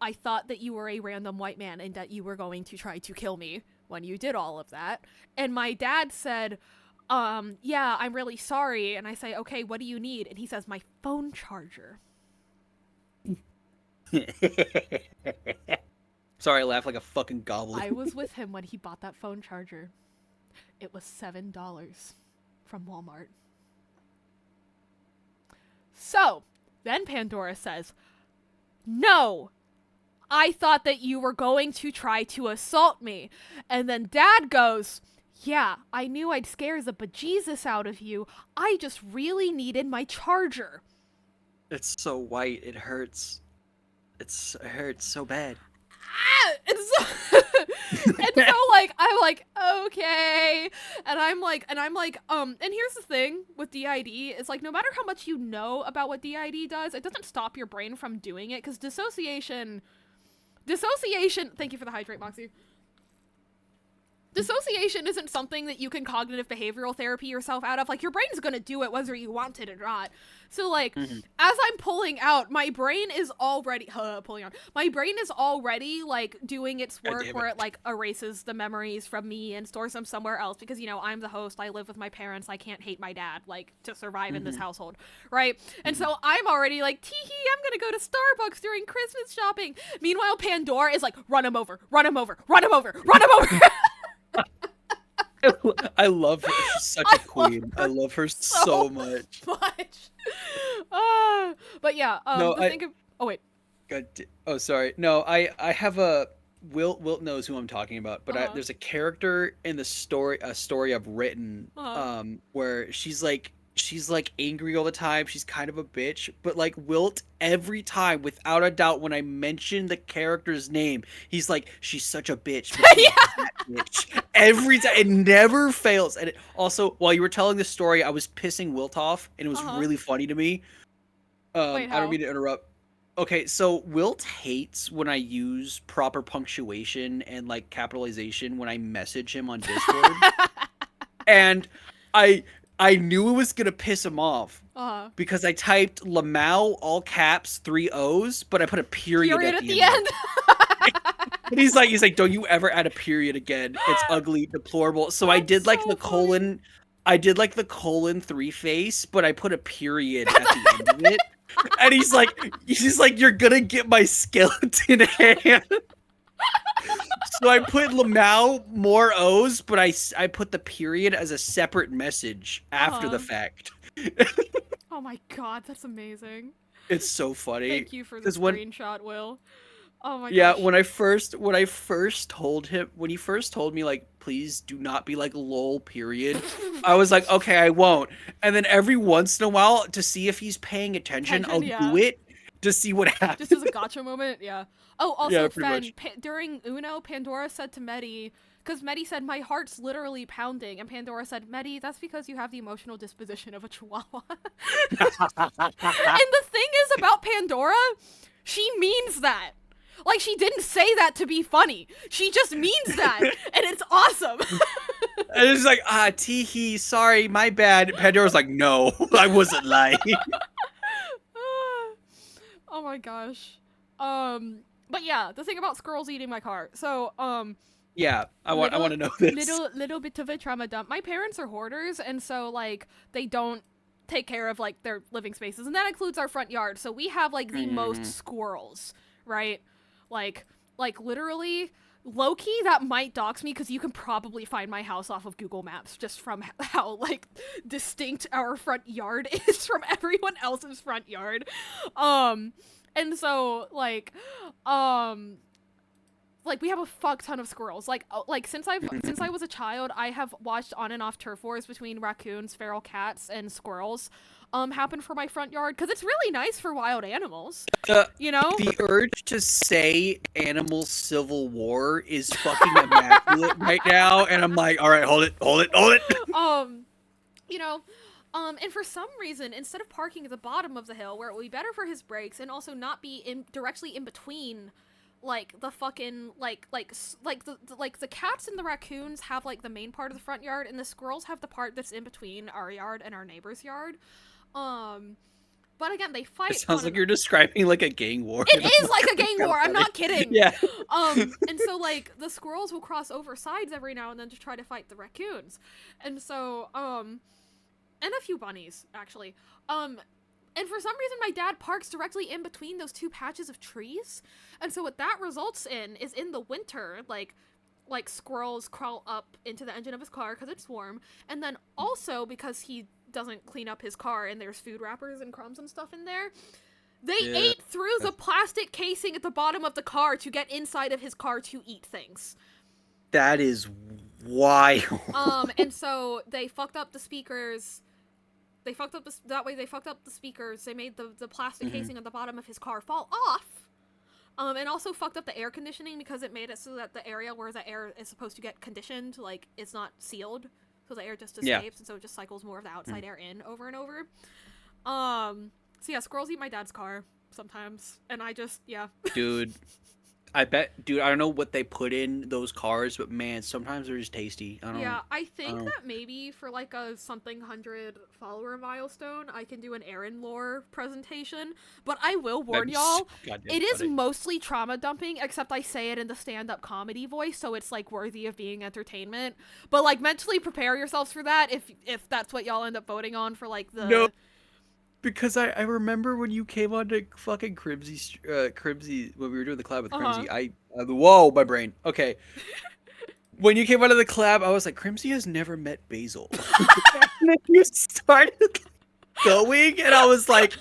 I thought that you were a random white man and that you were going to try to kill me when you did all of that. And my dad said, yeah, I'm really sorry. And I say, okay, what do you need? And he says, my phone charger. Sorry, I laugh like a fucking goblin. I was with him when he bought that phone charger. It was $7 from Walmart. So, then Pandora says, no, I thought that you were going to try to assault me. And then Dad goes, yeah, I knew I'd scare the bejesus out of you. I just really needed my charger. It's so white, it hurts. It hurts so bad. And so, like, I'm like, okay. And I'm like, and here's the thing with DID, is like, no matter how much you know about what DID does, it doesn't stop your brain from doing it, because dissociation, thank you for the hydrate, Moxie. Dissociation isn't something that you can cognitive behavioral therapy yourself out of. Like, your brain's gonna do it whether you want it or not. So, like, as I'm pulling out, my brain is already, my brain is already, like, doing its work where it, like, erases the memories from me and stores them somewhere else because, you know, I'm the host, I live with my parents, I can't hate my dad, like, to survive in this household, right? And so I'm already like, tee-hee, I'm gonna go to Starbucks during Christmas shopping. Meanwhile, Pandora is like, run him over, run him over, run him over, run him over! I love her. She's such a queen. I love her so much. But yeah, no, oh wait. Oh, sorry. No, I have a Wilt knows who I'm talking about, but there's a character in the story, a story I've written, where she's like angry all the time. She's kind of a bitch, but like Wilt, every time, without a doubt, when I mention the character's name, he's like, she's such a bitch. But she's that bitch. Every time, it never fails. And also, while you were telling the story, I was pissing Wilt off, and it was really funny to me. Wait, I don't mean to interrupt. Okay, so Wilt hates when I use proper punctuation and like capitalization when I message him on Discord. And I knew it was gonna piss him off because I typed Lamau all caps 3 O's, but I put a period at the end. And he's like, don't you ever add a period again? It's ugly, deplorable. So I did like the colon. I did like the colon 3 face, but I put a period at the end of it. And he's like, you're gonna get my skeleton hand. So I put Lamau more O's, but I put the period as a separate message after the fact. Oh my god, that's amazing. It's so funny. Thank you for the screenshot, Will. Oh my gosh. Yeah, when I first told him, when he first told me, like, please do not be like lol period, I was like, okay, I won't. And then every once in a while, to see if he's paying attention, I'll do it to see what happens. Just as a gotcha moment, yeah. Oh, also, Fen, during Uno, Pandora said to Medi, because Medi said, my heart's literally pounding, and Pandora said, Medi, that's because you have the emotional disposition of a chihuahua. And the thing is about Pandora, she means that. Like, she didn't say that to be funny. She just means that, and it's awesome. And it's like, tee-hee, sorry, my bad. Pandora's like, no, I wasn't lying. Oh my gosh. But yeah, the thing about squirrels eating my car. So, yeah, I want to know this. Little bit of a trauma dump. My parents are hoarders, and so, like, they don't take care of, like, their living spaces, and that includes our front yard. So we have, like, the most squirrels, right? Like literally, low-key, that might dox me because you can probably find my house off of Google Maps just from how, like, distinct our front yard is from everyone else's front yard. And so, like, we have a fuck ton of squirrels. Like since I was a child, I have watched on and off turf wars between raccoons, feral cats, and squirrels happen for my front yard because it's really nice for wild animals. You know, the urge to say animal civil war is fucking immaculate right now, and I'm like, all right, hold it. You know, and for some reason, instead of parking at the bottom of the hill where it will be better for his brakes and also not be directly in between, like, the fucking, the cats and the raccoons have, like, the main part of the front yard, and the squirrels have the part that's in between our yard and our neighbor's yard. But again, they It fight sounds one like another. you're describing like a gang war. It And I'm is like a like, gang kind war. of I'm funny. not kidding. Yeah. And so like the squirrels will cross over sides every now and then to try to fight the raccoons, and so and a few bunnies actually. And for some reason, my dad parks directly in between those two patches of trees, and so what that results in is in the winter, like squirrels crawl up into the engine of his car because it's warm, and then also because he doesn't clean up his car and there's food wrappers and crumbs and stuff in there, they Yeah. ate through the plastic casing at the bottom of the car to get inside of his car to eat things. That is wild. And so they fucked up the speakers. That way they fucked up the speakers. They made the plastic casing at the bottom of his car fall off. And also fucked up the air conditioning because it made it so that the area where the air is supposed to get conditioned, like, it's not sealed. So the air just escapes, and so it just cycles more of the outside air in over and over. So yeah, squirrels eat my dad's car sometimes, and I just, yeah. Dude, I don't know what they put in those cars, but man, sometimes they're just tasty. Yeah, I think don't know. that maybe for like a something 100 follower milestone, I can do an Aaron lore presentation. But I will warn That'd be y'all, so goddamn it is funny. mostly trauma dumping, except I say it in the stand-up comedy voice, so it's like worthy of being entertainment. But like mentally prepare yourselves for that if that's what y'all end up voting on for like the No, because I remember when you came on to fucking Cribsy, when we were doing the collab with Uh-huh. Crimsy, whoa, my brain. Okay. When you came onto the collab, I was like, Crimsy has never met Basil. And then you started going, and I was like,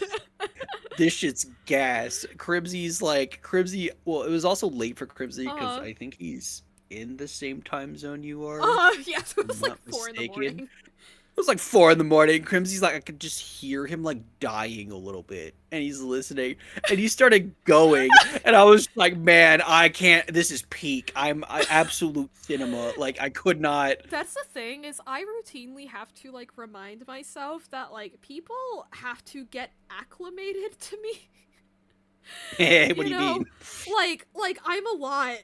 this shit's gas. Cribsy, well, it was also late for Cribsy because Uh-huh. I think he's in the same time zone you are. Yeah, so it If was I'm like not 4 in the mistaken. morning. It was like 4 in the morning. Crimsy's like, I could just hear him like dying a little bit, and he's listening, and he started going, and I was like, man, I can't. This is peak. I absolute cinema. Like I could not. That's the thing, is I routinely have to like remind myself that like people have to get acclimated to me. What You do you know, mean? like I'm a lot.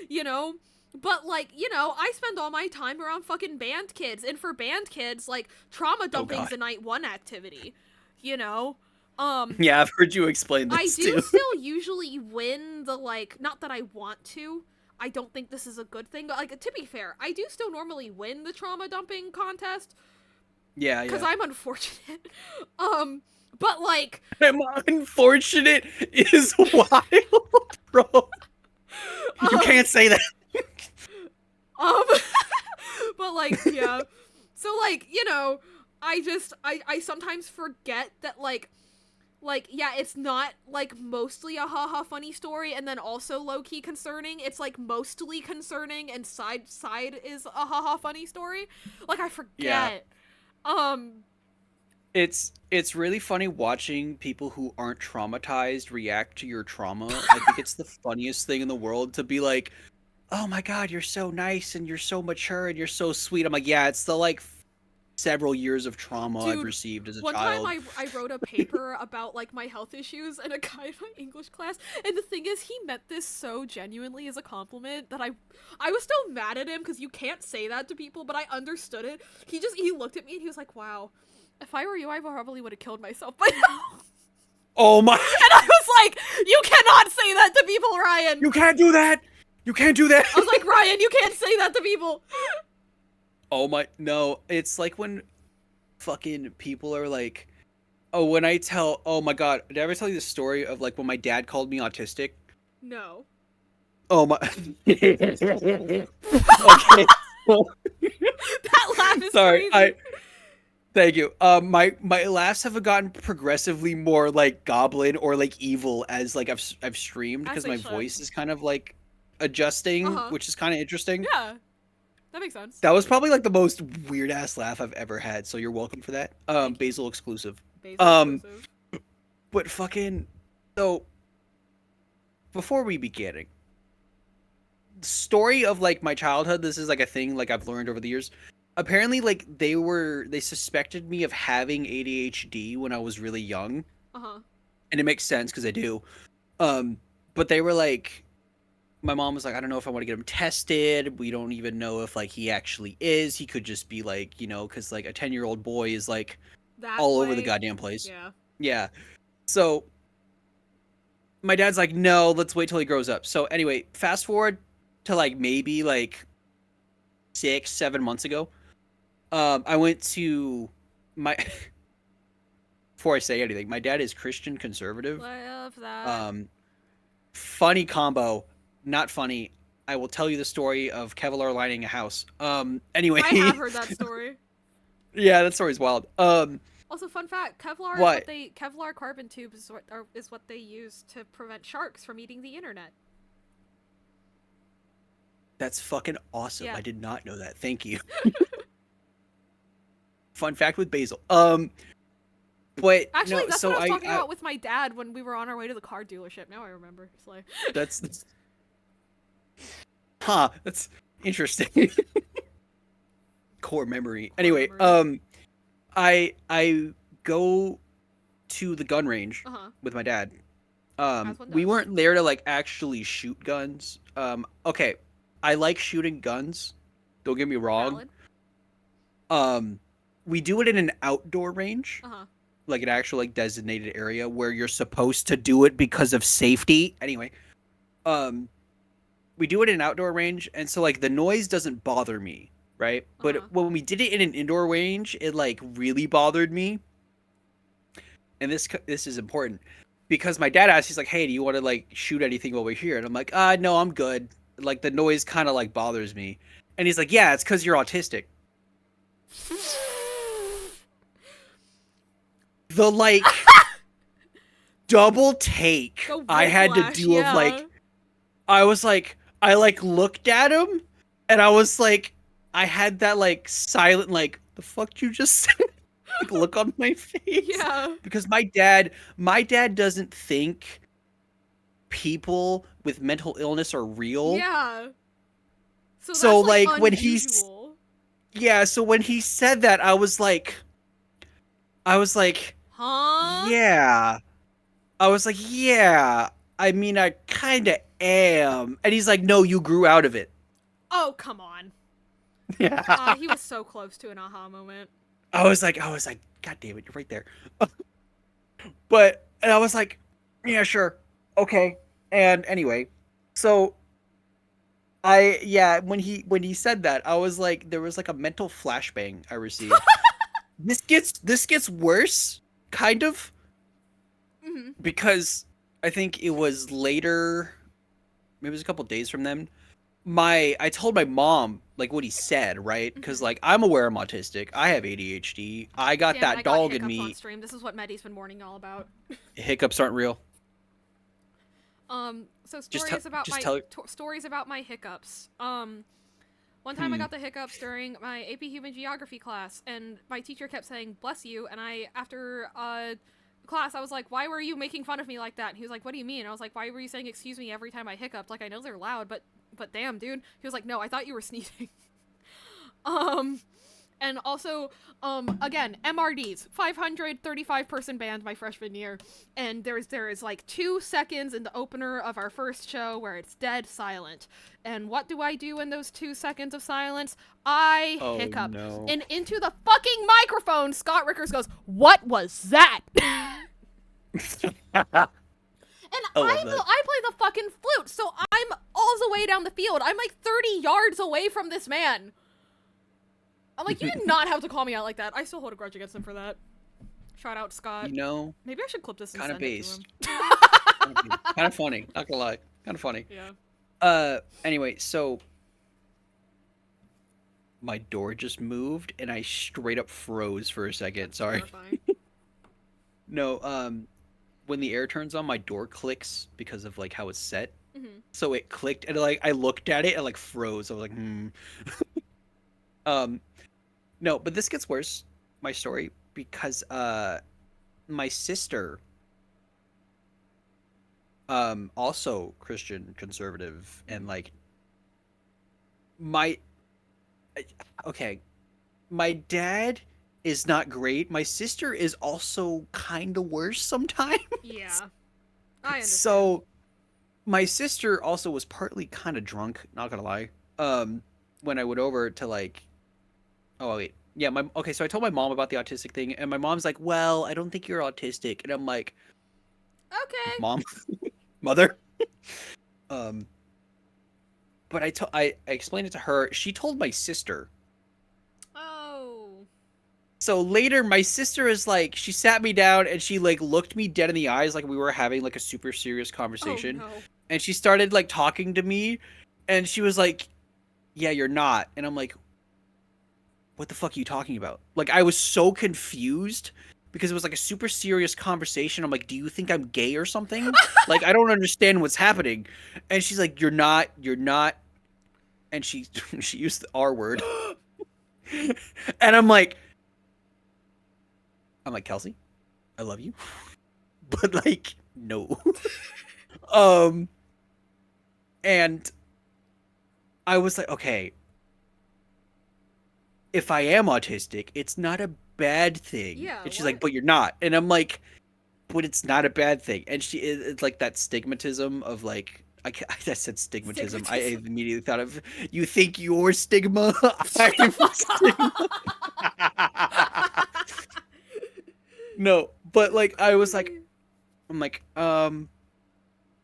You know, but like, I spend all my time around fucking band kids, and for band kids, like trauma Oh dumping's god. a night one activity. You know, um Yeah, I've heard you explain I this do too. still usually win the, like, not that I want to. I don't think this is a good thing, but like, to be fair, I do still normally win the trauma dumping contest Yeah, because yeah. I'm unfortunate. But like, I'm unfortunate is wild, bro. You um, can't say that. um, but like, yeah. So like, I sometimes forget that like, yeah, it's not like mostly a haha funny story and then also low-key concerning. It's like mostly concerning and side is a haha funny story. Like, I Yeah. forget. Um It's really funny watching people who aren't traumatized react to your trauma. I think it's the funniest thing in the world to be like, "Oh my god, you're so nice and you're so mature and you're so sweet." I'm like, "Yeah, it's the like several years of trauma I've Dude, received as a one time child." I wrote a paper about like my health issues and a guy in my English class, and the thing is he meant this so genuinely as a compliment that I was still mad at him because you can't say that to people, but I understood it. He looked at me and he was like, "Wow, if I were you, I probably would have killed myself by now." Oh my And I was like, "You cannot say that to people, Ryan." You can't do that. You can't do that. I was like, "Ryan, you can't say that to people." Oh my no, it's like when fucking people are like, "Oh, when I tell, oh my god, did I ever tell you the story of like when my dad called me autistic?" No. Oh my. Okay. That laugh is Sorry. crazy. Thank you. My laughs have gotten progressively more like goblin or like evil as like I've streamed As because they my should. voice is kind of like adjusting, Uh-huh. which is kind of interesting. Yeah. That makes sense. That was probably like the most weird ass laugh I've ever had, so you're welcome for that. Thank you. Basil exclusive. Basil Um, exclusive. but fucking so before we begin, story of like my childhood, this is like a thing like I've learned over the years. Apparently like they suspected me of having ADHD when I was really young, Uh-huh. and it makes sense because I do. Um, but they were like, my mom was like, I don't know if I want to get him tested. We don't even know if like he actually is. He could just be like, because like a 10-year-old boy is like That all over the way. goddamn place. Yeah. Yeah. So my dad's like, no, let's wait till he grows up. So anyway, fast forward to like maybe like 6, 7 months ago. I went to my before I say anything, my dad is Christian conservative. Love that. Um, funny combo, not funny. I will tell you the story of Kevlar lining a house. Anyway, I have heard that story. yeah, that story's wild. Also, fun fact: What? Kevlar carbon tubes is what they use to prevent sharks from eating the internet. That's fucking awesome. Yeah. I did not know that. Thank you. Fun fact with basil. But Actually, no, that's what so I was talking I about with my dad when we were on our way to the car dealership. Now I remember. It's like, that's huh, that's interesting. Core memory. core Anyway, memory. I go to the gun range Uh huh. with my dad. As one We does. weren't there to like actually shoot guns. Okay, I like shooting guns. Don't get me wrong. Valid. Um, we do it in an outdoor range, Uh huh. like an actual like designated area where you're supposed to do it because of safety. Anyway, um, we do it in an outdoor range, and so like the noise doesn't bother me, right? Uh huh. But when we did it in an indoor range, it like really bothered me. And this is important because my dad asked, he's like, "Hey, do you want to like shoot anything while we're here?" And I'm like, no, I'm good. Like the noise kind of like bothers me." And he's like, "Yeah, it's because you're autistic." The like double take The I had to whiplash, do of yeah. like, I was like, I like looked at him, and I was like, I had that like silent like, the fuck you just said? Like look on my face Yeah. because my dad doesn't think people with mental illness are real. Yeah. So So that's like like unusual. so when he said that, I was like, Huh? yeah. I was like, yeah. I mean, I kind of am. And he's like, no, you grew out of it. Oh, come on. Yeah. He was so close to an aha moment. I was like, God damn it, you're right there. And I was like, yeah, sure. Okay. And anyway, so when he said that, I was like, there was like a mental flashbang I received. This gets worse, kind of, Mm-hmm. because I think it was later, maybe it was a couple days from then. I told my mom like what he said, right? Because Mm-hmm. like I'm aware I'm autistic. I have ADHD. I got Damn it, I that got dog in hiccups on me. stream. This is what Meddy's been warning y'all about. Hiccups aren't real. So Just tell. Just tell her. stories about my hiccups. One time I Hmm. got the hiccups during my AP Human Geography class, and my teacher kept saying "bless you," and after class I was like, "Why were you making fun of me like that?" And he was like, "What do you mean?" And I was like, "Why were you saying excuse me every time I hiccuped? Like I know they're loud, but damn, dude." He was like, "No, I thought you were sneezing." um, and also, again, MRDs, 535 person band my freshman year, and there is like 2 seconds in the opener of our first show where it's dead silent. And what do I do in those 2 seconds of silence? I Oh hiccup. no. And into the fucking microphone, Scott Rickers goes, "What was that?" And I love that. I play the fucking flute, so I'm all the way down the field. I'm like 30 yards away from this man. I'm like, you did not have to call me out like that. I still hold a grudge against him for that. Shout out, Scott. You know, Maybe I should clip this and kind of send it to him. based. Kind of funny. Not gonna lie. Kind of funny. Yeah. Anyway, so my door just moved and I straight up froze for a second. That's Sorry. terrifying. No, when the air turns on, my door clicks because of like how it's set. Mm-hmm. So it clicked and like I looked at it and like froze. I was like, Um, no, but this gets worse, my story, because my sister also Christian conservative and like my okay, my dad is not great. My sister is also kind of worse sometimes. Yeah. I understand. So my sister also was partly kind of drunk, not gonna lie. When I went over to like, oh wait, yeah, my okay, so I told my mom about the autistic thing, and my mom's like, "Well, I don't think you're autistic," and I'm like, Okay. "Mom, mother." Um, but I explained it to her. She told my sister. Oh. So later, my sister is like, she sat me down and she like looked me dead in the eyes, like we were having like a super serious Oh conversation, no. and she started like talking to me, and she was like, "Yeah, you're not," and I'm like, "What the fuck are you talking about?" Like I was so confused because it was like a super serious conversation. I'm like, "Do you think I'm gay or something?" Like I don't understand what's happening, and she's like, you're not," and she she used the R word, and I'm like, "Kelsey, I love you," but like, no. Um, and I was like, okay, if I am autistic, it's not a bad thing. Yeah, And she's like, what? but you're not. And I'm like, but it's not a bad thing. And it's like that stigmatism of like, I said stigmatism. I Stigmatism. immediately thought of, you think you're stigma? I'm stigma. No, but like, I was like, I'm like,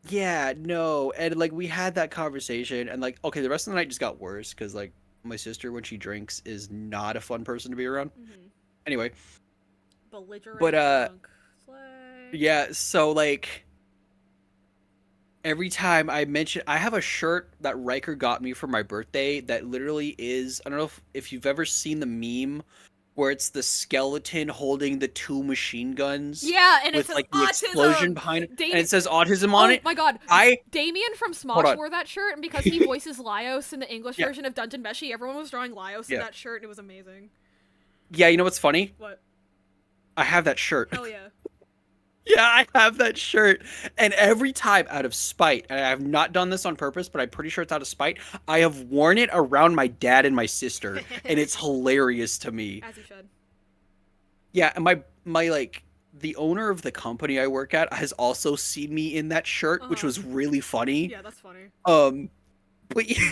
yeah, no. And like we had that conversation and like okay, the rest of the night just got worse cuz like my sister when she drinks is not a fun person to be around. Mm-hmm. Anyway, but Belligerent drunk. Slay. yeah, so like every time I mention I have a shirt that Riker got me for my birthday that literally is I don't know if you've ever seen the meme where it's the skeleton holding the two machine guns Yeah, and it with says like the explosion autism. behind it and Damien. it says autism on Oh it. my god, I Damien from hold Smosh on. wore that shirt, and because he voices Laios in the English Yeah. version of Dungeon Meshi, everyone was drawing Laios in Yeah. that shirt, and it was amazing. Yeah, you know what's funny? What? I have that shirt. Hell yeah. Yeah, I have that shirt. And every time out of spite, and I have not done this on purpose, but I'm pretty sure it's out of spite, I have worn it around my dad and my sister, and it's hilarious to me. As you should. Yeah, and my like the owner of the company I work at has also seen me in that shirt, which was really funny. Yeah, that's funny. But yeah,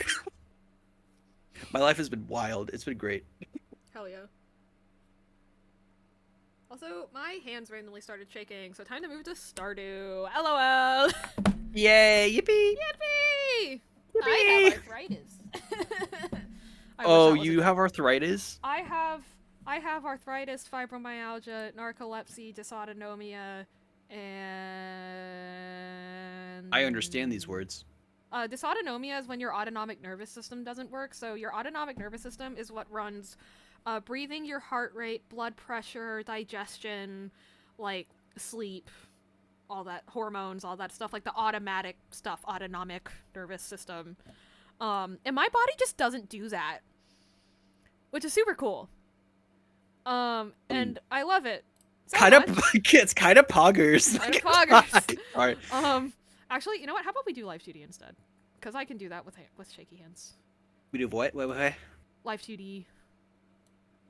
my life has been wild. It's been great. Hell yeah. Also, my hands randomly started shaking, so time to move to Stardew. LOL. Yay, yippee! Yippee! I Yippee! have arthritis. I wish Oh, that was a you joke. have arthritis? I have arthritis, fibromyalgia, narcolepsy, dysautonomia, and I understand these words. dysautonomia is when your autonomic nervous system doesn't work. So your autonomic nervous system is what runs breathing, your heart rate, blood pressure, digestion, like sleep, all that hormones, all that stuff, like the automatic stuff, autonomic nervous system. And my body just doesn't do that, which is super cool. And I love it. So Kind of, much. it's kind of poggers. Kind of poggers. All right. Actually, you know what? How about we do Live 2D instead? Because I can do that with shaky hands. We do what? Wait. Live 2D.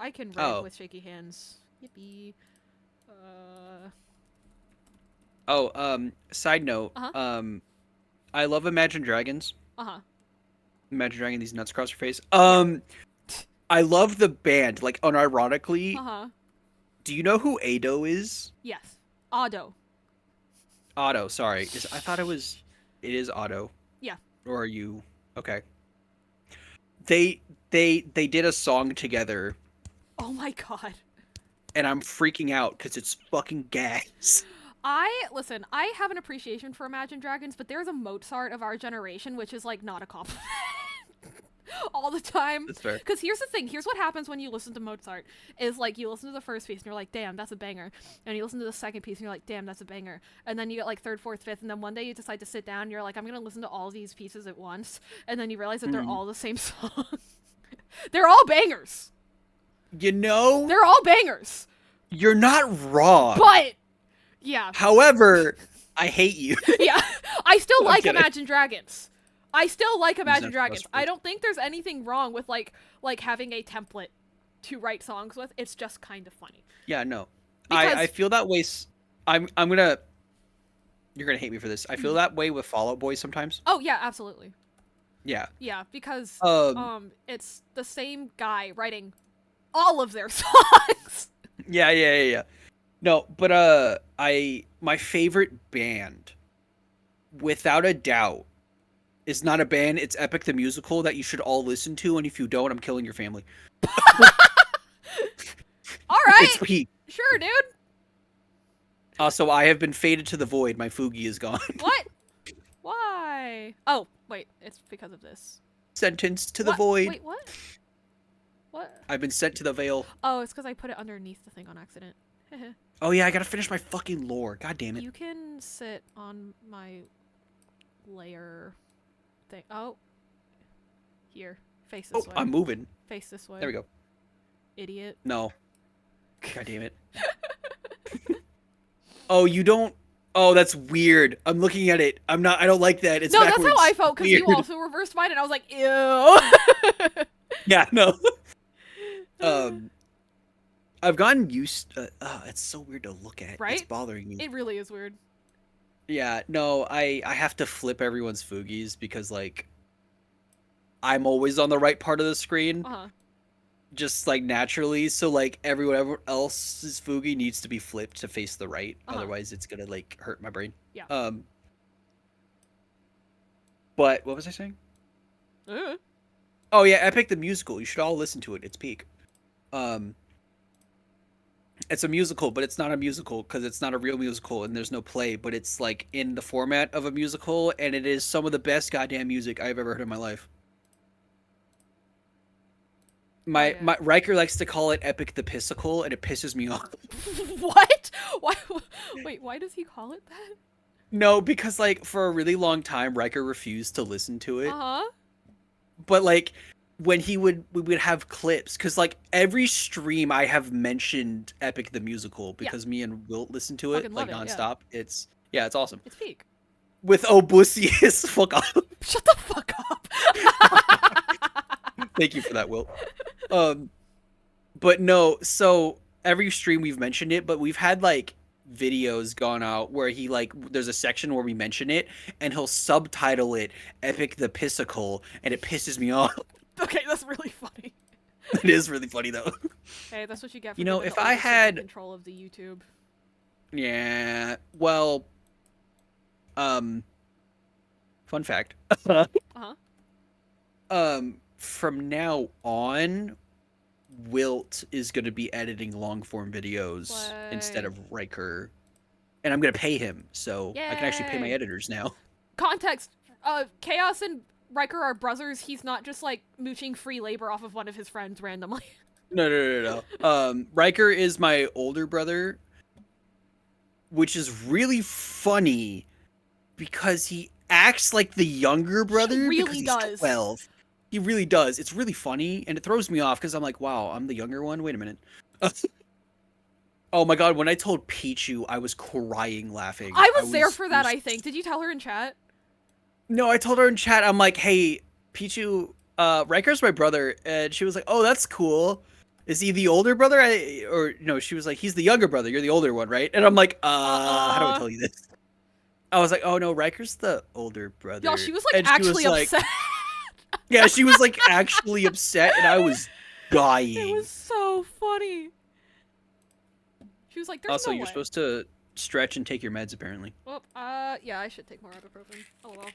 I can write Oh. with shaky hands. Yippee. Side note. Uh-huh. I love Imagine Dragons. Uh-huh. Imagine Dragging these nuts across your face. Yeah. I love the band. Like, unironically, Uh-huh. do you know who Ado is? Yes. Auto. Otto, sorry. I thought it is Otto. Yeah. Or are you okay? They did a song together Oh my god. and I'm freaking out because it's fucking gas. Listen, I have an appreciation for Imagine Dragons, but there's a Mozart of our generation, which is like not a compliment. All the time. That's fair. Because here's the thing. Here's what happens when you listen to Mozart. Is like you listen to the first piece and you're like, damn, that's a banger. And you listen to the second piece and you're like, damn, that's a banger. And then you get like third, fourth, fifth, and then one day you decide to sit down and you're like, I'm gonna listen to all these pieces at once. And then you realize that they're all the same song. They're all bangers. You know, They're all bangers. you're not wrong. But yeah. However, I hate you. Yeah. I still like kidding. Imagine Dragons. I still like Imagine not Dragons. frustrated. I don't think there's anything wrong with like having a template to write songs with. It's just kind of funny. Yeah, no. Because- I feel that way. I'm gonna. You're gonna hate me for this. I feel that way with Fall Out Boy sometimes. Oh yeah, absolutely. Yeah. Yeah, because Um. it's the same guy writing all of their songs. Yeah. No, but my favorite band, without a doubt, is not a band. It's Epic the Musical that you should all listen to, and if you don't, I'm killing your family. All It's right, peak. sure, dude. Also, I have been faded to the void. My Fugi is gone. What? Why? Oh, wait, it's because of this. Sentenced to the What? void. Wait, what? What? I've been sent to the veil. Oh, it's because I put it underneath the thing on accident. Oh yeah, I gotta finish my fucking lore. God damn it. You can sit on my layer thing. Oh. Here. Face this way. I'm moving. Face this way. There we go. Idiot. No. God damn it. Oh, you don't. Oh, that's weird. I'm looking at it. I don't like that. It's no, backwards. that's how I felt because you also reversed mine, and I was like, ew. Yeah, no. I've gotten used. It's so weird to look at. Right? It's bothering me. It really is weird. Yeah, no. I have to flip everyone's Fugis because like I'm always on the right part of the screen. Just like naturally, so like everyone else's Fugi needs to be flipped to face the right, otherwise it's gonna like hurt my brain. Yeah. But what was I saying? Oh yeah, Epic the Musical. You should all listen to it. It's peak. It's a musical, but it's not a musical because it's not a real musical and there's no play, but it's like in the format of a musical, and it is some of the best goddamn music I've ever heard in my life. My Riker likes to call it Epic the Pissicle, and it pisses me off. What? Why? Wait, why does he call it that? No, because like for a really long time, Riker refused to listen to it. But like when we would have clips, because like every stream I have mentioned Epic the Musical because me and Wilt listen to it like nonstop. Yeah. It's awesome. It's peak. With Obusius, fuck off. Shut the fuck up. Thank you for that, Wilt. But no, so every stream we've mentioned it, but we've had like videos gone out where he like there's a section where we mention it and he'll subtitle it Epic the Pissicle, and it pisses me off. Okay, that's really funny. It is really funny though. Hey, that's what you get for if I had control of the YouTube. Yeah, well, fun fact. From now on, Wilt is going to be editing long form videos instead of Riker, and I'm going to pay him, so I can actually pay my editors now. Context: Chaos and Riker are brothers. He's not just like mooching free labor off of one of his friends randomly. No. Riker is my older brother, which is really funny because he acts like the younger brother. He really because he's 12. He really does. It's really funny, and it throws me off because I'm like, wow, I'm the younger one? Wait a minute. Oh my god, when I told Pichu, I was crying laughing. I was there for that, I think. Did you tell her in chat? No, I told her in chat, I'm like, hey, Pichu, Riker's my brother, and she was like, oh, that's cool. Is he the older brother? She was like, he's the younger brother, you're the older one, right? And I'm like, how do I tell you this? I was like, oh no, Riker's the older brother. Y'all, she was like actually upset. Yeah, she was like actually upset, and I was dying. It was so funny. She was like, "There's also, no you're way." supposed to stretch and take your meds, apparently. Well, yeah, I should take more ibuprofen. Oh well.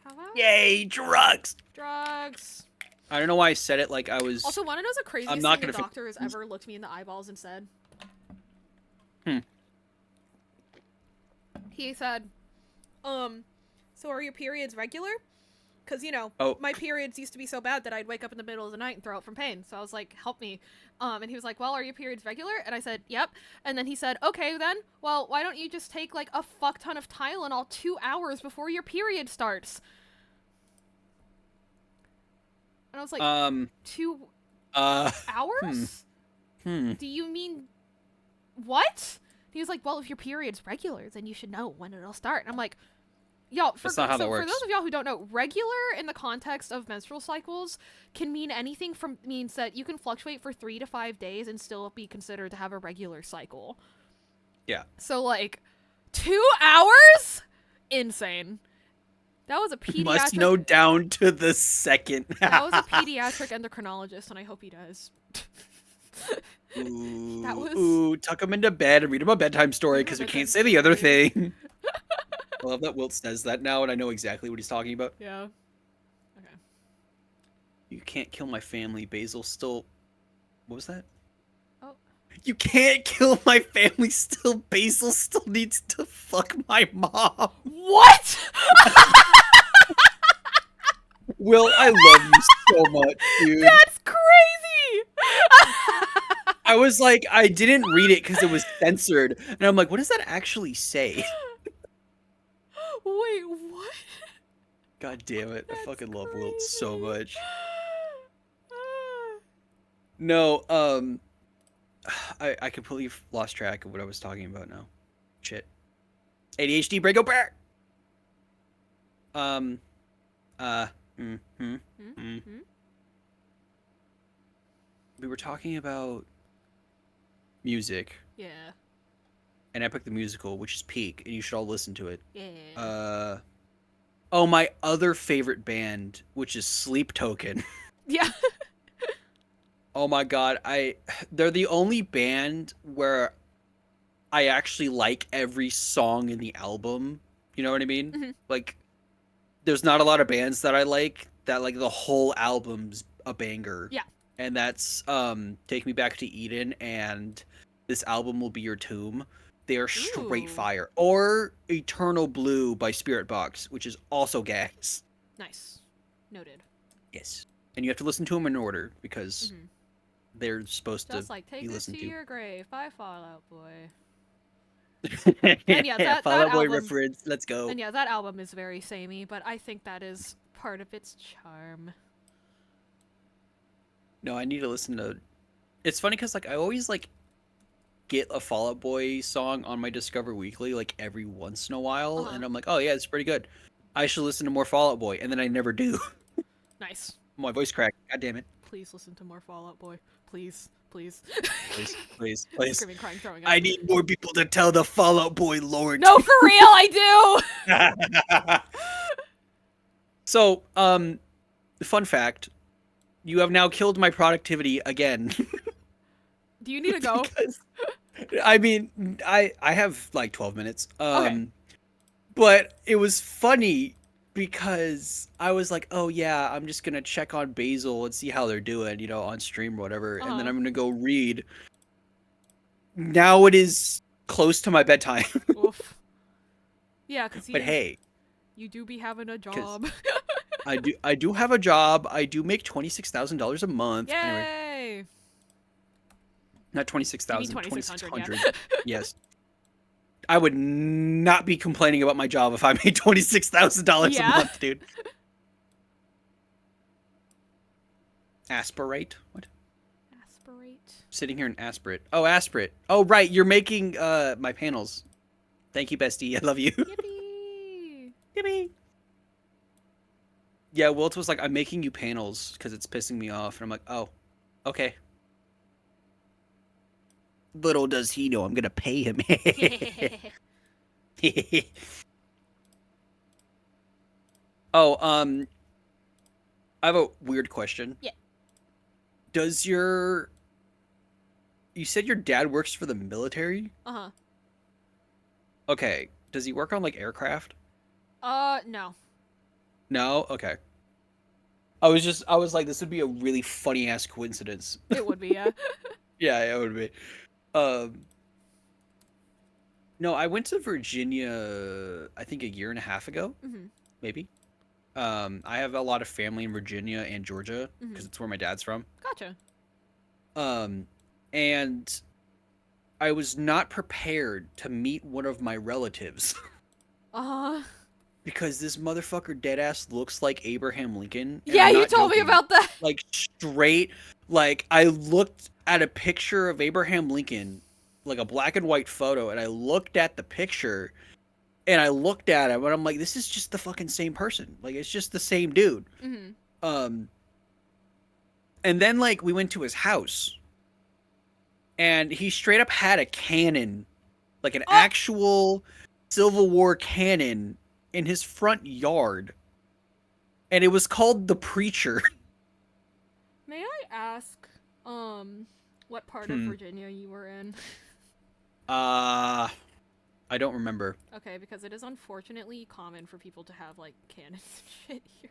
How about? Yay, drugs! Drugs. I don't know why I said it like I was. Also, wanna know the craziest thing a doctor has ever looked me in the eyeballs and said? He said, so are your periods regular? Because, my periods used to be so bad that I'd wake up in the middle of the night and throw up from pain. So I was like, help me. And he was like, well, are your periods regular? And I said, yep. And then he said, okay, then, well, why don't you just take, like, a fuck ton of Tylenol 2 hours before your period starts? And I was like, 2 hours? Do you mean what? He was like, well, if your period's regular, then you should know when it'll start. And I'm like, y'all, for those of y'all who don't know, regular in the context of menstrual cycles can mean anything from means that you can fluctuate for 3 to 5 days and still be considered to have a regular cycle. Yeah. So, like, 2 hours? Insane. That was a Must pediatric. know down to the second. That was a pediatric endocrinologist, and I hope he does. That Ooh, was. ooh, tuck him into bed and read him a bedtime story Read him a because we bedtime can't say the other story. thing. I love that Wilt says that now, and I know exactly what he's talking about. Yeah. Okay. You can't kill my family. Basil still. What was that? Oh. You can't kill my family. Still, Basil still needs to fuck my mom. What? Will, I love you so much, dude. That's crazy! I was like, I didn't read it because it was censored, and I'm like, what does that actually say? Wait, what? God damn it! I That's fucking love Wilt so crazy. much. No, I completely lost track of what I was talking about now. Shit. ADHD, break apart. Um, uh, mm, mm, mm. Hmm? We were talking about music Yeah. and Epic the Musical, which is peak, and you should all listen to it. Yeah. Oh, my other favorite band, which is Sleep Token. Yeah. Oh my god, they're the only band where I actually like every song in the album. You know what I mean? Mhm. Like there's not a lot of bands that I like that like the whole album's a banger. Yeah. And that's Take Me Back to Eden and This Album Will Be Your Tomb. They are straight Ooh. fire. Or Eternal Blue by Spirit Box, which is also gas. Nice. Noted. Yes. And you have to listen to them in order because Mhm. they're supposed Just to like Take be This listened to to. Your Grave by Fall Out Boy. And yeah, Yeah, that Fall Out Boy album. reference. Let's go. And yeah, that album is very samey, but I think that is part of its charm. No, I need to listen to. It's funny because like I always like get a Fall Out Boy song on my Discover Weekly like every once in a while, Uh-huh. and I'm like, oh yeah, it's pretty good. I should listen to more Fall Out Boy, and then I never do. Nice. My voice cracked. God damn it! Please listen to more Fall Out Boy. Please. Please. Please, please, please. Screaming, crying, throwing up. I need more people to tell the Fall Out Boy lore. No, for real, I do. So, fun fact: you have now killed my productivity again. Do you need to go? Because, I mean, I have like 12 minutes. Okay. But it was funny because I was like, oh yeah, I'm just gonna check on Basil and see how they're doing, you know, on stream or whatever, and then Uh-huh. I'm gonna go read. Now it is close to my bedtime. Oof. Yeah, because But hey, you do be having a because job. I do have a job. I do make $26,000 a month. Anyway, Yay! not 26,000, 2600, 2,600. yeah. Yes. I would not be complaining about my job if I made $26,000 a Yeah. month, dude. Aspirate? What? Aspirate. Sitting here and aspirate. Oh, aspirate. Oh, right. You're making my panels. Thank you, bestie. I love you. Yippee! Yippee. Yeah, Wilt was like, I'm making you panels because it's pissing me off. And I'm like, oh, okay. Little does he know I'm going to pay him. Oh, I have a weird question. Yeah. Does you said your dad works for the military? Uh-huh. Okay. Does he work on like aircraft? No. No? Okay. I was like, this would be a really funny ass coincidence. It would be, yeah. Yeah, it would be. No, I went to Virginia, I think a year and a half ago, Mm-hmm. maybe. I have a lot of family in Virginia and Georgia because it's where my dad's from. Gotcha. And I was not prepared to meet one of my relatives Uh-huh. because this motherfucker deadass looks like Abraham Lincoln. And Yeah, I'm you not told me joking. about that. Like straight, like I looked at a picture of Abraham Lincoln, like a black and white photo, and I looked at the picture and I looked at him and I'm like, this is just the fucking same person. Like it's just the same dude. Mm-hmm. And then like we went to his house and he straight up had a cannon, like an actual Civil War cannon in his front yard, and it was called The Preacher. May I ask, what part of Hmm. Virginia you were in? Uh, I don't remember. Okay, because it is unfortunately common for people to have like cannons and shit here.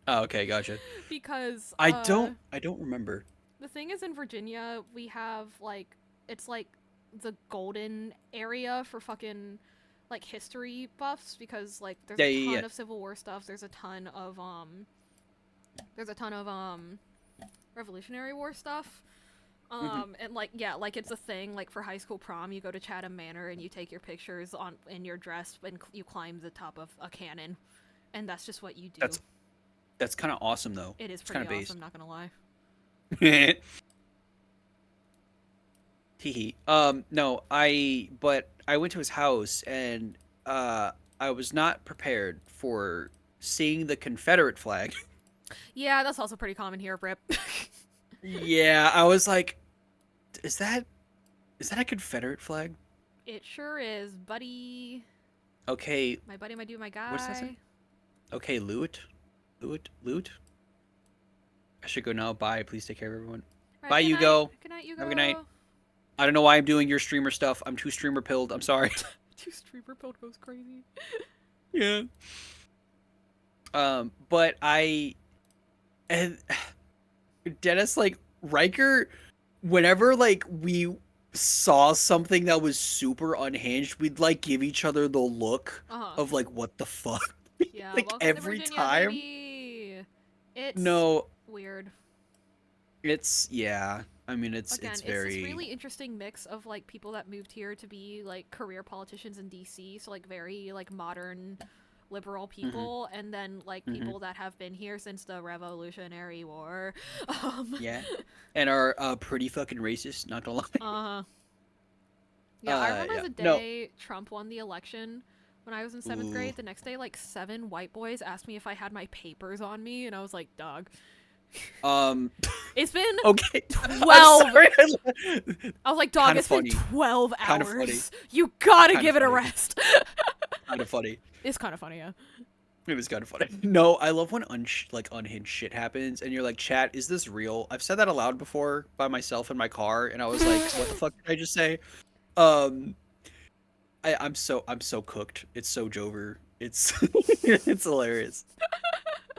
Oh, okay, gotcha. Because I don't remember. the thing is in Virginia we have like it's like the golden area for fucking like history buffs because like there's Yeah, a yeah, ton yeah. of Civil War stuff, there's a ton of Revolutionary War stuff. Hmm. And like yeah, like it's a thing. Like for high school prom, you go to Chatham Manor and you take your pictures on in your dress and you climb the top of a cannon, and that's just what you do. That's kind of awesome though. It is It's kind pretty of based. awesome, not gonna lie. Hee. No, but I went to his house and I was not prepared for seeing the Confederate flag. Yeah, that's also pretty common here, Rip. Yeah, I was like, is that a Confederate flag? It sure is, buddy. Okay, My buddy, my dude, my what does that say? guy. Okay, loot. I should go now. Bye. Please take care of everyone. Alright, Bye, good you night. go. Good night, you Have a go. good night. I don't know why I'm doing your streamer stuff. I'm too streamer pilled. I'm sorry. Two streamer build goes crazy. Yeah. But and Dennis, like, Riker, whenever like we saw something that was super unhinged, we'd like give each other the look Uh-huh. of like, what the fuck? Yeah, Like welcome to every Virginia, time. baby. It's No, weird. it's yeah. I mean, Again, it's it's very this really interesting mix of like people that moved here to be like career politicians in DC, so like very like modern liberal people, and then like Mhm. people that have been here since the Revolutionary War. Yeah, and are pretty fucking racist. Not gonna lie. Uh-huh. Yeah, I remember Yeah. the No. day Trump won the election when I was in 7th Ooh. grade. The next day, like 7 white boys asked me if I had my papers on me, and I was like, dog. Um. It's been Okay. 12. I'm sorry. I was like, dog, Kinda it's funny. been 12 Kinda hours. funny. You gotta Kinda give it a funny. rest. Kind of funny. It's kind of funny, yeah. It was kind of funny. No, I love when unhinged shit happens, and you're like, "Chat, is this real?" I've said that aloud before by myself in my car, and I was like, "What the fuck did I just say?" Um, I'm so cooked. It's so Jover. It's it's hilarious.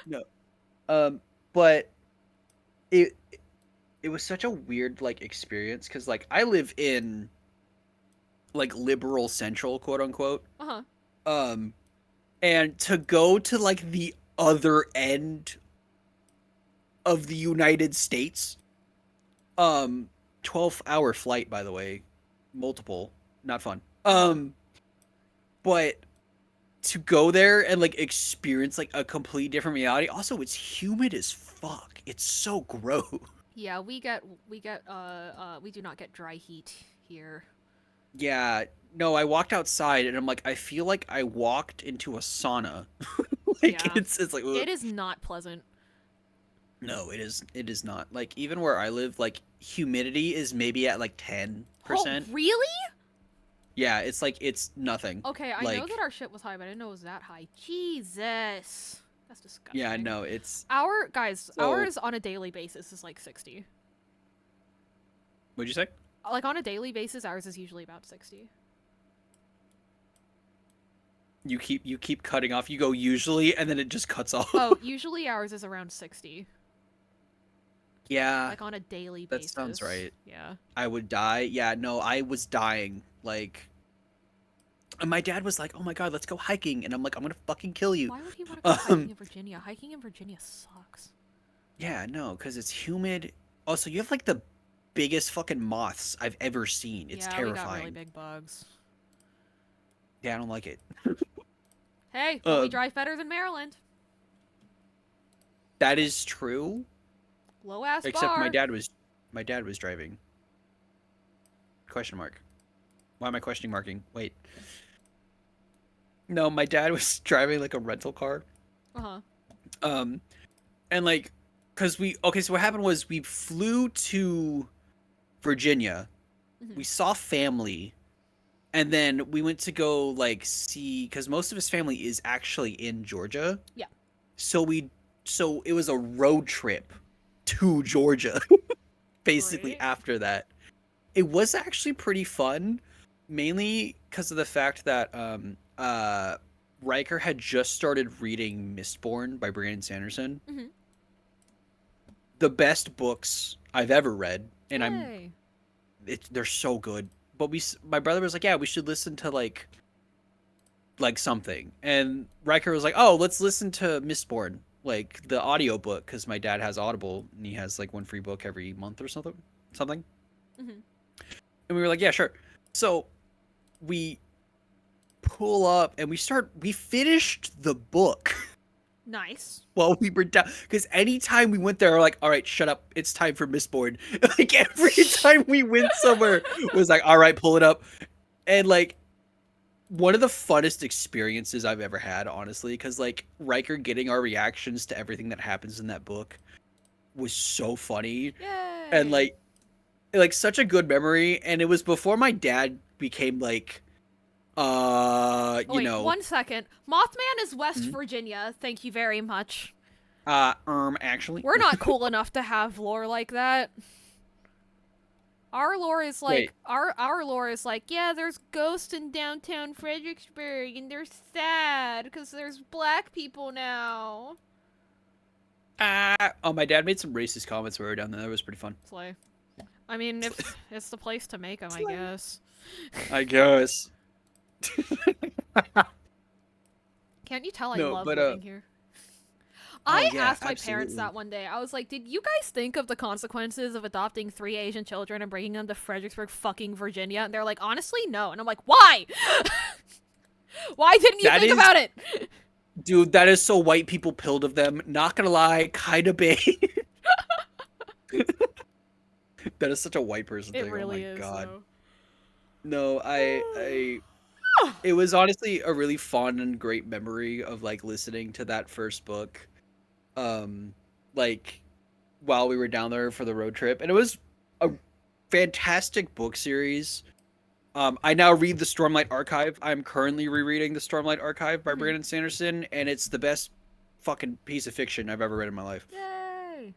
No, but it it was such a weird like experience because like I live in like liberal central, quote unquote. Uh-huh. Um, and to go to like the other end of the United States, 12-hour flight, by the way, multiple, not fun. But to go there and like experience like a complete different reality. Also, it's humid as fuck. It's so gross. Yeah, we do not get dry heat here. Yeah, no, I walked outside and I'm like, I feel like I walked into a sauna. Like Yeah. it's like ugh. It is not pleasant. No, it is not. Like even where I live, like humidity is maybe at like 10%. Oh, really? Yeah, it's like it's nothing. Okay, I know Like that our shit was high, but I didn't know it was that high. Jesus. That's disgusting. yeah, no, it's Ours so on a daily basis is like 60. what'd you say? Like on a daily basis, ours is usually about 60. You keep cutting off. You go usually and then it just cuts off. Oh, usually ours is around 60. Yeah, Like on a daily that basis. sounds right. Yeah. I would die. Yeah, no, I was dying. Like and my dad was like, "Oh my god, let's go hiking." And I'm like, "I'm going to fucking kill you." Why would he want to go hiking in Virginia? Hiking in Virginia sucks. Yeah, no, cuz it's humid. Also, you have like the biggest fucking moths I've ever seen. It's Yeah, terrifying. we got really big bugs. Yeah, I don't like it. Hey, but we drive better than Maryland. That is true. Low ass Except bar. my dad was driving. Question mark. Why am I questioning marking? Wait. No, my dad was driving like a rental car. Uh-huh. And like cuz so what happened was we flew to Virginia. Mhm. We saw family And then we went to go like see because most of his family is actually in Georgia. Yeah. So it was a road trip to Georgia basically Great. after that. It was actually pretty fun, mainly because of the fact that Riker had just started reading Mistborn by Brandon Sanderson. Mm-hmm. The best books I've ever read, and Yay. they're so good. But my brother was like, "Yeah, we should listen to like something," and Riker was like, "Oh, let's listen to Mistborn, like the audiobook, because my dad has Audible and he has like one free book every month or something." Mm-hmm. And we were like, "Yeah, sure." So we pull up and we finished the book Nice. while we were down, because anytime we went there, we're like, all right, shut up, it's time for Mistborn. Like every time we went somewhere it was like, all right, pull it up. And like one of the funnest experiences I've ever had, honestly, because like Riker getting our reactions to everything that happens in that book was so funny. And Yay. like such a good memory. And it was before my dad became like Oh, you wait, know, 1 second. Mothman is West mhm. Virginia. Thank you very much. Actually, We're not cool enough to have lore like that. Our lore is wait, like our lore is like, yeah, there's ghosts in downtown Fredericksburg and they're sad because there's black people now. oh, my dad made some racist comments while we were down there. That was pretty fun. Slay. I mean, if it's the place to make them, I guess. I guess. Can't you tell I No, love but living here? oh I yeah, asked my parents absolutely. that one day. I was like, did you guys think of the consequences of adopting 3 Asian children and bringing them to Fredericksburg, fucking Virginia? And they're like, honestly, no. And I'm like, why? Why didn't you That think is, about it? dude, that is so white people pilled of them. Not gonna lie, kind of big. That is such a white person It thing. Oh my really is, god. though. No, it was honestly a really fun and great memory of like listening to that first book. Um, like while we were down there for the road trip, and it was a fantastic book series. I now read the Stormlight Archive. I'm currently rereading the Stormlight Archive by Mhm. Brandon Sanderson, and it's the best fucking piece of fiction I've ever read in my life. Yay!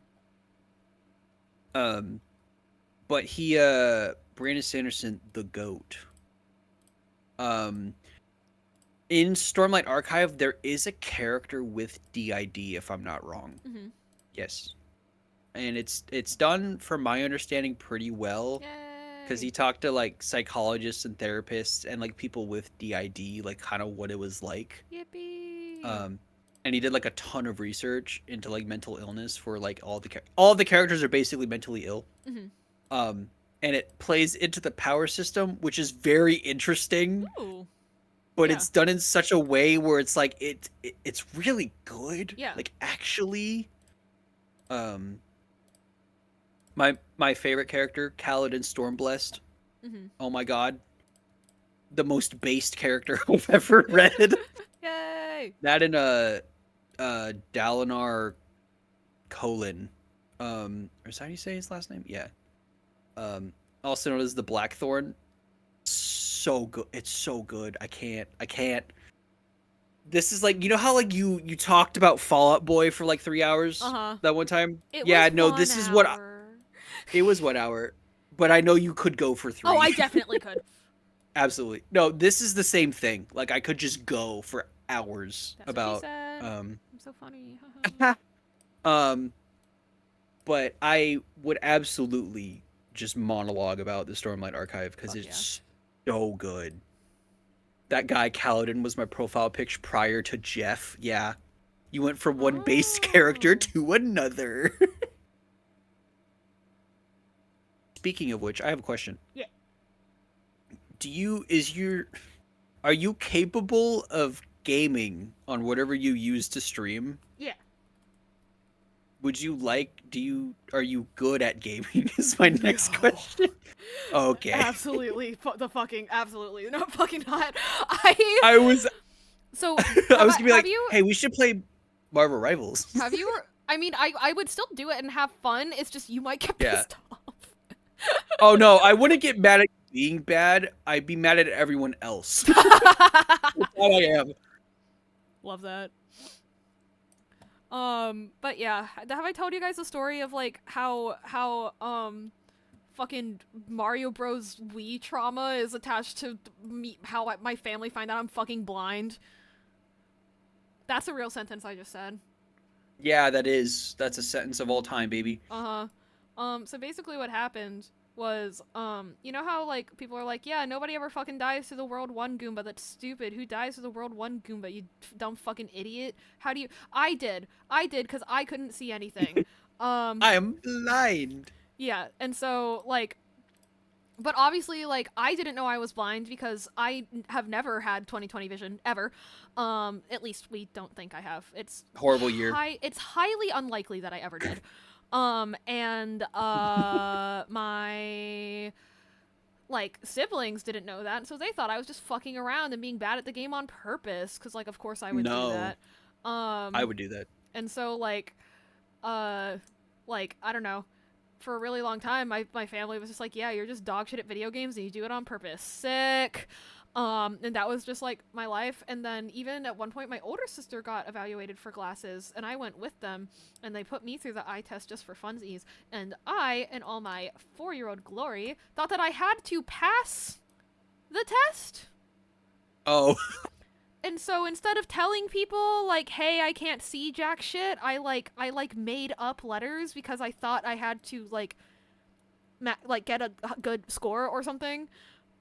Um, but Brandon Sanderson, the goat. Um, in Stormlight Archive, there is a character with DID, if I'm not wrong. Mhm. Yes, and it's done, from my understanding, pretty well. Because Yay! he talked to like psychologists and therapists and like people with DID, like kind of what it was like. Yippee! Um, and he did like a ton of research into like mental illness for like all of the characters are basically mentally ill. Mhm. Um, and it plays into the power system, which is very interesting, Ooh. but Yeah. it's done in such a way where it's like it's really good. Yeah. Like actually, um, my favorite character, Kaladin Stormblessed. Mhm. Oh my god, the most based character I've ever read. Yay! That in a Dalinar Colon. Or is that how you say his last name? Yeah. Also known as the Blackthorn. So good. It's so good. I can't. This is like, you know how like you talked about Fallout Boy for like 3 hours Uh-huh. that one time? It Yeah, was no, one this is what hour. it was 1 hour. But I know you could go for Oh, I 3. definitely could. Absolutely. No, this is the same thing. Like I could just go for hours That's what she about said. um I'm so funny. um but I would absolutely just monologue about the Stormlight Archive because Fuck yeah. it's so good. That guy Kaladin was my profile picture prior to Jeff. Yeah. You went from one base character Oh. to another. Speaking of which, I have a question. Yeah. Are you capable of gaming on whatever you use to stream? Yeah. Are you good at gaming is my next No. question. Okay. Absolutely. The fucking absolutely. No, fucking not. I I was so I was gonna be have like, you hey, we should play Marvel Rivals. have you I mean I would still do it and have fun. It's just you might get Yeah. pissed off. Oh no, I wouldn't get mad at being bad. I'd be mad at everyone else. That's how I am. Love that. But yeah, have I told you guys the story of like how fucking Mario Bros. Wii trauma is attached to me, how my family find out I'm fucking blind? That's a real sentence I just said. Yeah, that's a sentence of all time, baby. Uh huh. So basically, what happened was, you know how like people are like, yeah, nobody ever fucking dies to the World One Goomba. That's stupid. Who dies to the World One Goomba? You dumb fucking idiot. How do you? I did, because I couldn't see anything. Um, I am blind. yeah, and so like, but obviously, like, I didn't know I was blind because I have never had 20/20 vision ever. At least we don't think I have. Horrible year. It's highly unlikely that I ever did. And my like siblings didn't know that, so they thought I was just fucking around and being bad at the game on purpose. Cause like, of course I would do No, that. I Um, would do that. and so uh, like I don't know, for a really long time, my family was just like, yeah, you're just dog shit at video games and you do it on purpose. Sick. And that was just like my life. And then even at one point, my older sister got evaluated for glasses, and I went with them, and they put me through the eye test just for funsies. And I, in all my 4-year-old glory, thought that I had to pass the test. Oh, And so instead of telling people like, "Hey, I can't see jack shit," I made up letters because I thought I had to like get a good score or something.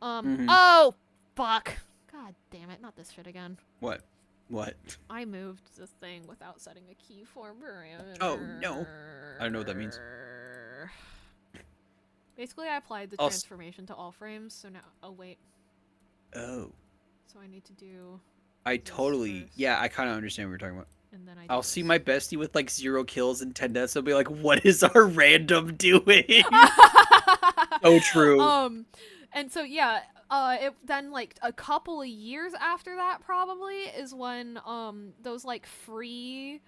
hmm. Oh fuck. God damn it, not this shit again. What? What? I moved the thing without setting a keyform Oh no, parameter. I don't know what that means. Basically, I applied the I'll. transformation to all frames, so now oh wait. Oh, So I need to do I this totally. first, Yeah, I kind of understand what you're talking about. and then I do I'll see this. my bestie with like 0 kills and 10 deaths. I'll be like, "What is our random doing?" So true. um and so yeah, it then like a couple of years after that probably is when those like free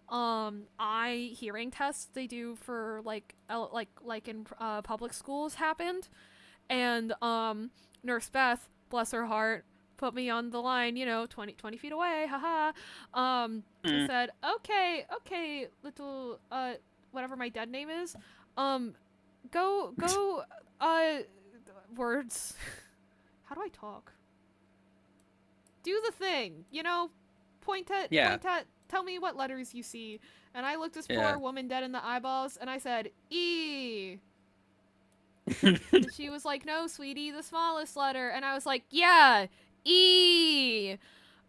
eye hearing tests they do for like in public schools happened. And Nurse Beth, bless her heart, put me on the line, 20 feet away, haha. Mm. Said, okay, little whatever my dead name is, um go words. How do I talk? Do the thing, Yeah, point at, tell me what letters you see. And I looked this yeah. poor woman dead in the eyeballs, and I said, E. And she was like, no, sweetie, the smallest letter. And I was like, yeah, E.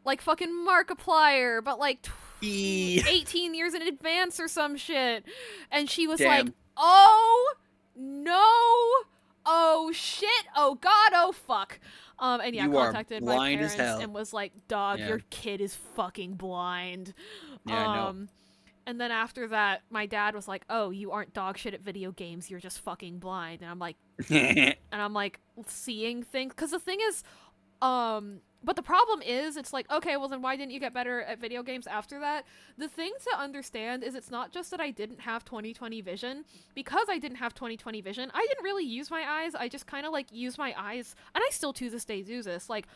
Like fucking Markiplier, but like E. 18 years in advance or some shit. And she was like, Damn, oh, no. Oh, shit. Oh, God. Oh, fuck. And yeah, you are contacted my blind as parents hell. and was like, dog, Yeah, your kid is fucking blind. yeah, I know. And then after that, my dad was like, "Oh, you aren't dog shit at video games. You're just fucking blind." And I'm like seeing things, cuz the thing is but the problem is it's like, okay, well then why didn't you get better at video games after that? The thing to understand is it's not just that I didn't have 20/20 vision. Because I didn't have 20/20 vision, I didn't really use my eyes. I just kind of like use my eyes, and I still to this day do this. Like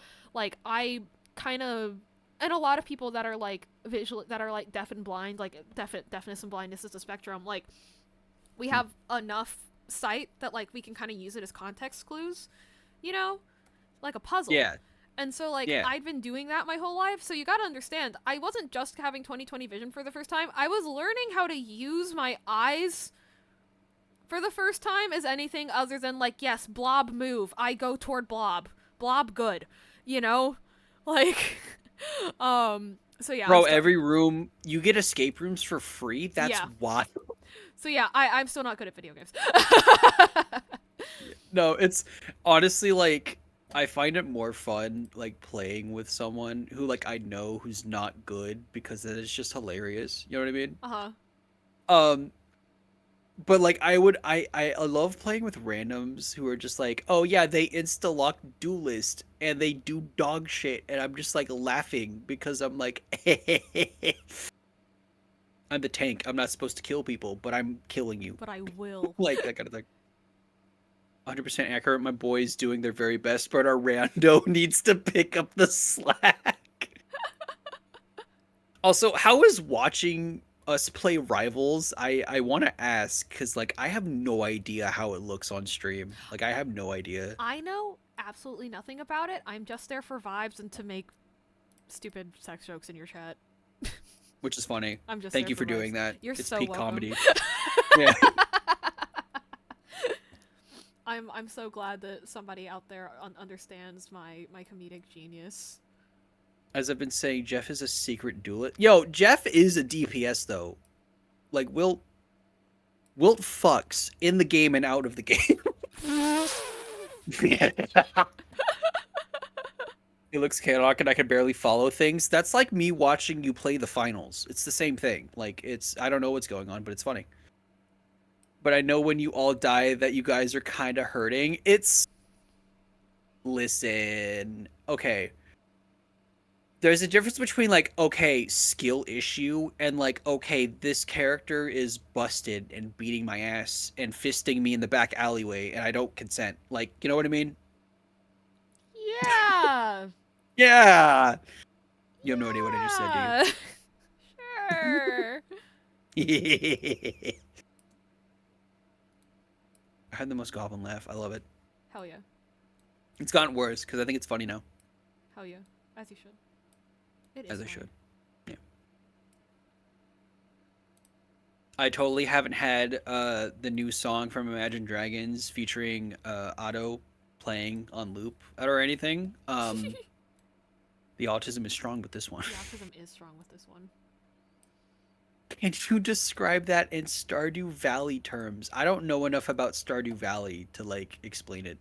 I kind of, and a lot of people that are like visual, that are like deaf and blind, like deafness and blindness is a spectrum. Like we have enough sight that like we can kind of use it as context clues, you know, like a puzzle. Yeah, And so like yeah. I'd been doing that my whole life. So you got to understand, I wasn't just having 20/20 vision for the first time. I was learning how to use my eyes for the first time as anything other than like, yes, blob move, I go toward blob. Blob good. You know? Like so yeah, Bro, every room you get escape rooms for free. That's yeah. wild. So yeah, I'm still not good at video games. No, it's honestly like I find it more fun like playing with someone who like I know who's not good because then it's just hilarious. You know what I mean? Uh-huh. Um, but like I love playing with randoms who are just like, oh yeah, they insta lock duelist and they do dog shit, and I'm just like laughing because I'm like, I'm the tank. I'm not supposed to kill people, but I'm killing you. But I will. Like that kind of thing. 100% accurate. My boys doing their very best, but our rando needs to pick up the slack. Also, how is watching us play Rivals? I want to ask because like I have no idea how it looks on stream. Like I have no idea, I know absolutely nothing about it. I'm just there for vibes and to make stupid sex jokes in your chat. which is funny. I'm just Thank there you for for doing vibes. that. You're It's so peak welcome. comedy. Yeah. I'm so glad that somebody out there understands my comedic genius. As I've been saying, Jeff is a secret duelist. Yo, Jeff is a DPS though. Like Wilt fucks in the game and out of the game. It looks chaotic and I can barely follow things. That's like me watching you play the finals. It's the same thing. Like it's I don't know what's going on, but it's funny. But I know when you all die that you guys are kind of hurting. It's listen. Okay. There's a difference between like okay, skill issue and like okay, this character is busted and beating my ass and fisting me in the back alleyway and I don't consent. Like, you know what I mean? Yeah. Yeah. You have no idea what I just said, do you? Yeah. Sure. I had the most goblin laugh. I love it. Hell yeah. It's gotten worse because I think it's funny now. Hell yeah. As you should. It is As I funny. should. Yeah. I totally haven't had the new song from Imagine Dragons featuring Otto playing on loop or anything. The autism is strong with this one. The autism is strong with this one. Can you describe that in Stardew Valley terms? I don't know enough about Stardew Valley to like explain it.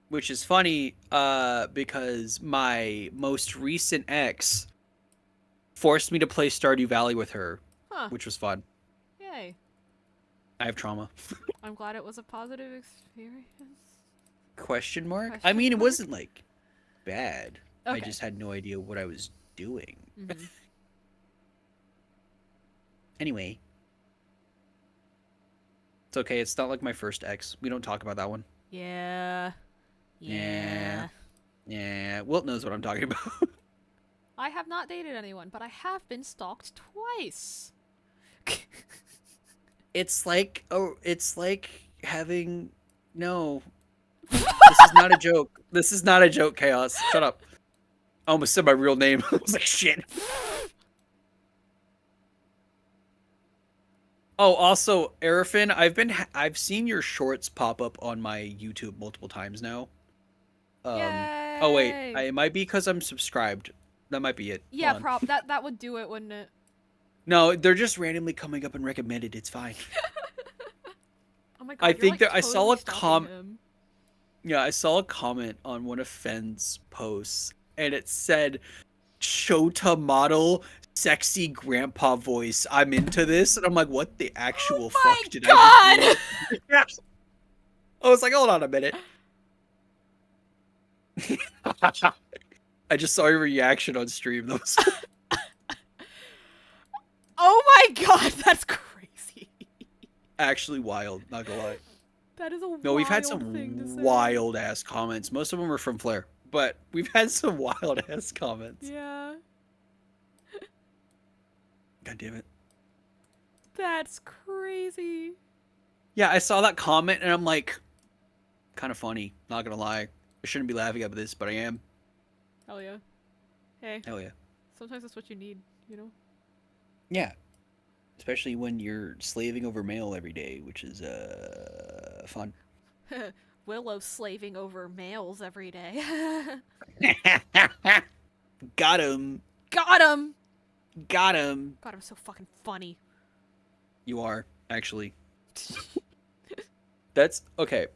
Which is funny, because my most recent ex forced me to play Stardew Valley with her, Huh. which was fun. Yay. I have trauma. I'm glad it was a positive experience. Question mark? I Question mean, it mark? wasn't like bad. I Okay. just had no idea what I was doing. Mm-hmm. Anyway, it's okay. It's not like my first ex. We don't talk about that one. Yeah. Yeah. Yeah, Wilt knows what I'm talking about. I have not dated anyone, but I have been stalked twice. It's like having no. This is not a joke. This is not a joke, Chaos. Shut up. I almost said my real name. I was like, shit. Oh, also, Arafin, I've seen your shorts pop up on my YouTube multiple times now. Oh wait, Yay! it might be because I'm subscribed. That might be it. Yeah, Hold on. that would do it, wouldn't it? No, they're just randomly coming up and recommended. It's fine. Oh my god, I you're think like that I totally saw a stalking him. Yeah, I saw a comment on one of Fenn's posts, and it said, "Shota model, sexy grandpa voice. I'm into this." And I'm like, "What the actual Oh my fuck did god! I just do?" Yeah. I was like, "Hold on a minute." I just saw your reaction on stream. That was Oh my god, that's crazy. actually wild. Not gonna lie. That is a No, we've had wild thing to some say. wild ass comments. Most of them are from Flair, but we've had some wild ass comments. Yeah. God damn it. That's crazy. Yeah, I saw that comment and I'm like, kind of funny. Not gonna lie. I shouldn't be laughing at this, but I am. Hell yeah. Hey, Hell yeah. sometimes that's what you need, you know? Yeah. Especially when you're slaving over mail every day, which is fun. Willow slaving over males every day. Got him. Got him! Got him. God, I'm so fucking funny. You are, actually. That's okay.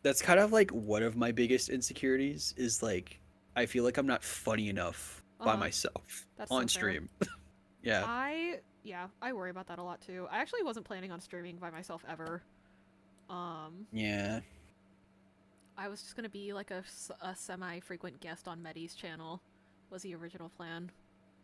That's kind of like one of my biggest insecurities is like I feel like I'm not funny enough by myself That's on so fair. stream. Yeah. I worry about that a lot too. I actually wasn't planning on streaming by myself ever. Yeah. I was just gonna be like a semi-frequent guest on Medi's channel, was the original plan.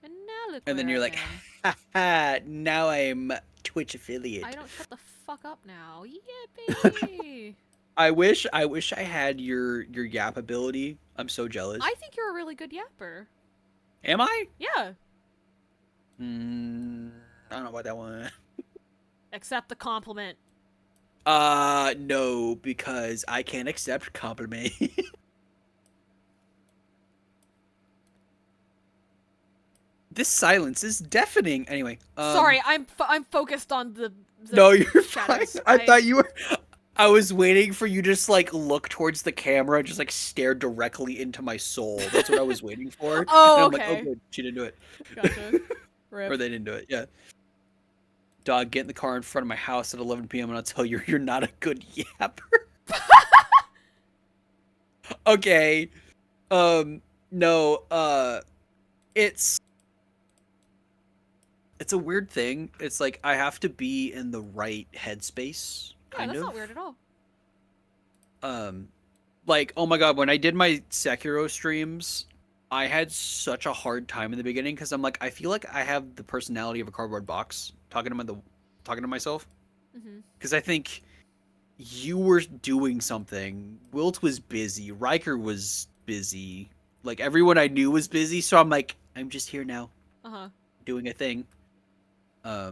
And now look And then where you're I like, am. ha ha, now I'm Twitch affiliate. I don't shut the fuck up now. Yippee! I wish I had your yap ability. I'm so jealous. I think you're a really good yapper. Am I? Yeah. I don't know about that one. Accept the compliment. No, because I can't accept compliment. This silence is deafening. Anyway, Sorry, I'm focused on the no, you're shadows. fine. I thought you were. I was waiting for you to just like look towards the camera, and just like stare directly into my soul. That's what I was waiting for. Oh, and I'm okay. like, oh good, she didn't do it. Gotcha. Or they didn't do it. Yeah. Dog, get in the car in front of my house at 11 p.m. and I'll tell you you're not a good yapper. Okay. No. It's a weird thing. It's like I have to be in the right headspace. Yeah, that's not weird at all. Like, oh my god, when I did my Sekiro streams, I had such a hard time in the beginning because I'm like, I feel like I have the personality of a cardboard box talking to myself. Because I think you were doing something. Wilt was busy. Riker was busy. Like everyone I knew was busy. So I'm like, I'm just here now, doing a thing. I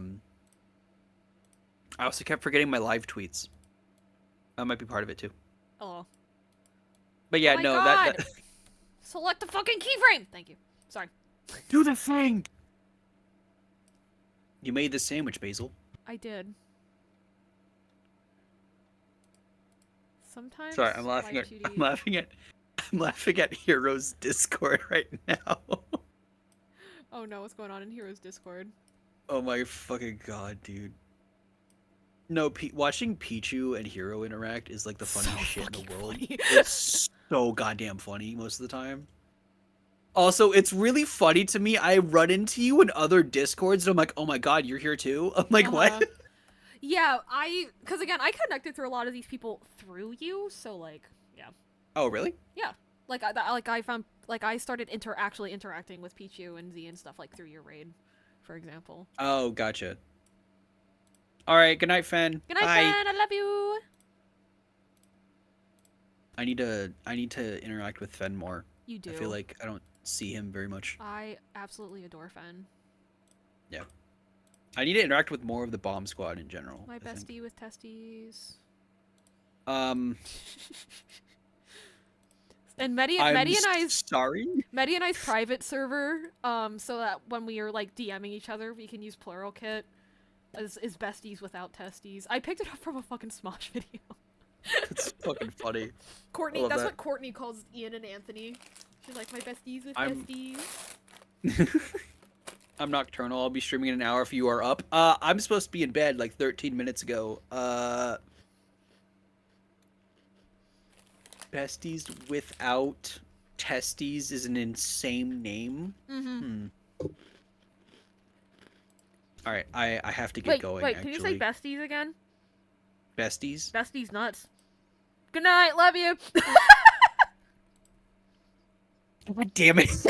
also kept forgetting my live tweets. That might be part of it too. Oh. But yeah, oh my no, God. that Select the fucking keyframe. Thank you. Sorry. do the thing. You made the sandwich, Basil. I did. Sometimes. Sorry, I'm laughing at Hero's Discord right now. Oh no, what's going on in Hero's Discord? Oh my fucking god, dude. No, watching Pichu and Hero interact is like the funniest shit in the world. Funny. It's so goddamn funny most of the time. Also, it's really funny to me. I run into you in other Discords and I'm like, oh my god, you're here too? I'm like, what? Yeah, because again, I connected through a lot of these people through you, so like, yeah. Oh, really? Yeah. I started actually interacting with Pichu and Z and stuff like through your raid, for example. Oh, gotcha. All right, good night, Fen. Good night, Bye. Fen. I love you. I need to interact with Fen more. You do. I feel like I don't see him very much. I absolutely adore Fen. Yeah. I need to interact with more of the bomb squad in general. My bestie with testes. And Medi and I's private server, so that when we are like DMing each other, we can use plural kit as besties without testes. I picked it up from a fucking Smosh video. That's fucking funny. Courtney, that's what Courtney calls Ian and Anthony. She's like, my besties with besties. I'm nocturnal. I'll be streaming in an hour if you are up. I'm supposed to be in bed like 13 minutes ago. Besties without testes is an insane name. All right, I have to get going. Wait, actually. Can you say besties again? Besties? Besties nuts. Good night, love you. God damn it.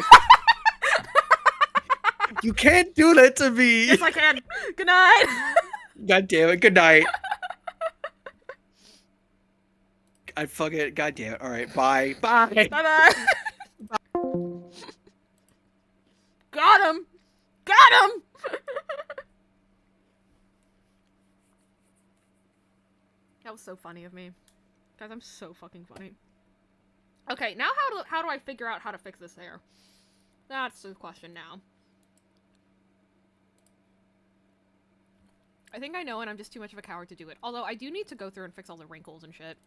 You can't do that to me. Yes, I can. Good night. God damn it. Good night. I fuck it. God damn it. All right. Bye. Bye. Bye-bye. Got him. Got him. That was so funny of me. Guys, I'm so fucking funny. Okay, now how do I figure out how to fix this hair? That's the question now. I think I know, and I'm just too much of a coward to do it. Although, I do need to go through and fix all the wrinkles and shit.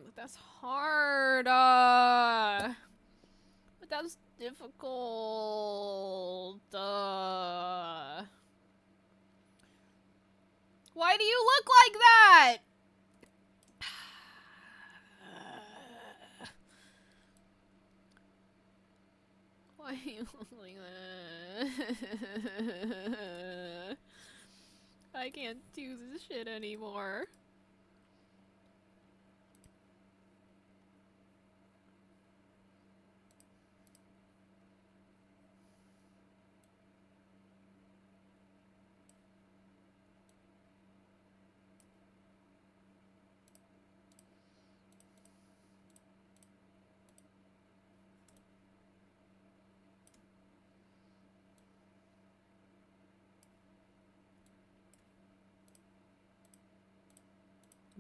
But that's hard. But that's difficult. Why do you look like that? Why do you look like that? I can't do this shit anymore.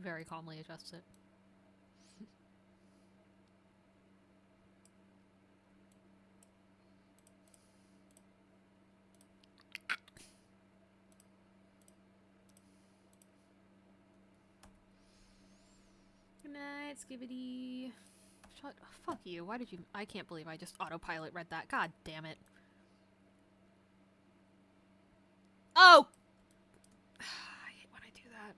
very calmly adjusts it. Good night, Skibbity. Shut. Oh, fuck you. Why did you. I can't believe I just autopilot read that. God damn it. Oh! I hate when I do that.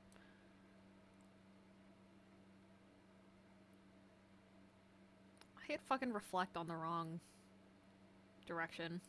I hit fucking reflect on the wrong direction.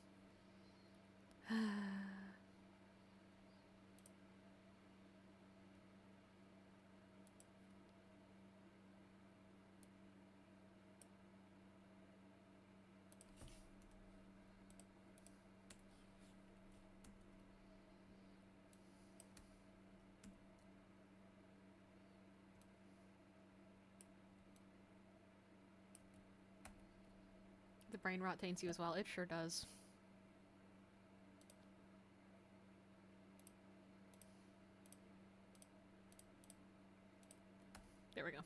The brain rot taints you as well. It sure does. There we go.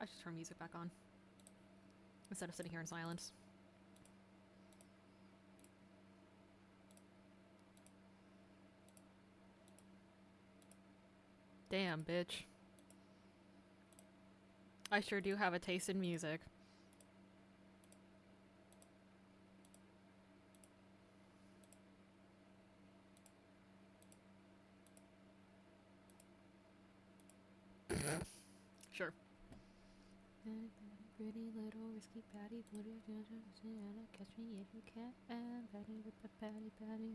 I should turn music back on instead of sitting here in silence. Damn, bitch. I sure do have a taste in music. Sure. Pretty little risky patty, catch me if you can. Patty with the patty, patty.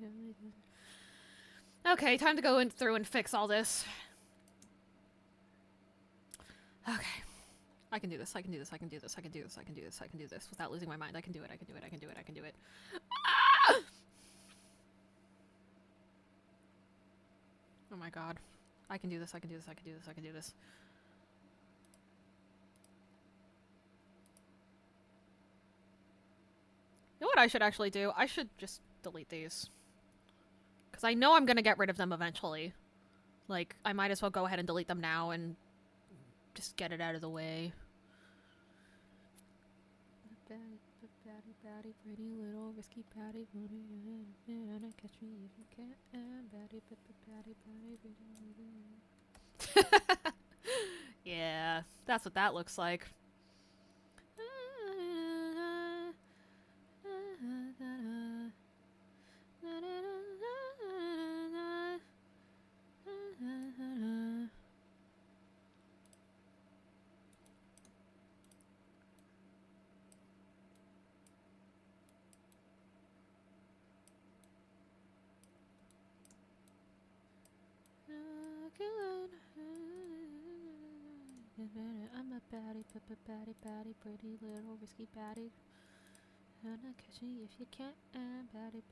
Okay, time to go through and fix all this. Okay. I can do this, I can do this, I can do this, I can do this, I can do this, I can do this without losing my mind. I can do it, I can do it, I can do it, I can do it. Ah! Oh my god. I can do this, I can do this, I can do this, I can do this. You know what I should actually do? I should just delete these. Because I know I'm going to get rid of them eventually. Like, I might as well go ahead and delete them now and just get it out of the way. Batty, pretty little risky patty, catch me if you can. Batty. Yeah, that's what that looks like. I'm a batty, pretty little risky batty. And I catch me if you can. Batty.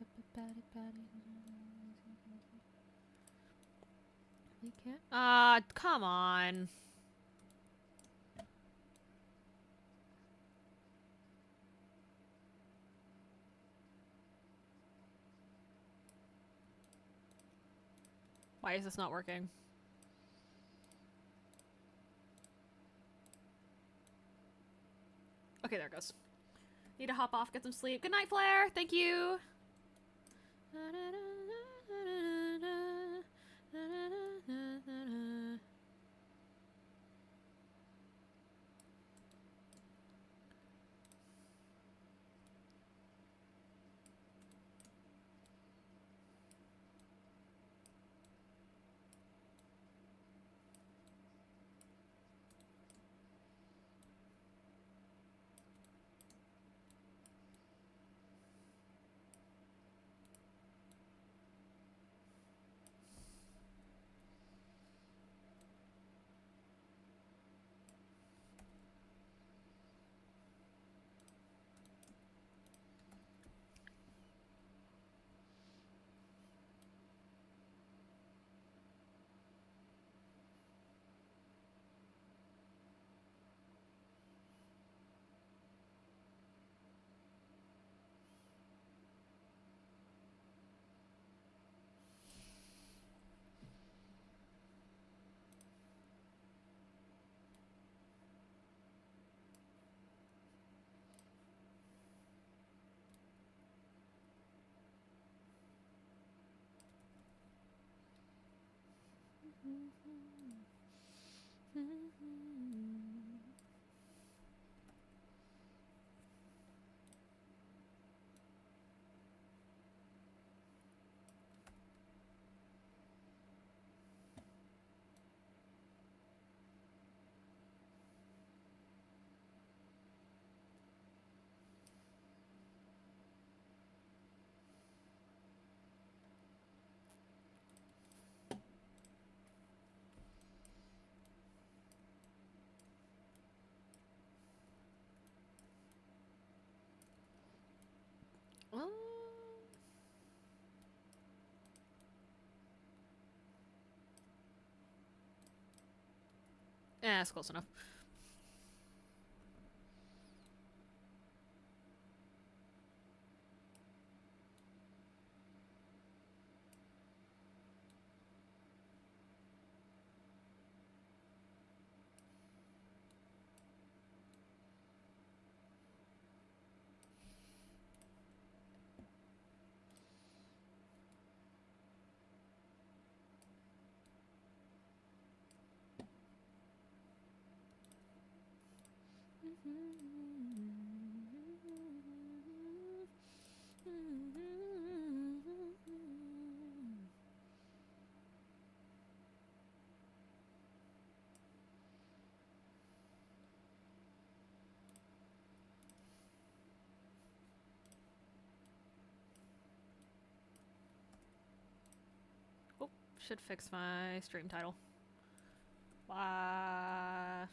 You can't. Ah, come on. Why is this not working? Okay, there it goes. Need to hop off, get some sleep. Good night, Flair. Thank you. Oh. That's close enough. Oh, should fix my stream title. Bye.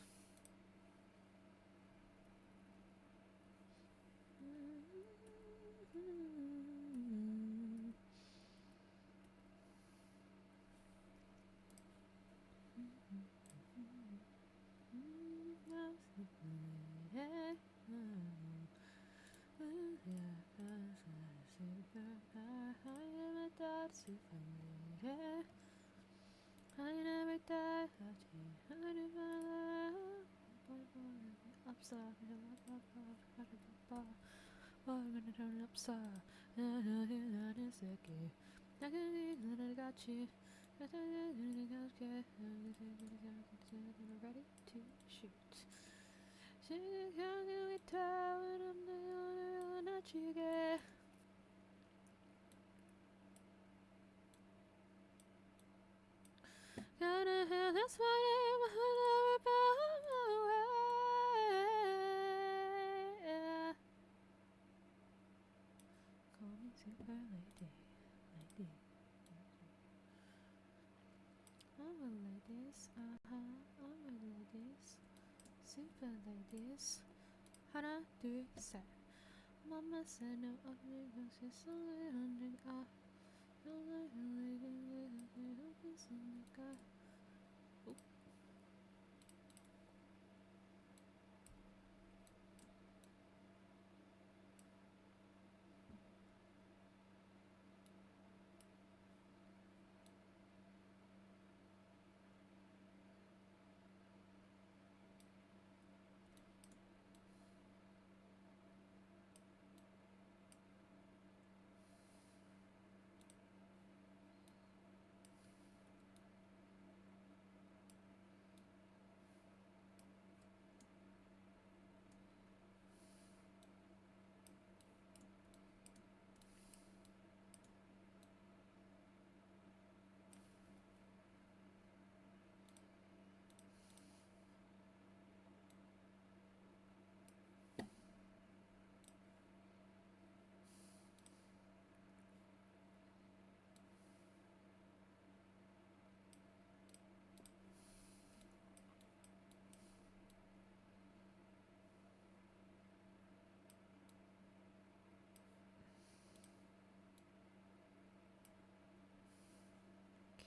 I'm gonna turn it upside. I got you. Ready to shoot. Singing guitar and I'm the only one that you get. Gonna have this my name, I'll never bow away. Call me super lady, lady. I'm a ladies, I'm a ladies, super ladies. How do you say? Mama said no, I'm gonna say something on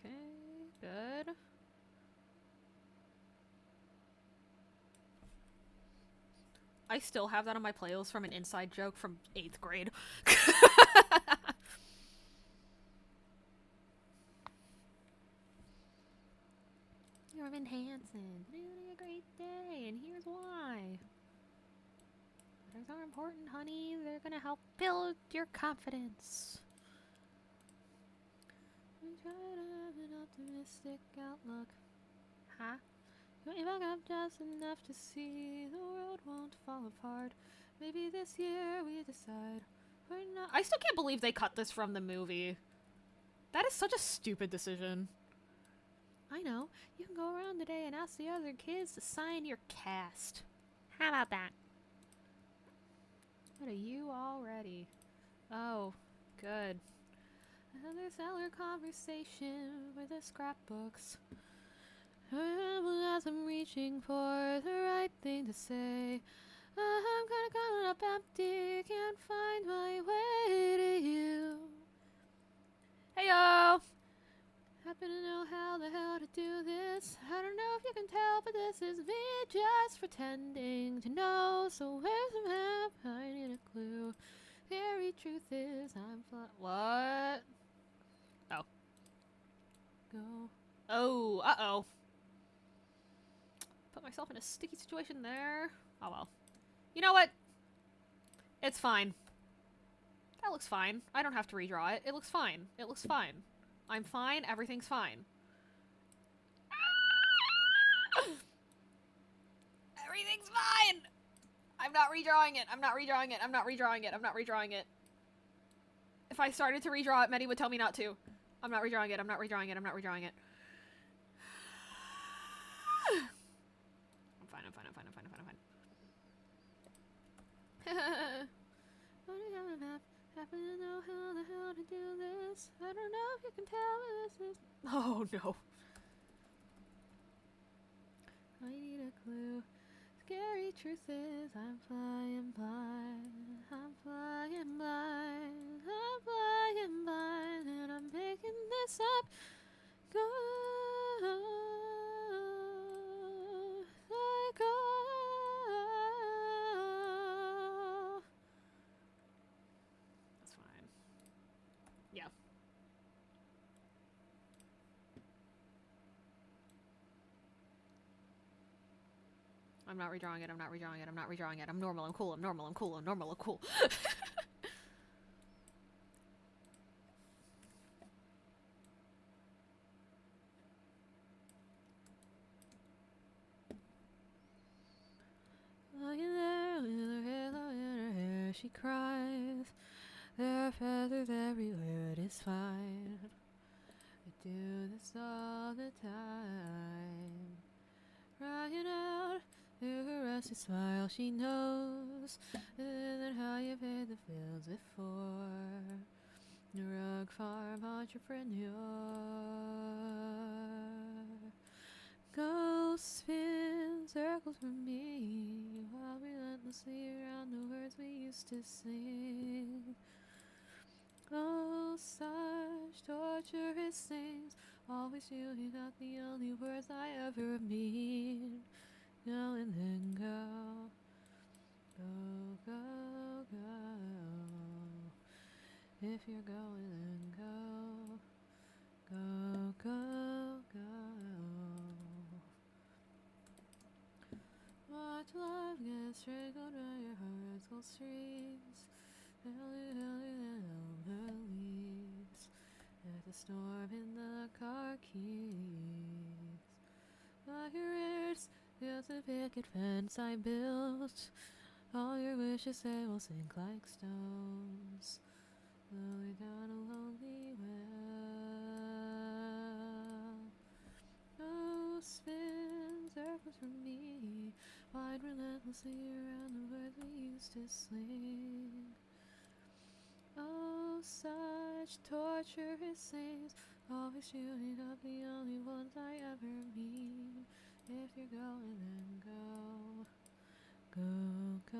Okay, good. I still have that on my playlist from an inside joke from 8th grade. Irvin Hansen, really a great day, and here's why. Letters are important, honey. They're gonna help build your confidence. We try to have it optimistic outlook. Huh? You back up just enough to see the world won't fall apart. Maybe this year we decide we're not. I still can't believe they cut this from the movie. That is such a stupid decision. I know. You can go around today and ask the other kids to sign your cast. How about that? What are you already? Oh, good. Another seller conversation with the scrapbooks. As I'm reaching for the right thing to say, I'm kinda coming up empty, can't find my way to you. Heyo! Happen to know how the hell to do this. I don't know if you can tell, but this is me just pretending to know. So where's the map? I need a clue. Scary truth is I'm what? Oh. Go. Oh, uh-oh. Put myself in a sticky situation there. Oh well. You know what? It's fine. That looks fine. I don't have to redraw it. It looks fine. It looks fine. I'm fine. Everything's fine. Everything's fine! I'm not redrawing it. I'm not redrawing it. I'm not redrawing it. I'm not redrawing it. If I started to redraw it, Medi would tell me not to. I'm not redrawing it. I'm not redrawing it. I'm not redrawing it. I'm fine. I'm fine. I'm fine. I'm fine. I'm fine. I'm fine. Happen to know how the hell to do this. I don't know if you can tell me this is. Oh no. I need a clue. Scary truth is I'm flying blind. I'm flying blind. I'm flying blind. And I'm making this up. Go. I go. That's fine. Yeah. I'm not redrawing it. I'm not redrawing it. I'm not redrawing it. I'm normal. I'm cool. I'm normal. I'm cool. I'm normal. I'm cool. Lying there with her halo in her hair, she cries. There are feathers everywhere. It is fine. I do this all the time. Crying out through her rusty smile, she knows that how you paid the bills before. The rug farm entrepreneur. Ghosts spin circles for me while relentlessly around the words we used to sing. Oh, such torturous things. Always feeling not the only words I ever mean. Go and then go. Go, go, go. If you're going, then go. Go, go, go. Watch love get strangled by your heart's cold streams. Leaves. At the storm in the car keys. Like your ears, just a picket fence I built. All your wishes they will sink like stones. Slowly down a lonely well. Oh, spin circles for me. Wide relentlessly around the words we used to sing. Oh, such torturous things. Always shooting up the only ones I ever mean. If you're going, then go. Go, go.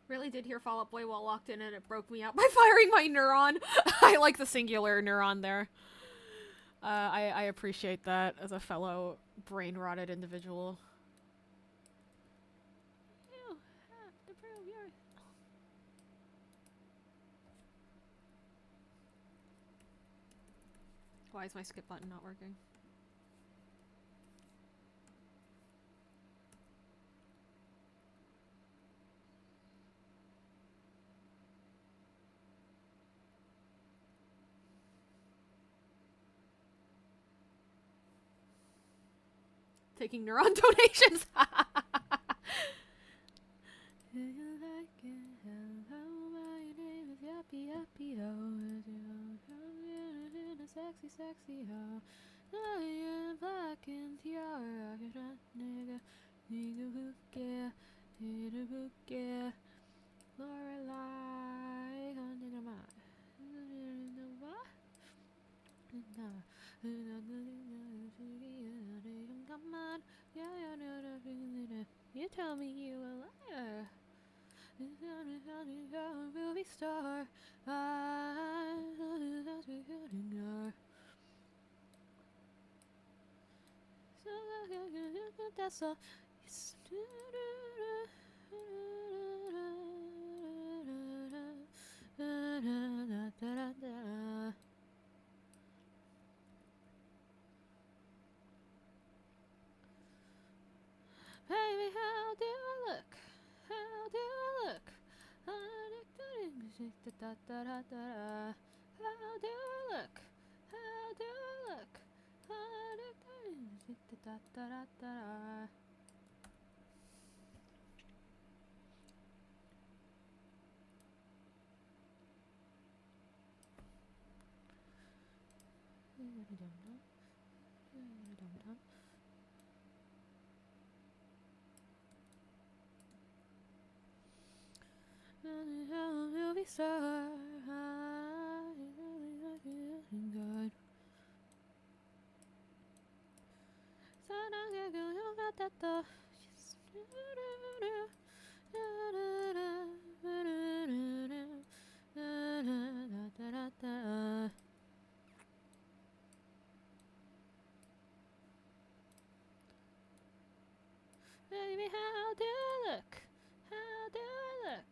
Really did hear Fall Out Boy while locked in and it broke me out by firing my neuron. I like the singular neuron there. I appreciate that as a fellow brain-rotted individual. Ew, the probe, yeah. Why is my skip button not working? Taking neuron donations. Do you like it? Hello, my name is Yappy Yappy Ho. Sexy, sexy ho. I am black and tiara. Nigga, nigga who care, nigga who care. Lorelai, nigga ma. Come on, you tell me you a liar. Movie star. That's all. Baby, how do I look? How do I look? How do I look? How do I look? How do I look? Movie star. Baby, how do I look? How do I look?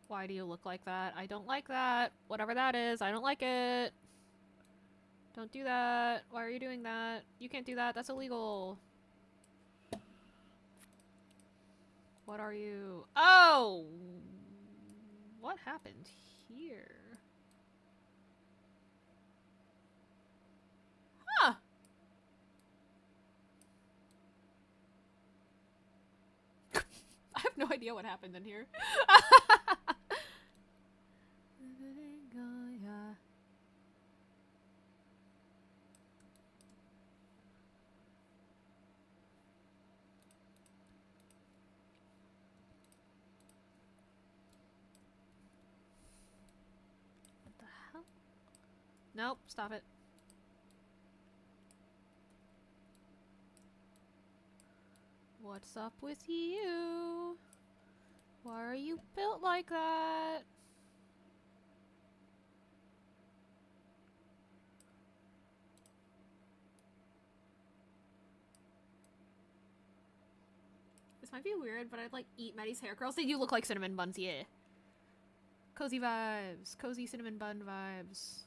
Why do you look like that? I don't like that. Whatever that is, I don't like it. Don't do that. Why are you doing that? You can't do that. That's illegal. What are you? Oh! What happened here? Huh! I have no idea what happened in here. What the hell? Nope, stop it. What's up with you? Why are you built like that? This might be weird, but I'd like eat Maddie's hair curls. They do look like cinnamon buns, yeah. Cozy vibes. Cozy cinnamon bun vibes.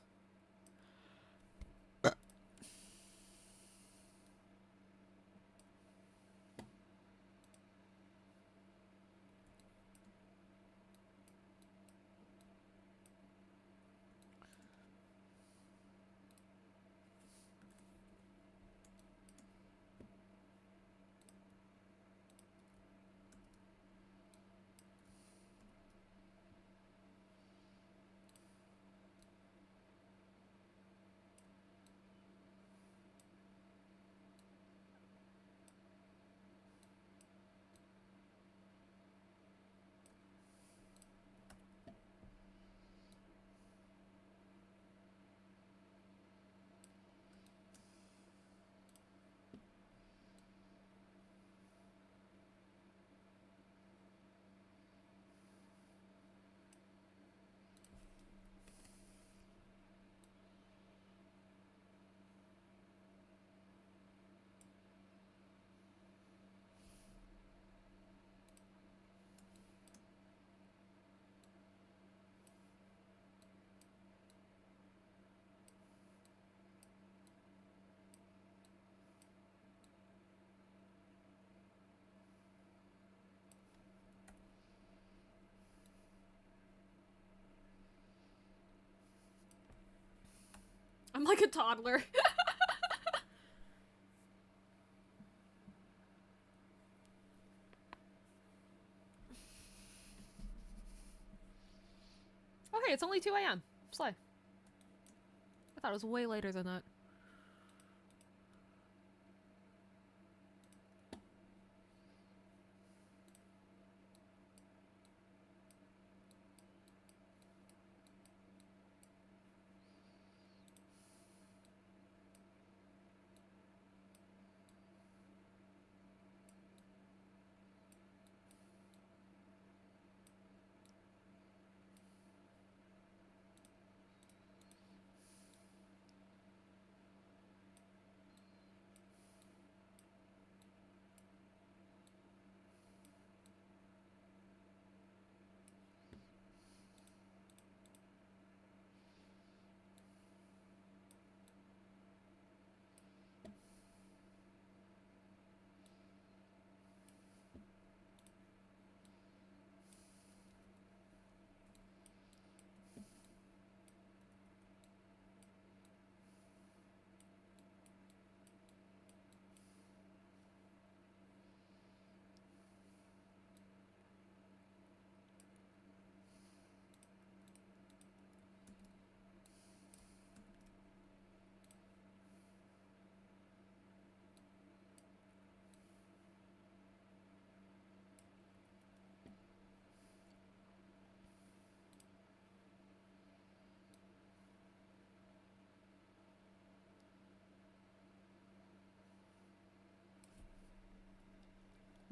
I'm like a toddler. Oh hey, it's only 2 a.m. Slay. I thought it was way later than that.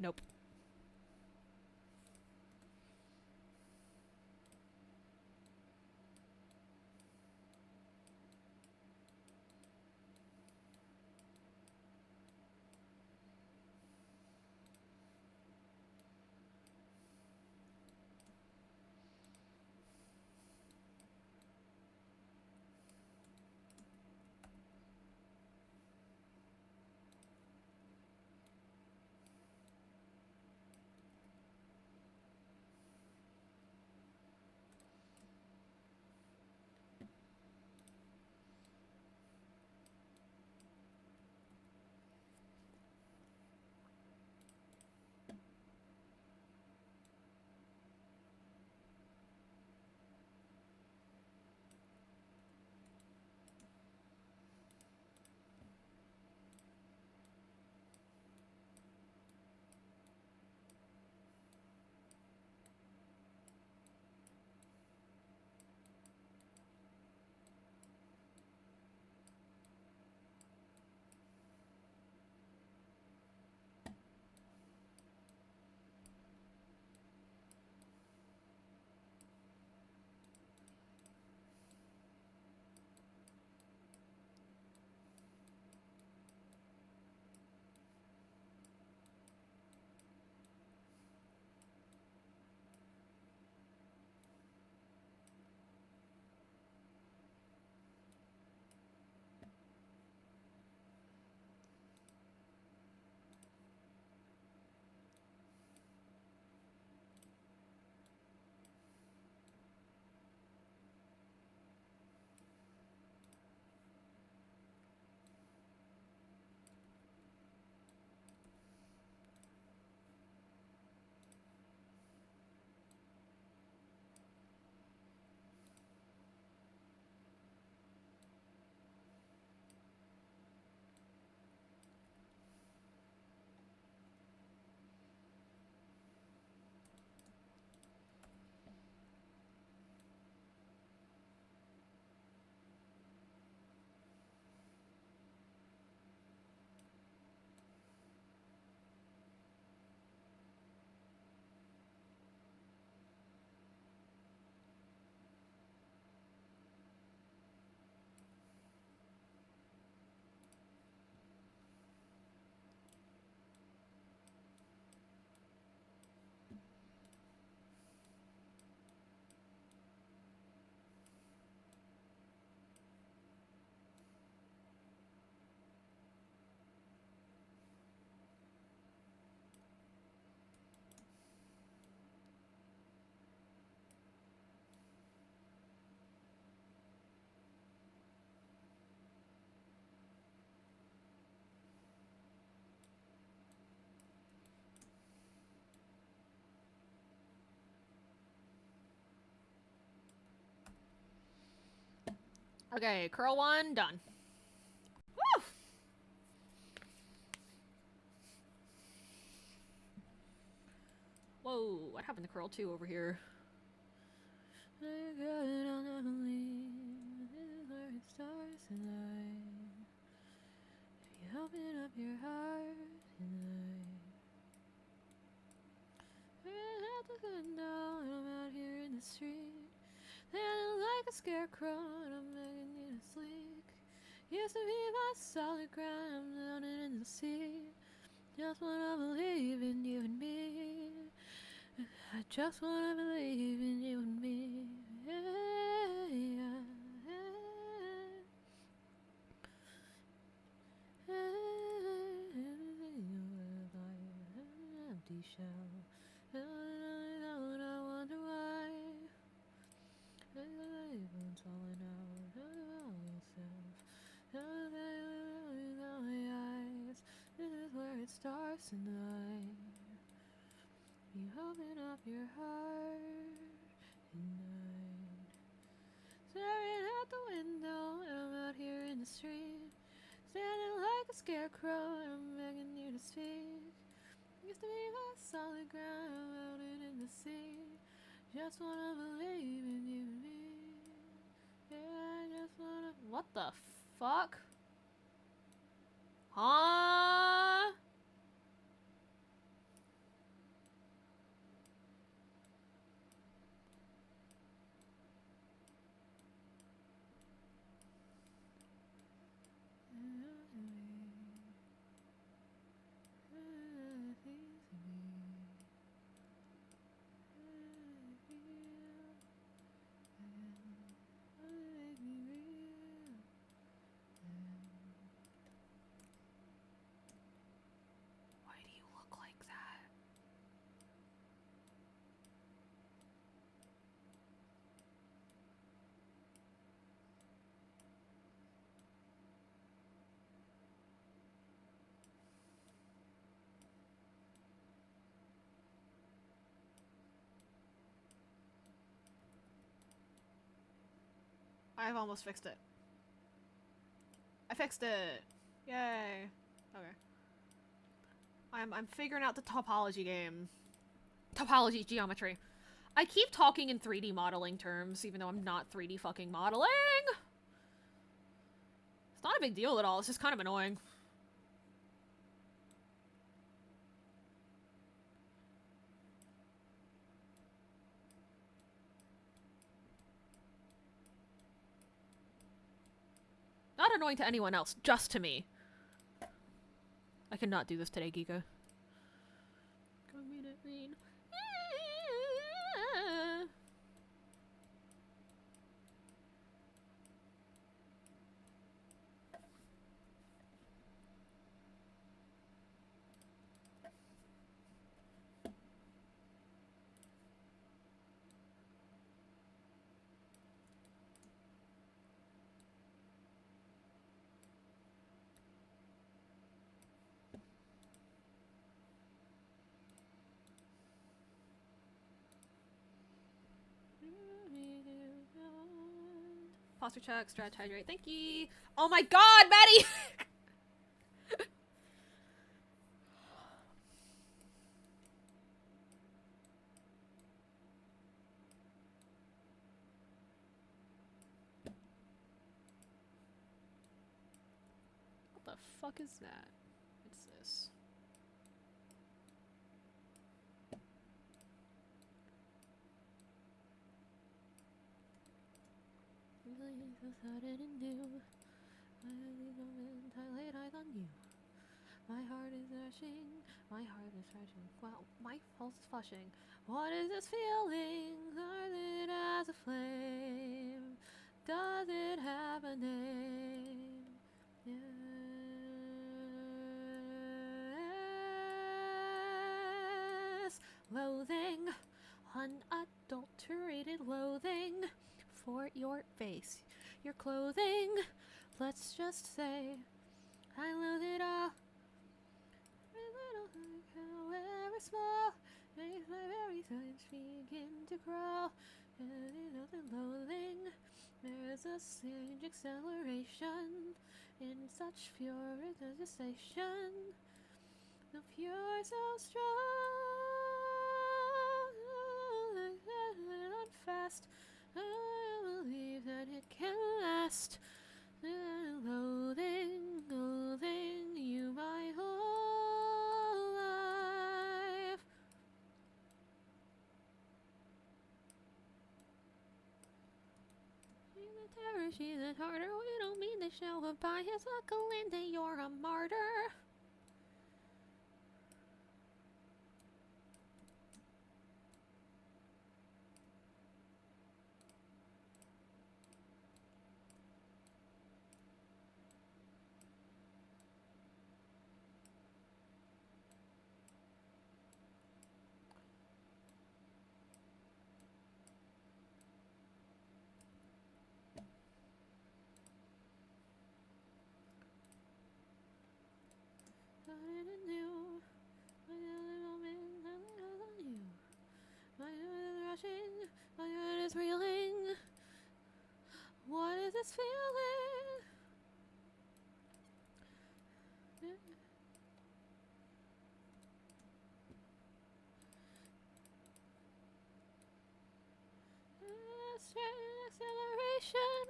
Nope. Okay, curl 1, done. Woo! Whoa, what happened to curl 2 over here? Open up your heart tonight. At the window, and I'm out here in the street, standing like a scarecrow, and I'm begging you to sleep. Used to be my solid ground, I'm drowning in the sea. Just wanna believe in you and me. I just wanna believe in you and me. Yeah, yeah, empty shell. I wonder why. Everyone's falling out of yourself. This is where it starts tonight. You open up your heart tonight. Staring out the window, and I'm out here in the street, standing like a scarecrow, and I'm begging you to speak. Used to be my solid ground, I'm out in the sea. Just wanna believe in you and me. Yeah, I just wanna. What the fuck? Huh? Why do you look like that? I've almost fixed it. I fixed it! Yay. Okay. I'm figuring out the topology game. Topology geometry. I keep talking in 3D modeling terms, even though I'm not 3D fucking modeling! It's not a big deal at all, it's just kind of annoying. Not annoying to anyone else, just to me. I cannot do this today, Giga. Posture check, stretch, hydrate. Thank you. Oh my god, Maddie! What the fuck is that? What's this? Decided and new. I laid eyes on you. My heart is rushing. My heart is rushing. Wow, my pulse is flushing. What is this feeling? Burns it as a flame. Does it have a name? Yes. Loathing. Unadulterated loathing for your face. Your clothing. Let's just say I loathe it all. However small, makes my very sense begin to crawl. And it is loathing There's a strange acceleration in such furious devastation. The fury so strong and fast. I believe that it can last. Loathing, loathing you my whole life. She's a terror, she's a harder. We don't mean to show a bias. Like a Linda, you're a martyr. I didn't know. I didn't moment. I knew. My heart is rushing. My heart is reeling. What is this feeling? Acceleration.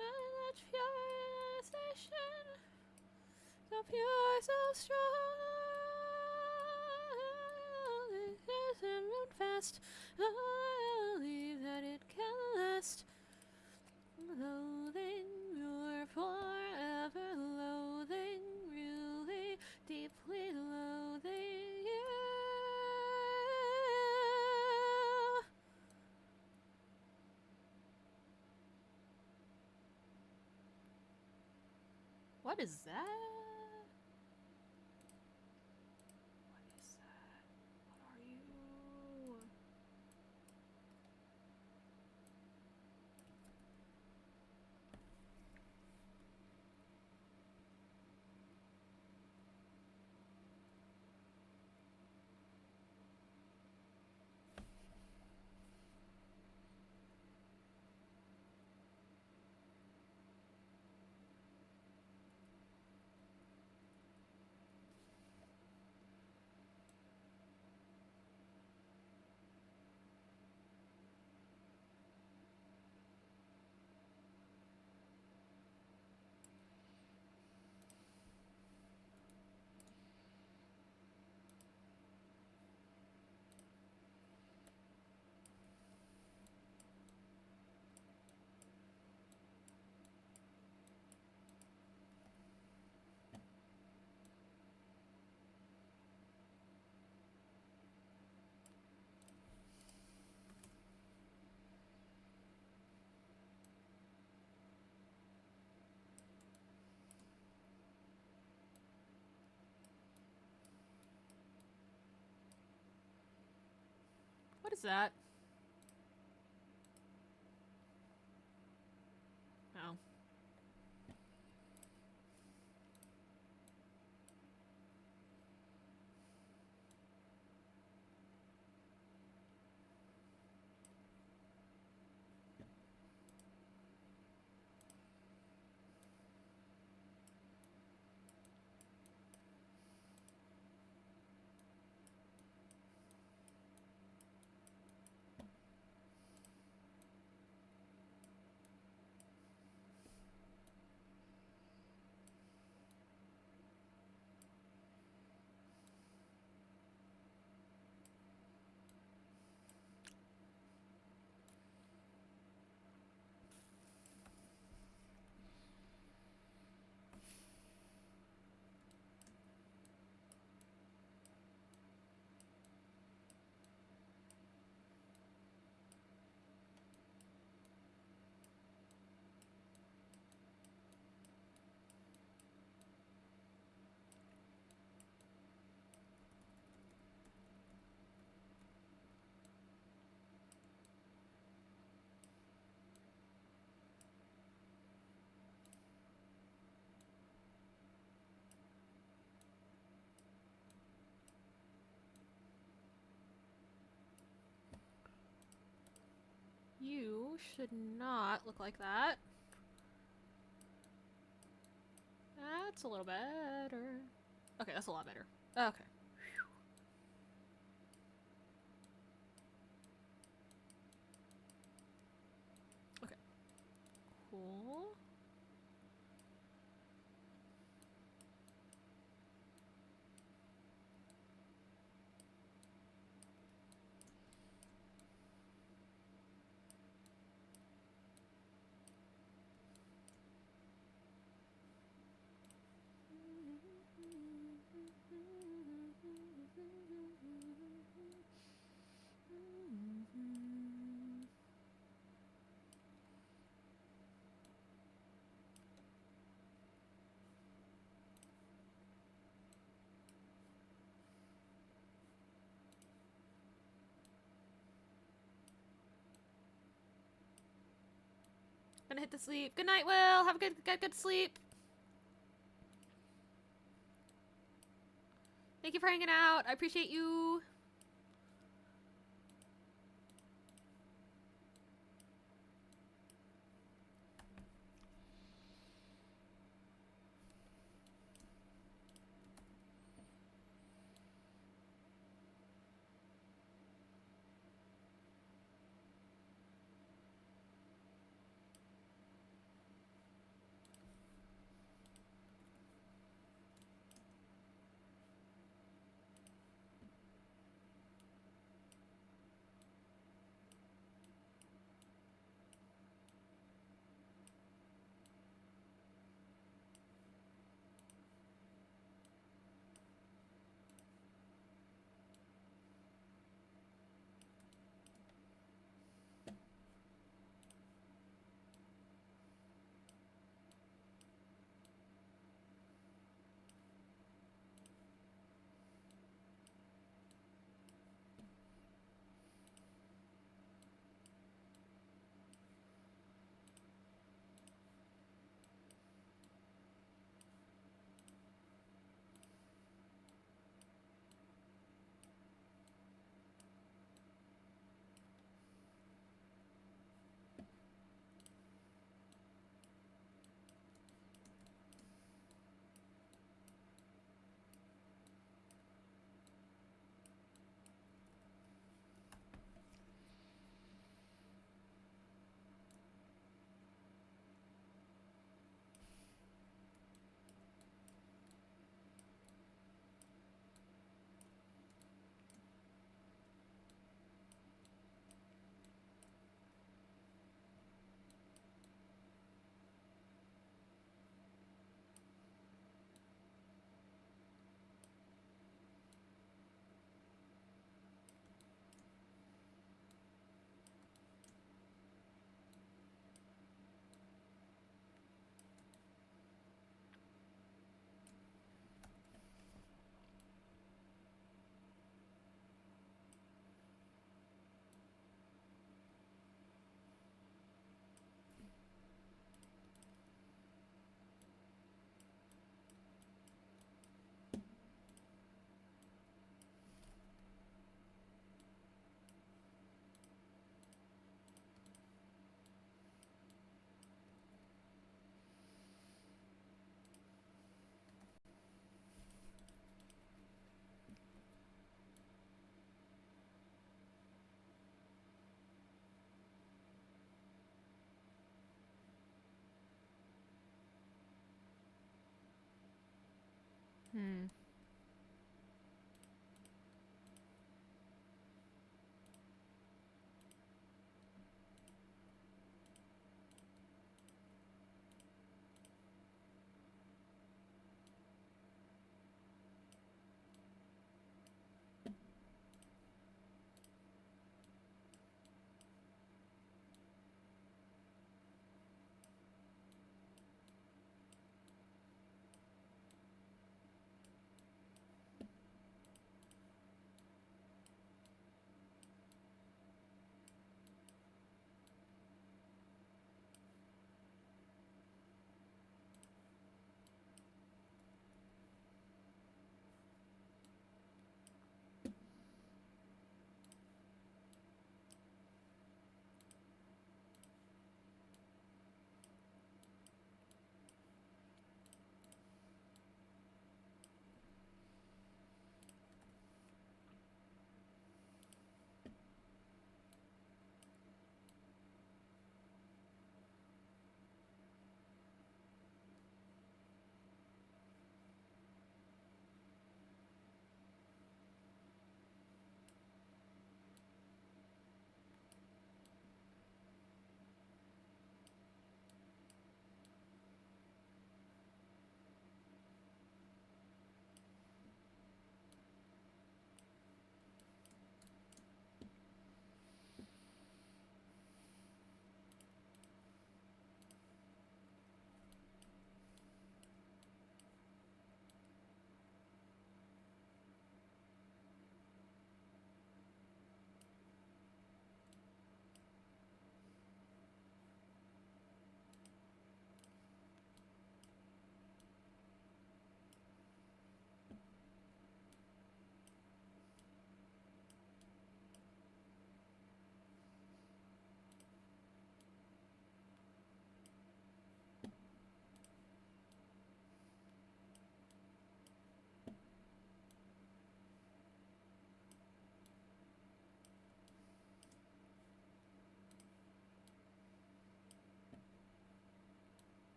And such furiousation. So pure, so strong. It can run fast. I believe that it can last. Loathing your forever. Loathing, really deeply loathing you. What is that? What is that? What are you? What is that? Oh. should not look like that. That's a little better. Okay, that's a lot better. Okay. Okay. Cool. Gonna hit the sleep. Good night, Will. Have a good sleep. Thank you for hanging out. I appreciate you. Hmm.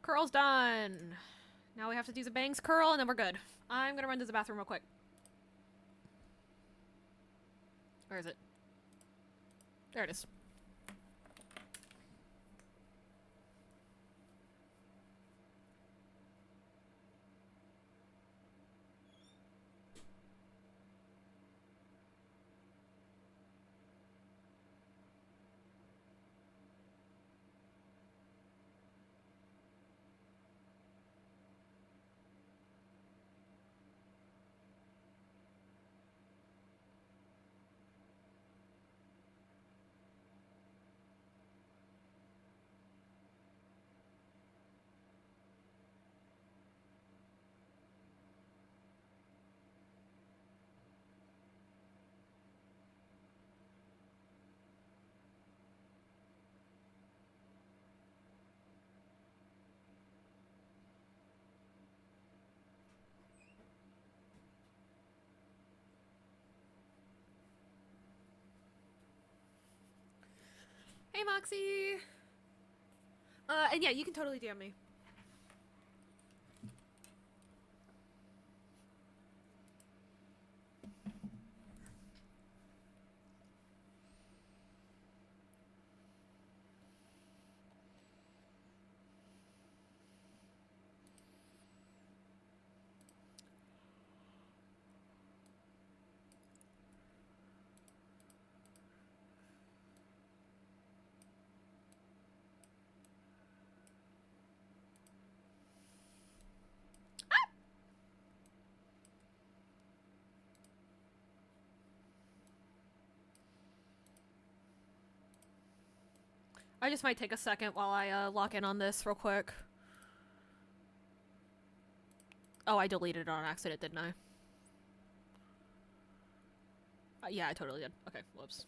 Curl's done. Now we have to do the bangs curl, and then we're good. I'm gonna run to the bathroom real quick. Where is it? There it is. Hey, Moxie! And yeah, you can totally DM me. I just might take a second while I lock in on this real quick. Oh, I deleted it on accident, didn't I? Yeah, I totally did. Okay, whoops.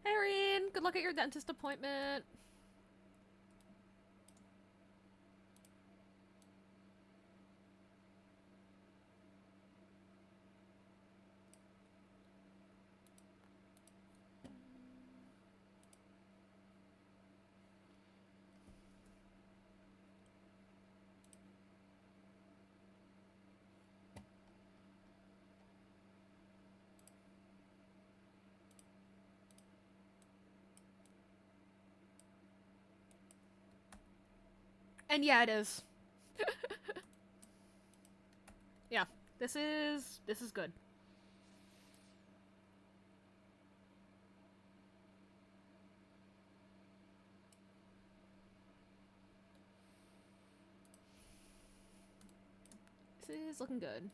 Erin, good luck at your dentist appointment. And yeah, it is. Yeah, this is good. This is looking good.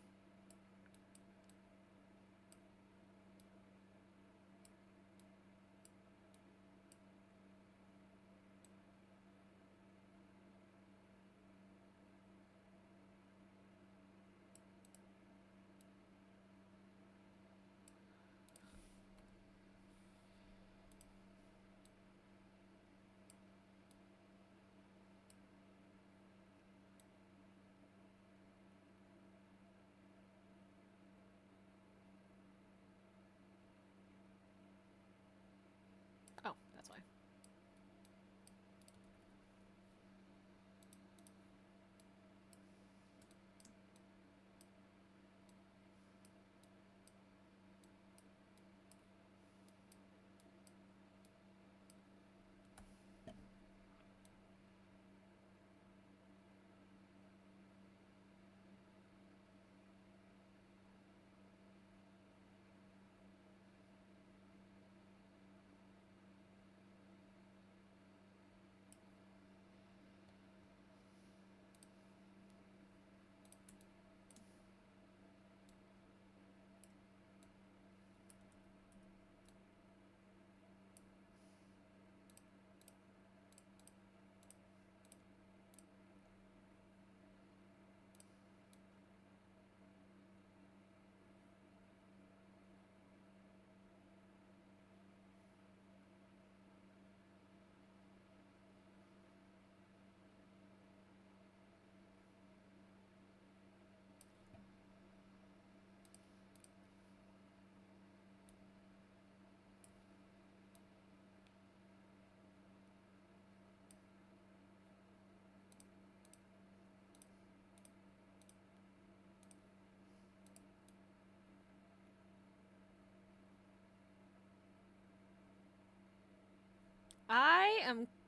Oh, that's why.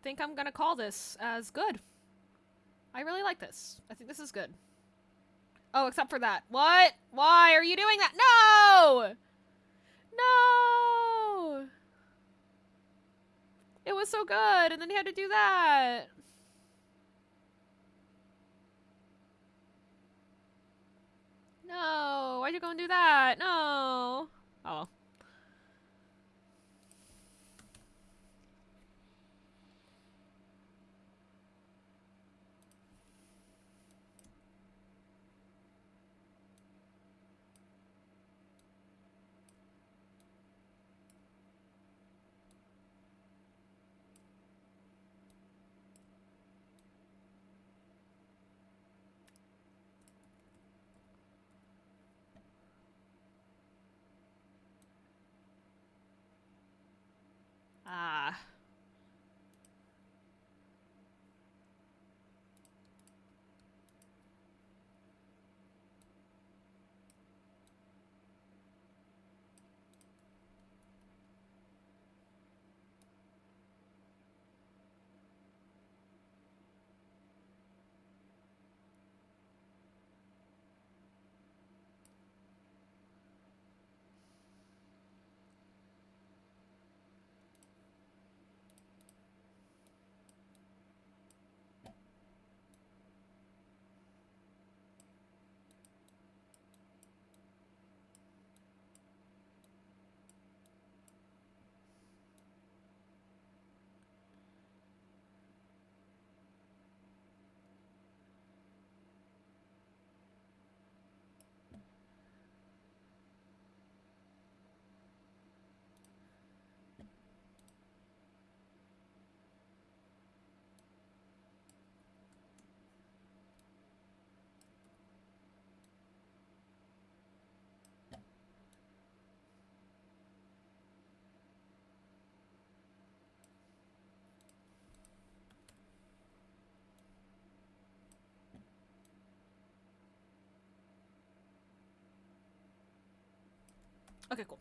Think I'm gonna call this as good. I really like this. I think this is good. Oh, except for that. What? Why are you doing that? No! No! It was so good, and then you had to do that. No, why'd you go and do that? No. Oh. Ah. Okay, cool.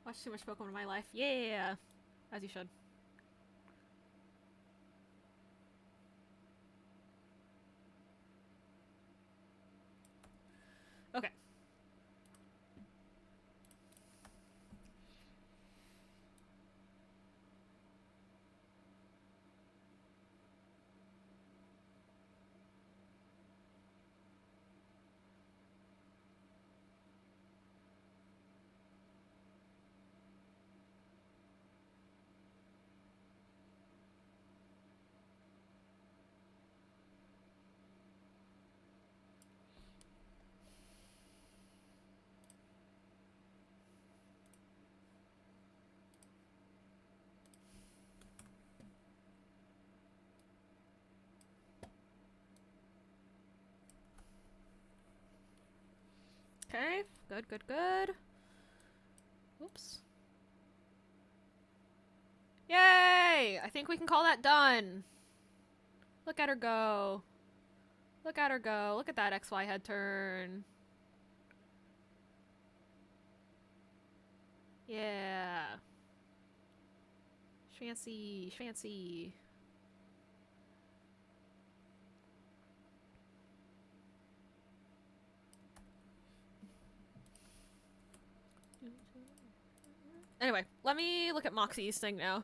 Watch too much Pokemon in my life. Yeah, as you should. Okay. Okay, good, good, good. Oops. Yay! I think we can call that done. Look at her go. Look at her go. Look at that XY head turn. Yeah. Fancy, fancy. Anyway, let me look at Moxie's thing now.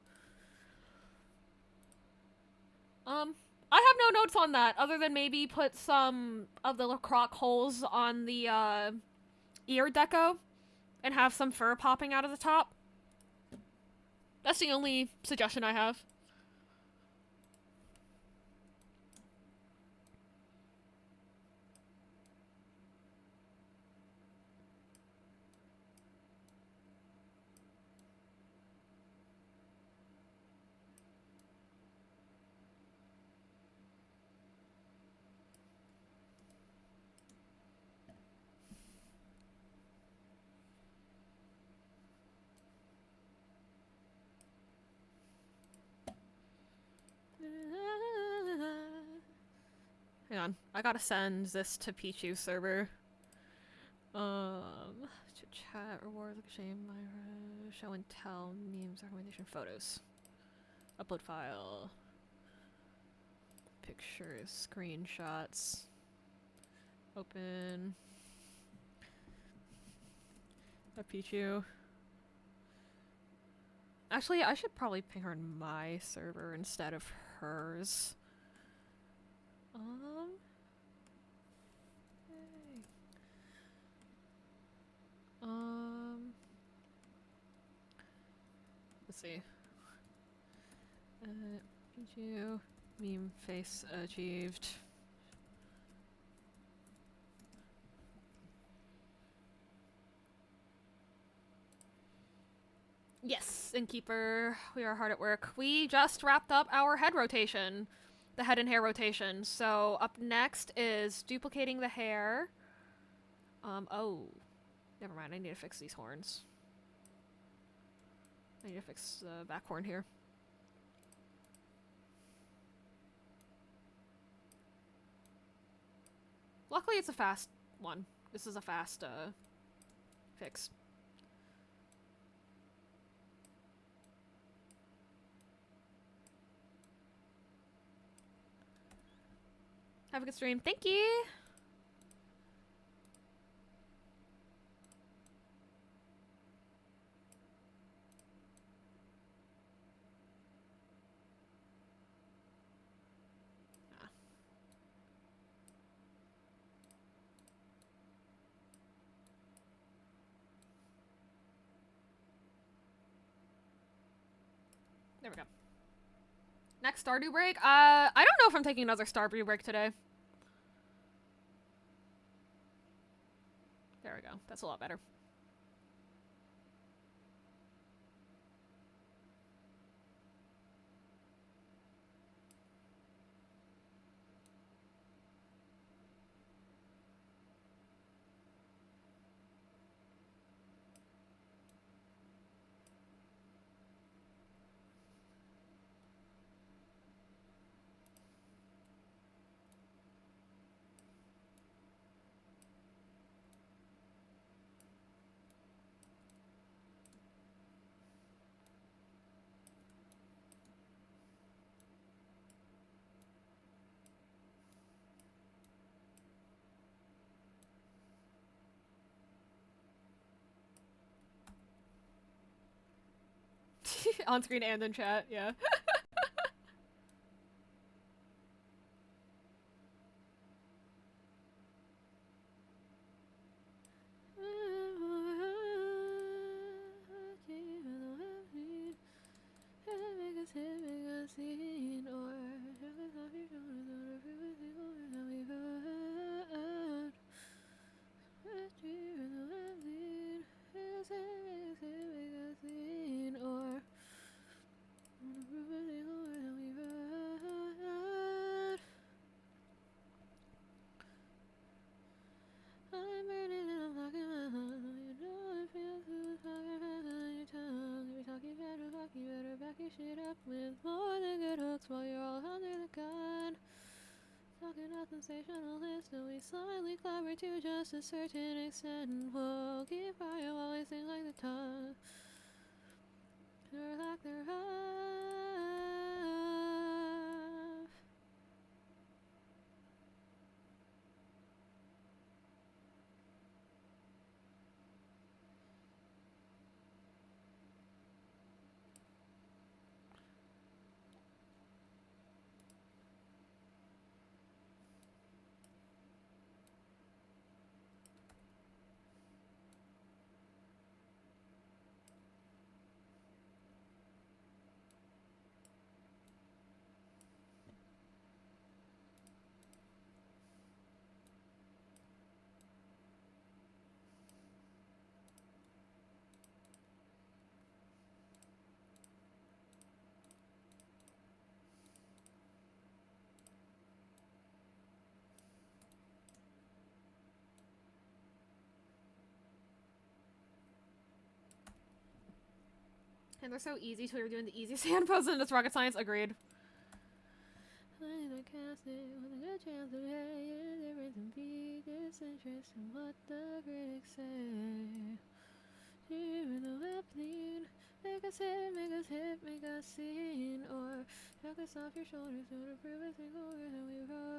I have no notes on that, other than maybe put some of the croc holes on the, ear deco, and have some fur popping out of the top. That's the only suggestion I have. Hang on, I gotta send this to Pichu server. Chat, rewards, like shame, Myra, show and tell, memes, recommendation, photos. Upload file. Pictures, screenshots. Open. A Pichu. Actually, I should probably ping her in my server instead of hers. Hey. Let's see. Pichu, meme face achieved. Yes, Innkeeper, we are hard at work. We just wrapped up our head rotation, the head and hair rotation. So up next is duplicating the hair. Oh, never mind. I need to fix these horns. I need to fix the back horn here. Luckily, it's a fast one. This is a fast fix. Have a good stream. Thank you. There we go. Next Stardew break? I don't know if I'm taking another Stardew break today. There we go. That's a lot better. On screen and in chat, yeah. Shit up with more than good hooks while you're all under the gun. Talking about sensationalist, and we slightly clever to just a certain extent. We'll keep quiet while we sing like the tongue. They're like they're half. And they're so easy, so we were doing the easiest hand pose and it's rocket science. Agreed. With a good chance of having difference in biggest interest in what the critics say. Even the web lead, make us hit, make us hit, make us seen, or knock us off your shoulders to prove a single word that we wrote.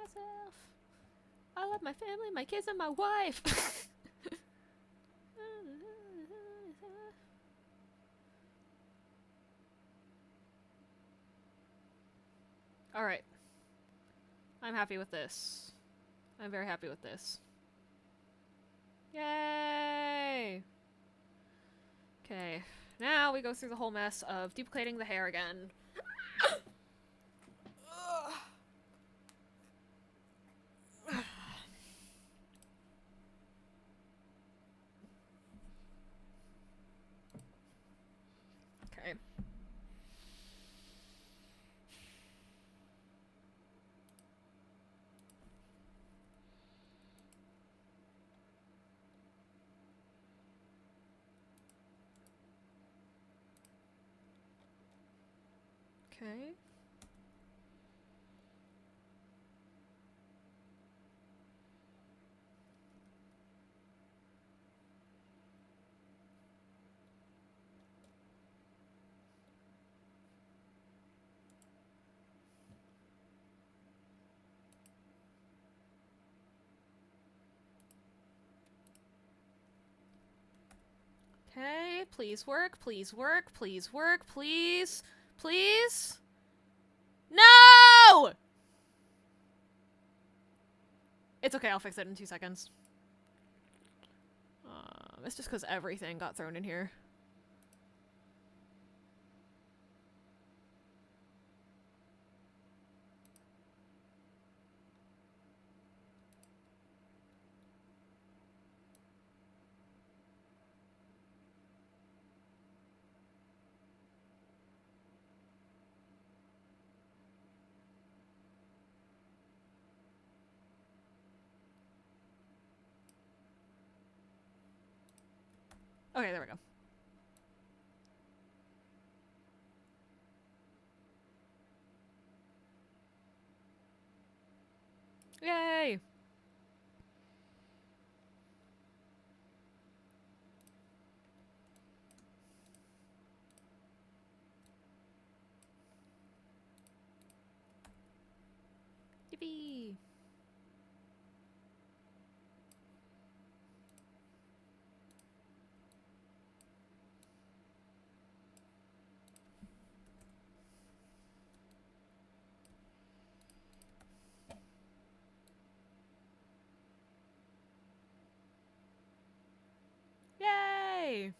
myself. I love my family, my kids, and my wife. Alright. I'm happy with this. I'm very happy with this. Yay! Okay. Now we go through the whole mess of duplicating the hair again. Okay. Okay. Okay, please work, please work, please work, please. Please? No! It's okay, I'll fix it in 2 seconds. It's just because everything got thrown in here. Okay, there we go. Yay! Yippee! Yay!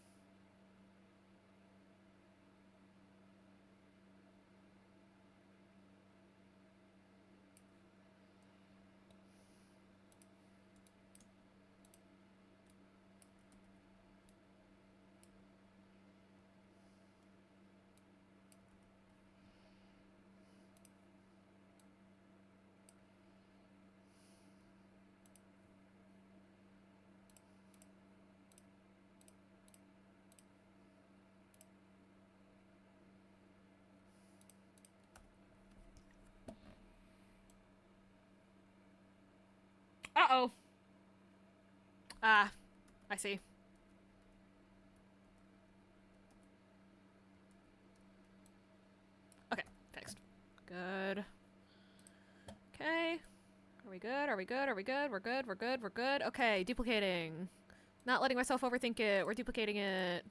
Uh-oh. Ah, I see. Okay, fixed. Good. Okay. Are we good? Are we good? Are we good? We're good, we're good, we're good. Okay, duplicating. Not letting myself overthink it. We're duplicating it.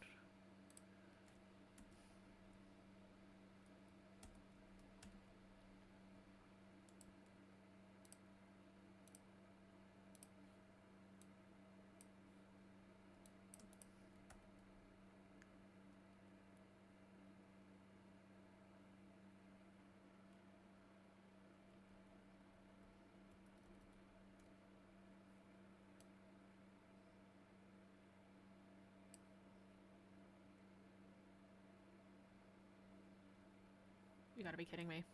You gotta be kidding me.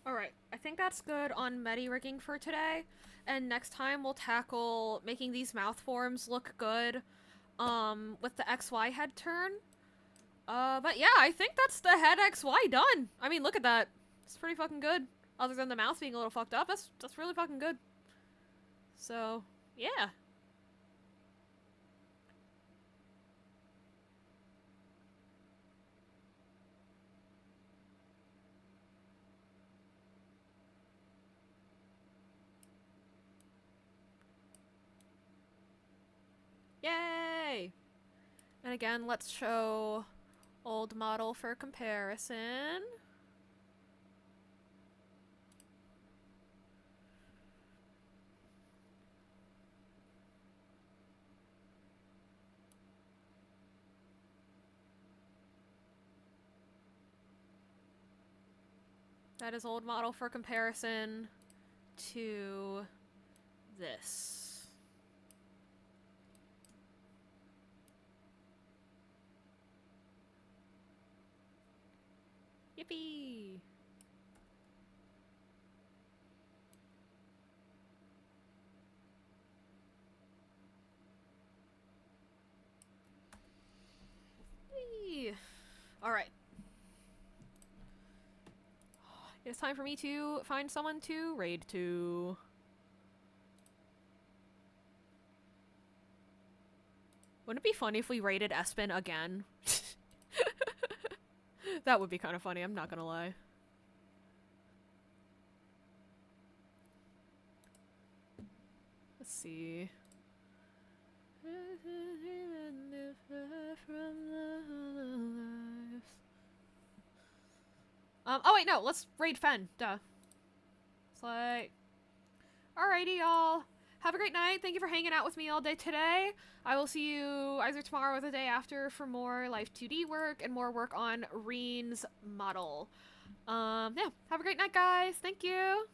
Alright, I think that's good on medi rigging for today. And next time we'll tackle making these mouth forms look good with the XY head turn. But yeah, I think that's the head XY done. I mean, look at that. It's pretty fucking good. Other than the mouth being a little fucked up, that's really fucking good. So, yeah. Yay! And again, let's show old model for comparison. That is old model for comparison to this. Yippee! Alright. It's time for me to find someone to raid to. Wouldn't it be funny if we raided Espen again? That would be kind of funny, I'm not gonna lie. Let's see. Oh wait, no, let's raid Fen, duh. It's like... Alrighty, y'all. Have a great night. Thank you for hanging out with me all day today. I will see you either tomorrow or the day after for more L2D work and more work on Reen's model. Yeah, have a great night, guys. Thank you.